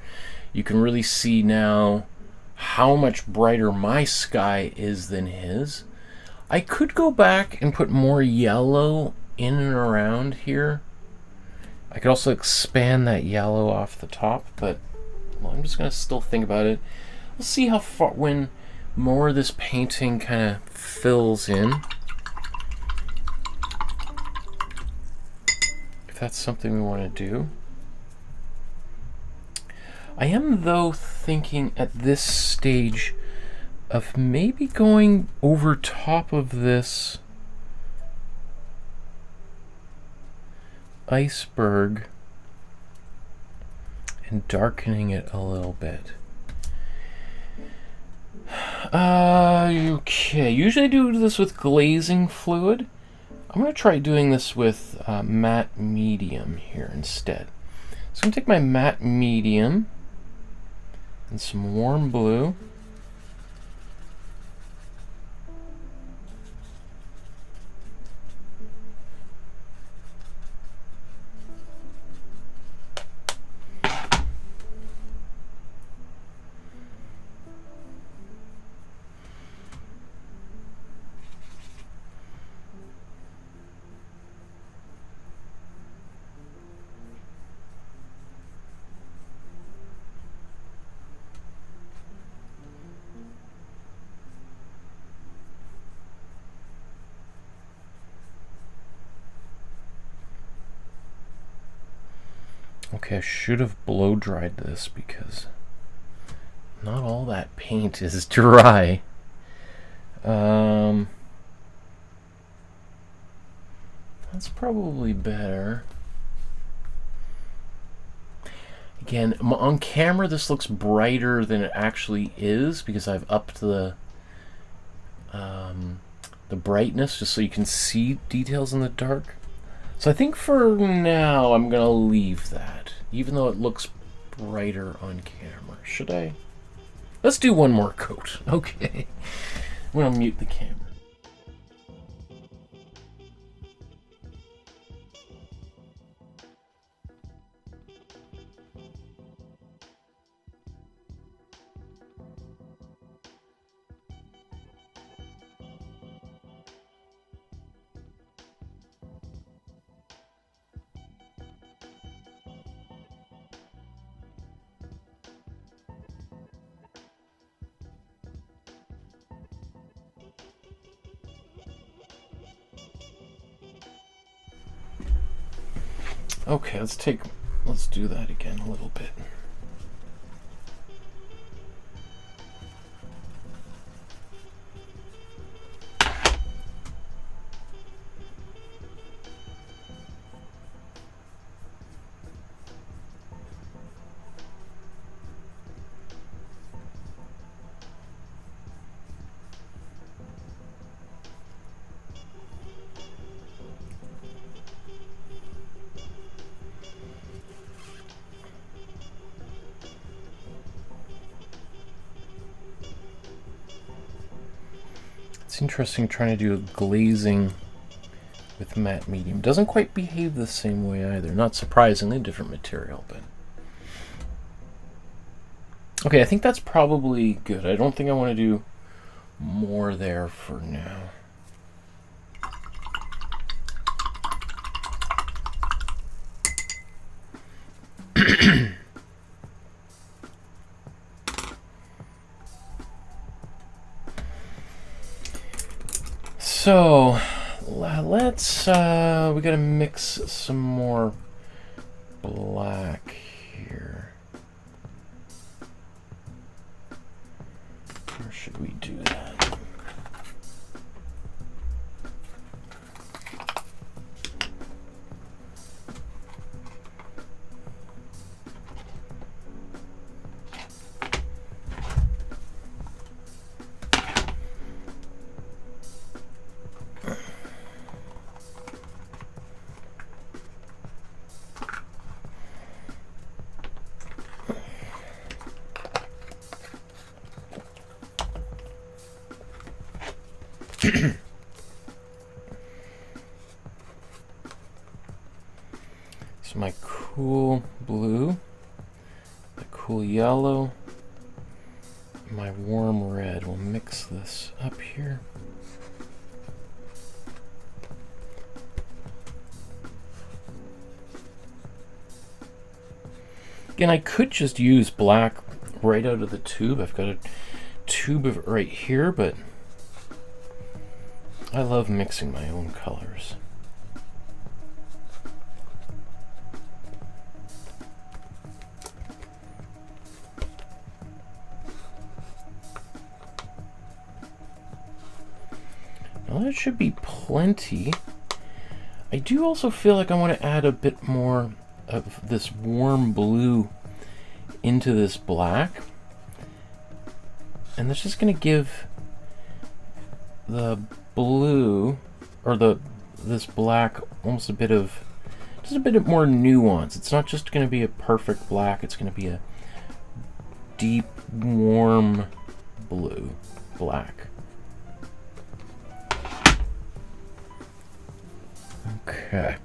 You can really see now how much brighter my sky is than his. I could go back and put more yellow in and around here. I could also expand that yellow off the top, but well, I'm just going to still think about it. We'll see how far, when more of this painting kind of fills in, if that's something we want to do. I am, though, thinking at this stage of maybe going over top of this iceberg and darkening it a little bit. Okay, usually I do this with glazing fluid. I'm going to try doing this with matte medium here instead. So I'm going to take my matte medium and some warm blue. Okay, I should have blow dried this because not all that paint is dry. That's probably better. Again, on camera this looks brighter than it actually is because I've upped the brightness just so you can see details in the dark. So I think for now I'm gonna leave that, even though it looks brighter on camera. Should I? Let's do one more coat. Okay. I'm gonna mute the camera. Okay, let's do that again a little bit. It's interesting trying to do a glazing with matte medium. Doesn't quite behave the same way either. Not surprisingly, different material, but... Okay, I think that's probably good. I don't think I want to do more there for now. So let's we gotta mix some more black here. Or should we do that? So my cool blue, the cool yellow, my warm red. We'll mix this up here. Again, I could just use black right out of the tube. I've got a tube of it right here, but I love mixing my own colors. Now that should be plenty. I do also feel like I want to add a bit more of this warm blue into this black. And that's just going to give the blue, or this black, almost a bit of, just a bit more nuance. It's not just going to be a perfect black, it's going to be a deep, warm blue, black. Okay.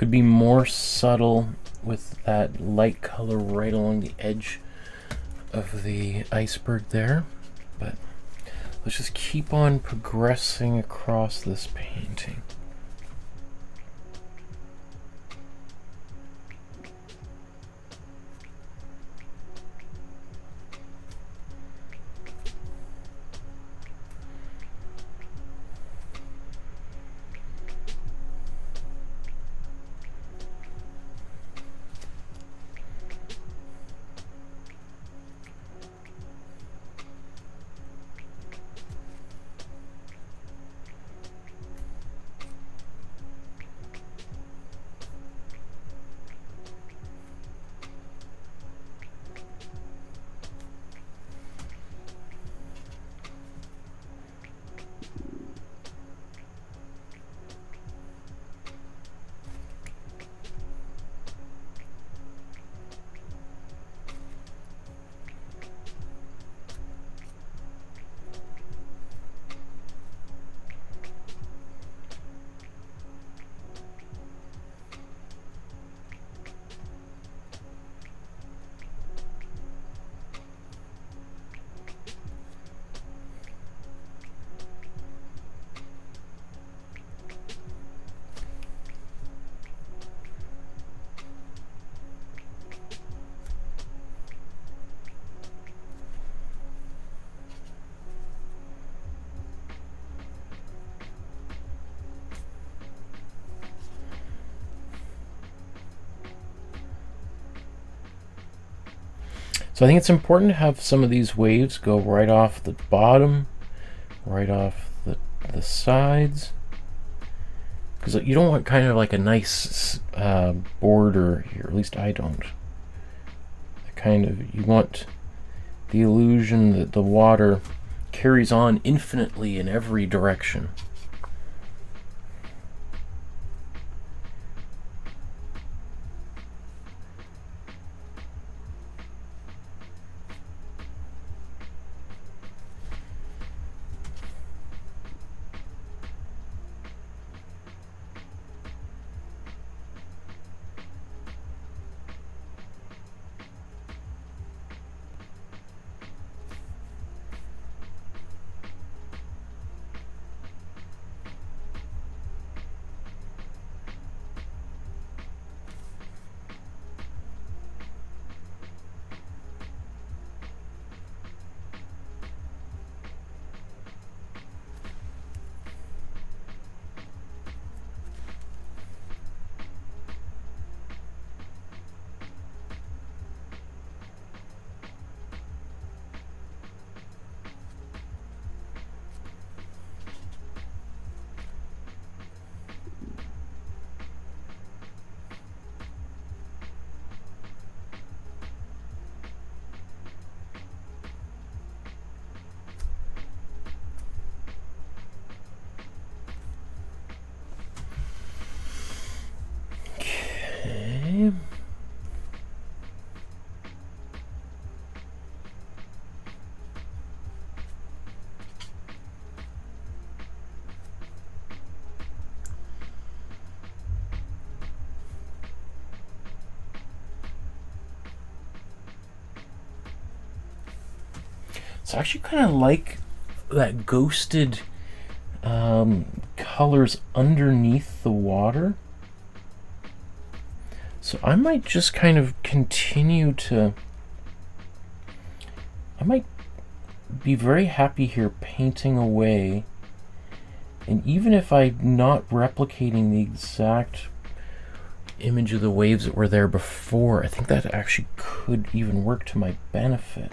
Could be more subtle with that light color right along the edge of the iceberg there, but let's just keep on progressing across this painting. So I think it's important to have some of these waves go right off the bottom, right off the sides, because you don't want kind of like a nice border here, at least I don't. You want the illusion that the water carries on infinitely in every direction. So I actually kind of like that ghosted colors underneath the water. So I might just kind of continue to, I might be very happy here painting away, and even if I'm not replicating the exact image of the waves that were there before, I think that actually could even work to my benefit.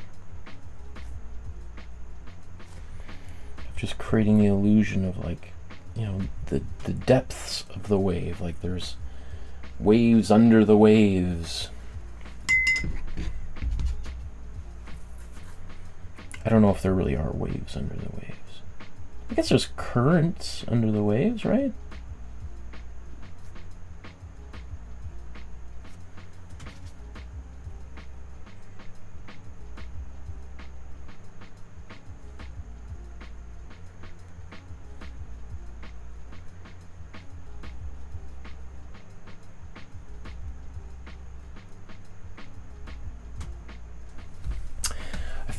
Just creating the illusion of, like, you know, the depths of the wave, like there's waves under the waves. I don't know if there really are waves under the waves. I guess there's currents under the waves, right?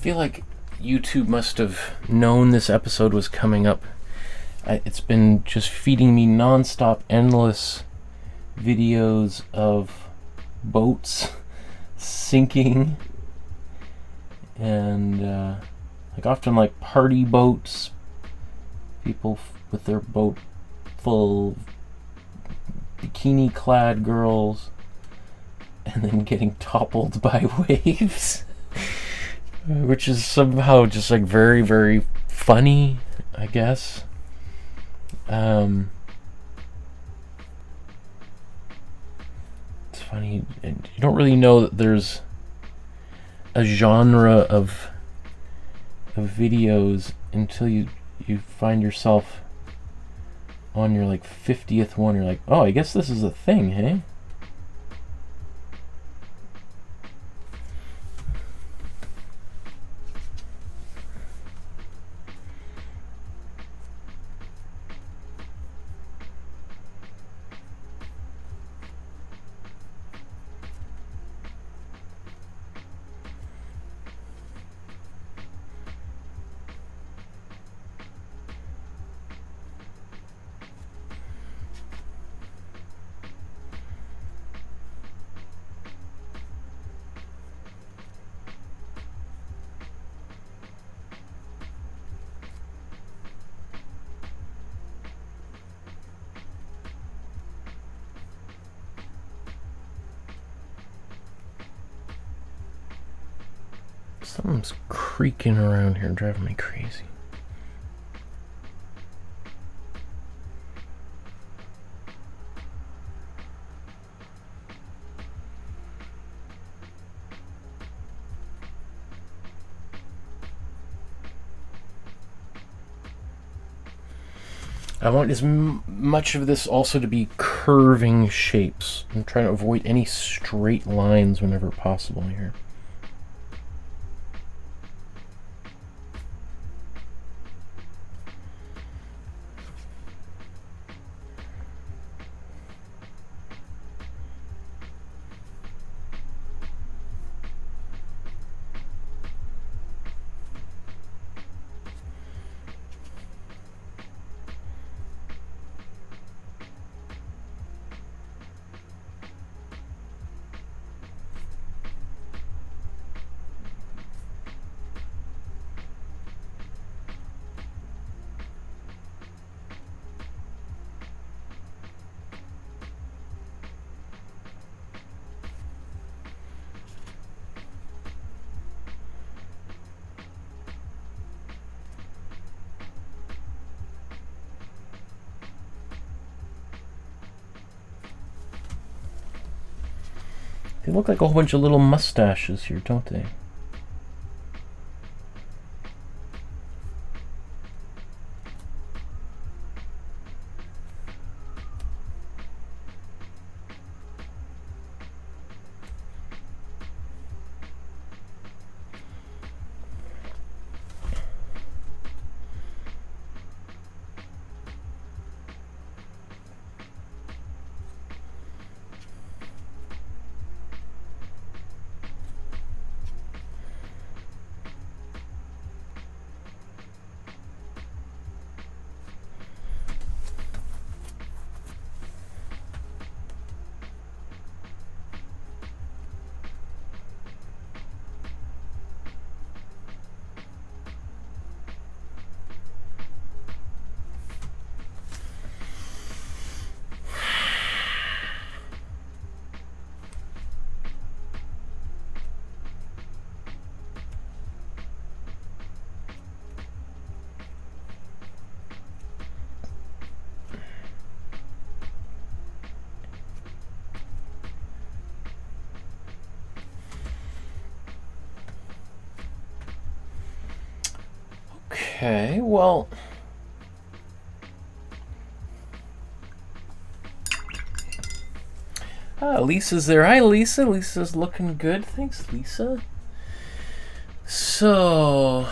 feel like YouTube must have known this episode was coming up. It's been just feeding me non-stop, endless videos of boats sinking, and like often like party boats, people with their boat full bikini-clad girls, and then getting toppled by waves, which is somehow just like very, very funny, I guess. It's funny, and you don't really know that there's a genre of videos until you find yourself on your like 50th one. You're like, oh, I guess this is a thing, hey? Something's creaking around here, driving me crazy. I want as much of this also to be curving shapes. I'm trying to avoid any straight lines whenever possible here. They look like a whole bunch of little mustaches here, don't they? Okay, well, Lisa's there. Hi, Lisa. Lisa's looking good. Thanks, Lisa. So,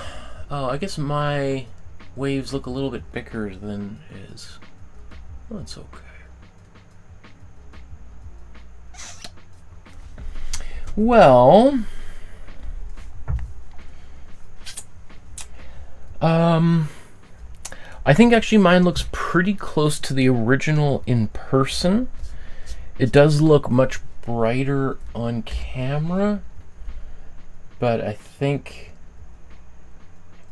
oh, I guess my waves look a little bit bigger than his. Oh, that's okay. Well, I think actually mine looks pretty close to the original in person. It does look much brighter on camera, but I think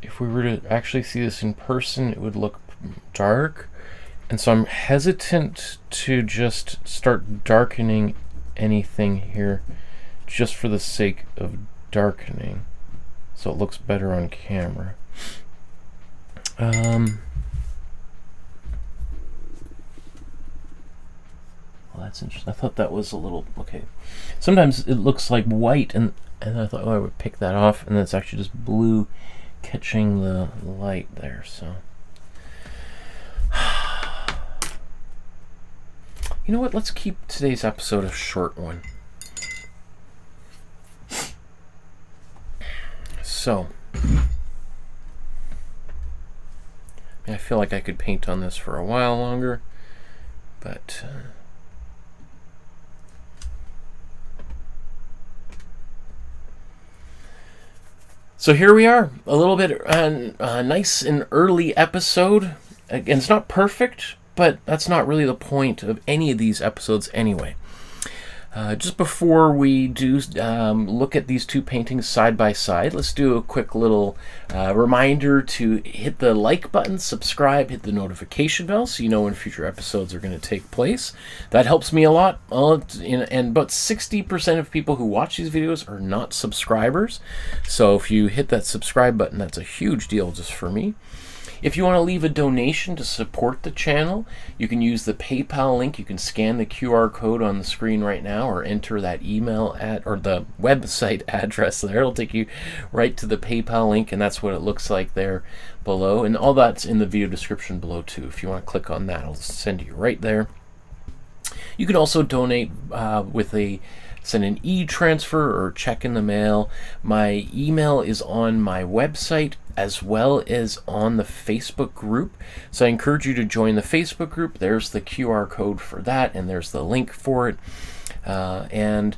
if we were to actually see this in person, it would look dark. And so I'm hesitant to just start darkening anything here just for the sake of darkening, so it looks better on camera. Well, that's interesting. I thought that was a little okay. Sometimes it looks like white, and I thought, oh, I would pick that off, and it's actually just blue catching the light there. So, you know what? Let's keep today's episode a short one. So, I feel like I could paint on this for a while longer, but so here we are, a little bit nice and early episode. Again, it's not perfect, but that's not really the point of any of these episodes anyway. Just before we do look at these two paintings side by side, let's do a quick little reminder to hit the like button, subscribe, hit the notification bell so you know when future episodes are going to take place. That helps me a lot. And about 60% of people who watch these videos are not subscribers. So if you hit that subscribe button, that's a huge deal just for me. If you want to leave a donation to support the channel, you can use the PayPal link. You can scan the QR code on the screen right now or enter that email or the website address there. It'll take you right to the PayPal link, and that's what it looks like there below. And all that's in the video description below too. If you want to click on that, it'll send you right there. You can also donate send an e-transfer or check in the mail. My email is on my website as well as on the Facebook group. So I encourage you to join the Facebook group. There's the QR code for that, and there's the link for it. And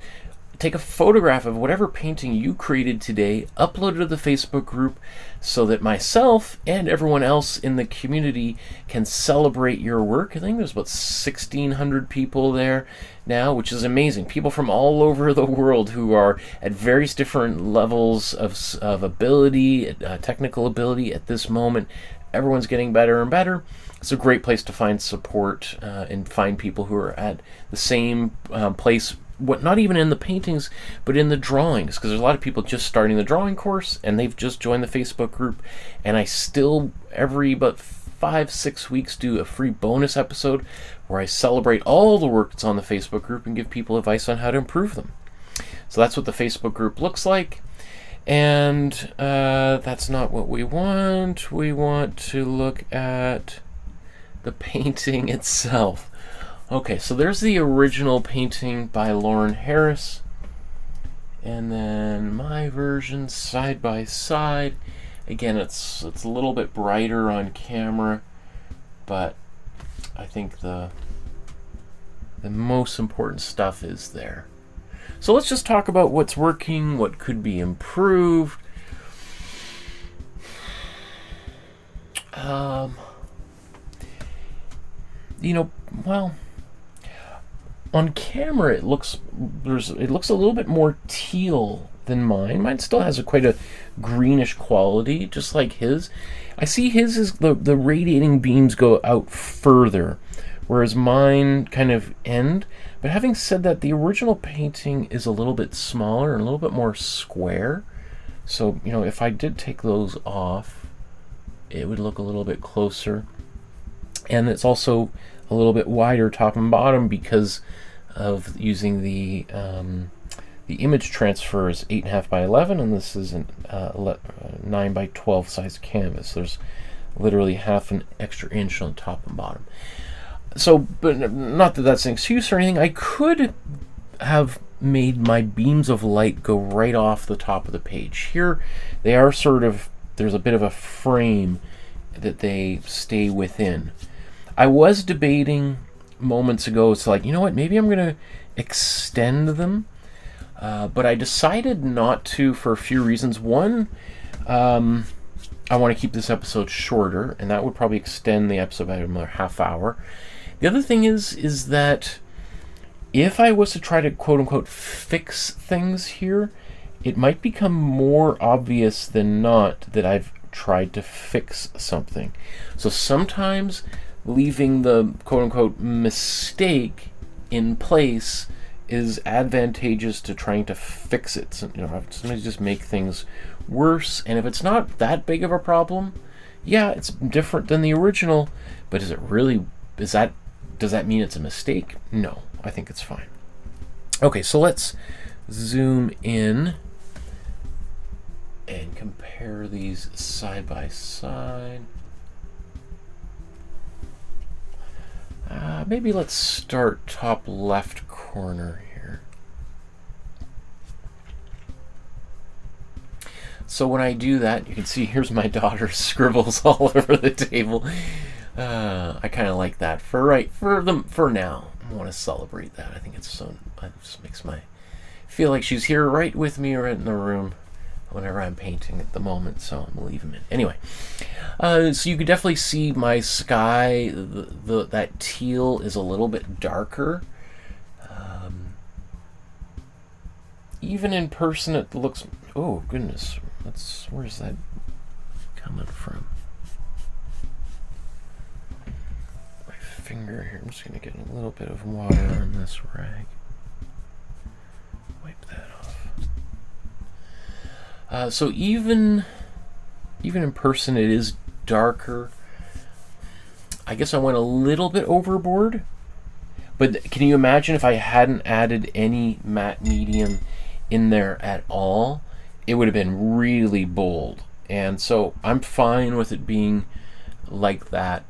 take a photograph of whatever painting you created today, upload it to the Facebook group so that myself and everyone else in the community can celebrate your work. I think there's about 1,600 people there now, which is amazing. People from all over the world who are at various different levels of ability, technical ability at this moment. Everyone's getting better and better. It's a great place to find support and find people who are at the same place, not even in the paintings, but in the drawings, because there's a lot of people just starting the drawing course and they've just joined the Facebook group. And I still, every about 5-6 weeks, do a free bonus episode where I celebrate all the work that's on the Facebook group and give people advice on how to improve them. So that's what the Facebook group looks like. And that's not what we want. We want to look at the painting itself. Okay, so there's the original painting by Lawren Harris, and then my version side by side. Again, it's a little bit brighter on camera, but I think the most important stuff is there. So let's just talk about what's working, what could be improved. Well, on camera it looks a little bit more teal than mine. Mine still has quite a greenish quality, just like his. I see his is the radiating beams go out further, whereas mine kind of end. But having said that, the original painting is a little bit smaller and a little bit more square. So, if I did take those off, it would look a little bit closer. And it's also a little bit wider top and bottom because of using the image transfer is 8.5 by 11, and this is a 9 by 12 size canvas. There's literally half an extra inch on top and bottom. So, but not that that's an excuse or anything. I could have made my beams of light go right off the top of the page. Here, they are there's a bit of a frame that they stay within. I was debating moments ago, it's like, you know what, maybe I'm going to extend them, but I decided not to for a few reasons. One, I want to keep this episode shorter, and that would probably extend the episode by another half hour. The other thing is that if I was to try to quote-unquote fix things here, it might become more obvious than not that I've tried to fix something. So sometimes leaving the quote-unquote mistake in place is advantageous to trying to fix it. So, sometimes just make things worse, and if it's not that big of a problem, yeah, it's different than the original, but does that mean it's a mistake? No, I think it's fine. Okay, so let's zoom in and compare these side by side. Maybe let's start top left corner here. So when I do that, you can see here's my daughter's scribbles all over the table. I kind of like that for now. I want to celebrate that. I think it just makes feel like she's here right with me, right in the room whenever I'm painting at the moment. So I'm gonna leave them in anyway. So you can definitely see my sky. That teal is a little bit darker. Even in person, it looks. Oh goodness, where's that coming from? Finger here. I'm just going to get a little bit of water on this rag. Wipe that off. So even in person, it is darker. I guess I went a little bit overboard. But can you imagine if I hadn't added any matte medium in there at all? It would have been really bold. And so I'm fine with it being like that.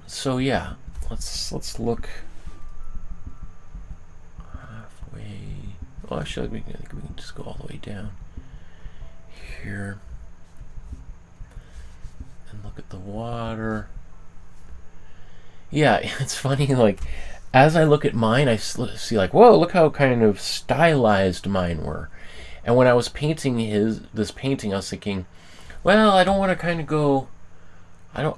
So yeah, let's look halfway. Well, actually, I think we can just go all the way down here and look at the water. Yeah, it's funny. Like as I look at mine, I see like, whoa, look how kind of stylized mine were. And when I was painting this painting, I was thinking, well, I don't want to kind of go.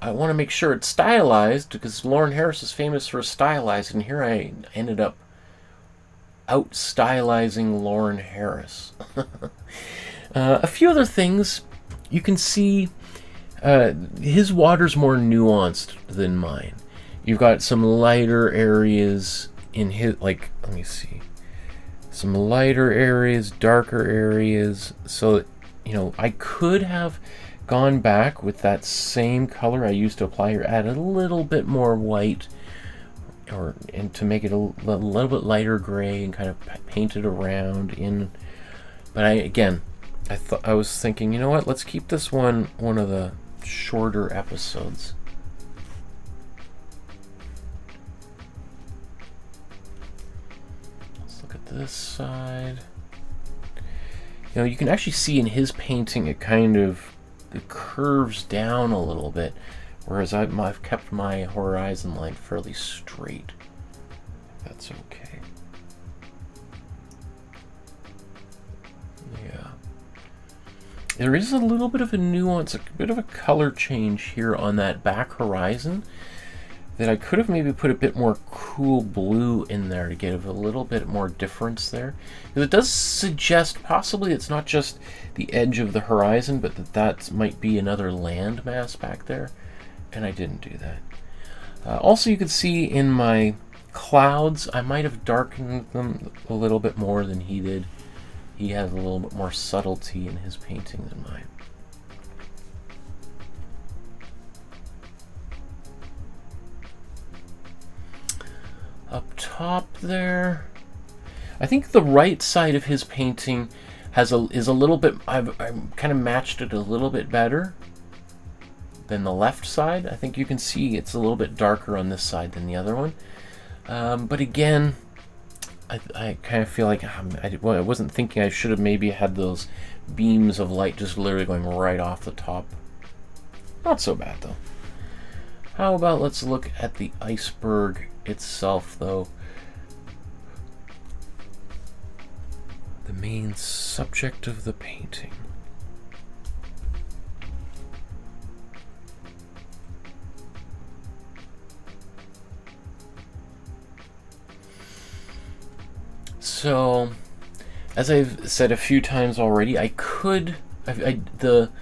I want to make sure it's stylized because Lawren Harris is famous for stylized, and here I ended up out stylizing Lawren Harris. A few other things you can see. His water's more nuanced than mine. You've got some lighter areas in his, like, let me see, some lighter areas, darker areas. So I could have gone back with that same color I used to apply here, add a little bit more white, and to make it a little bit lighter gray, and kind of paint it around in. But I was thinking, you know what? Let's keep this one of the shorter episodes. Let's look at this side. You can actually see in his painting it kind of. It curves down a little bit, whereas I've kept my horizon line fairly straight. That's okay. Yeah. There is a little bit of a nuance, a bit of a color change here on that back horizon that I could have maybe put a bit more cool blue in there to give a little bit more difference there. Because it does suggest possibly it's not just the edge of the horizon, but that might be another land mass back there. And I didn't do that. Also, you can see in my clouds, I might have darkened them a little bit more than he did. He has a little bit more subtlety in his painting than mine. Up top there, I think the right side of his painting is a little bit. I've kind of matched it a little bit better than the left side. I think you can see it's a little bit darker on this side than the other one. But again, I kind of feel like I wasn't thinking I should have maybe had those beams of light just literally going right off the top. Not so bad though. How about let's look at the iceberg itself, though. The main subject of the painting. So, as I've said a few times already, I could this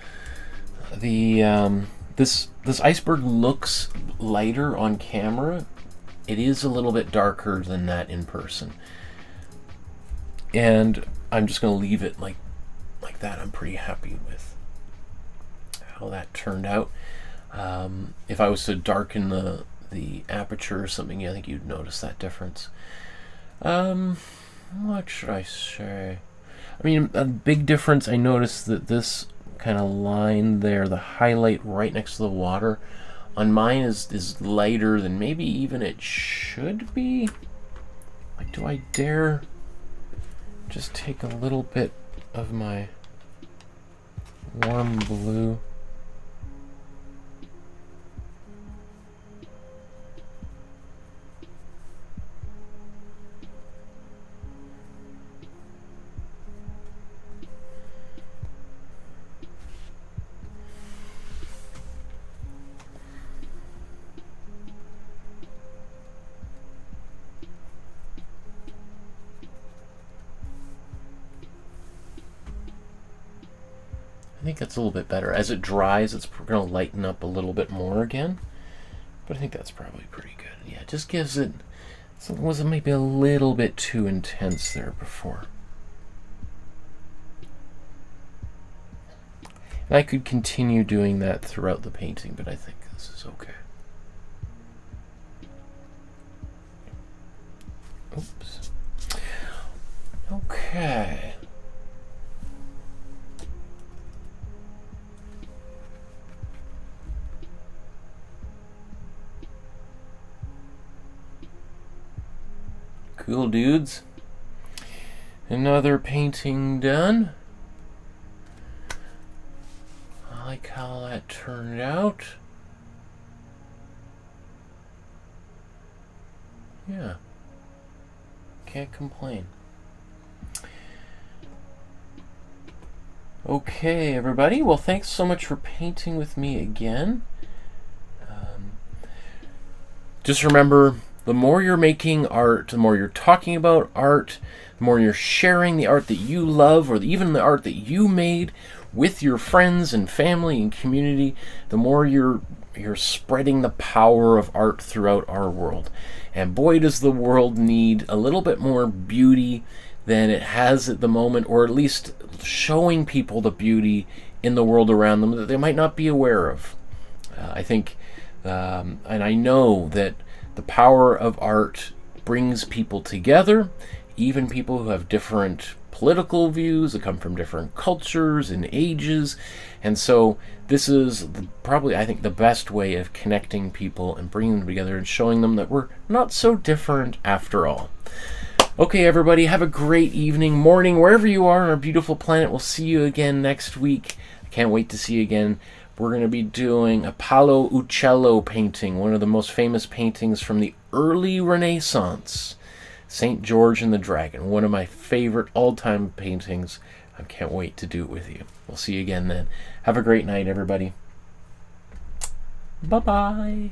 iceberg looks lighter on camera. It is a little bit darker than that in person, and I'm just going to leave it like that. I'm pretty happy with how that turned out. If I was to darken the aperture or something, I think you'd notice that difference. What should I say? I mean, a big difference, I noticed that this kind of line there, the highlight right next to the water, on mine is lighter than maybe even it should be. Like, do I dare just take a little bit of my warm blue? I think that's a little bit better. As it dries, it's going to lighten up a little bit more again. But I think that's probably pretty good. Yeah, it just gives it... So it was maybe a little bit too intense there before. And I could continue doing that throughout the painting, but I think this is okay. Oops. Okay. Cool, dudes. Another painting done. I like how that turned out. Yeah. Can't complain. Okay, everybody. Well, thanks so much for painting with me again. Just remember, the more you're making art, the more you're talking about art, the more you're sharing the art that you love, or even the art that you made with your friends and family and community, the more you're spreading the power of art throughout our world. And boy, does the world need a little bit more beauty than it has at the moment, or at least showing people the beauty in the world around them that they might not be aware of. I think, and I know that the power of art brings people together, even people who have different political views, that come from different cultures and ages. And so this is probably, I think, the best way of connecting people and bringing them together and showing them that we're not so different after all. Okay, everybody, have a great evening, morning, wherever you are on our beautiful planet. We'll see you again next week. I can't wait to see you again. We're going to be doing a Paolo Uccello painting, one of the most famous paintings from the early Renaissance. St. George and the Dragon, one of my favorite all-time paintings. I can't wait to do it with you. We'll see you again then. Have a great night, everybody. Bye-bye.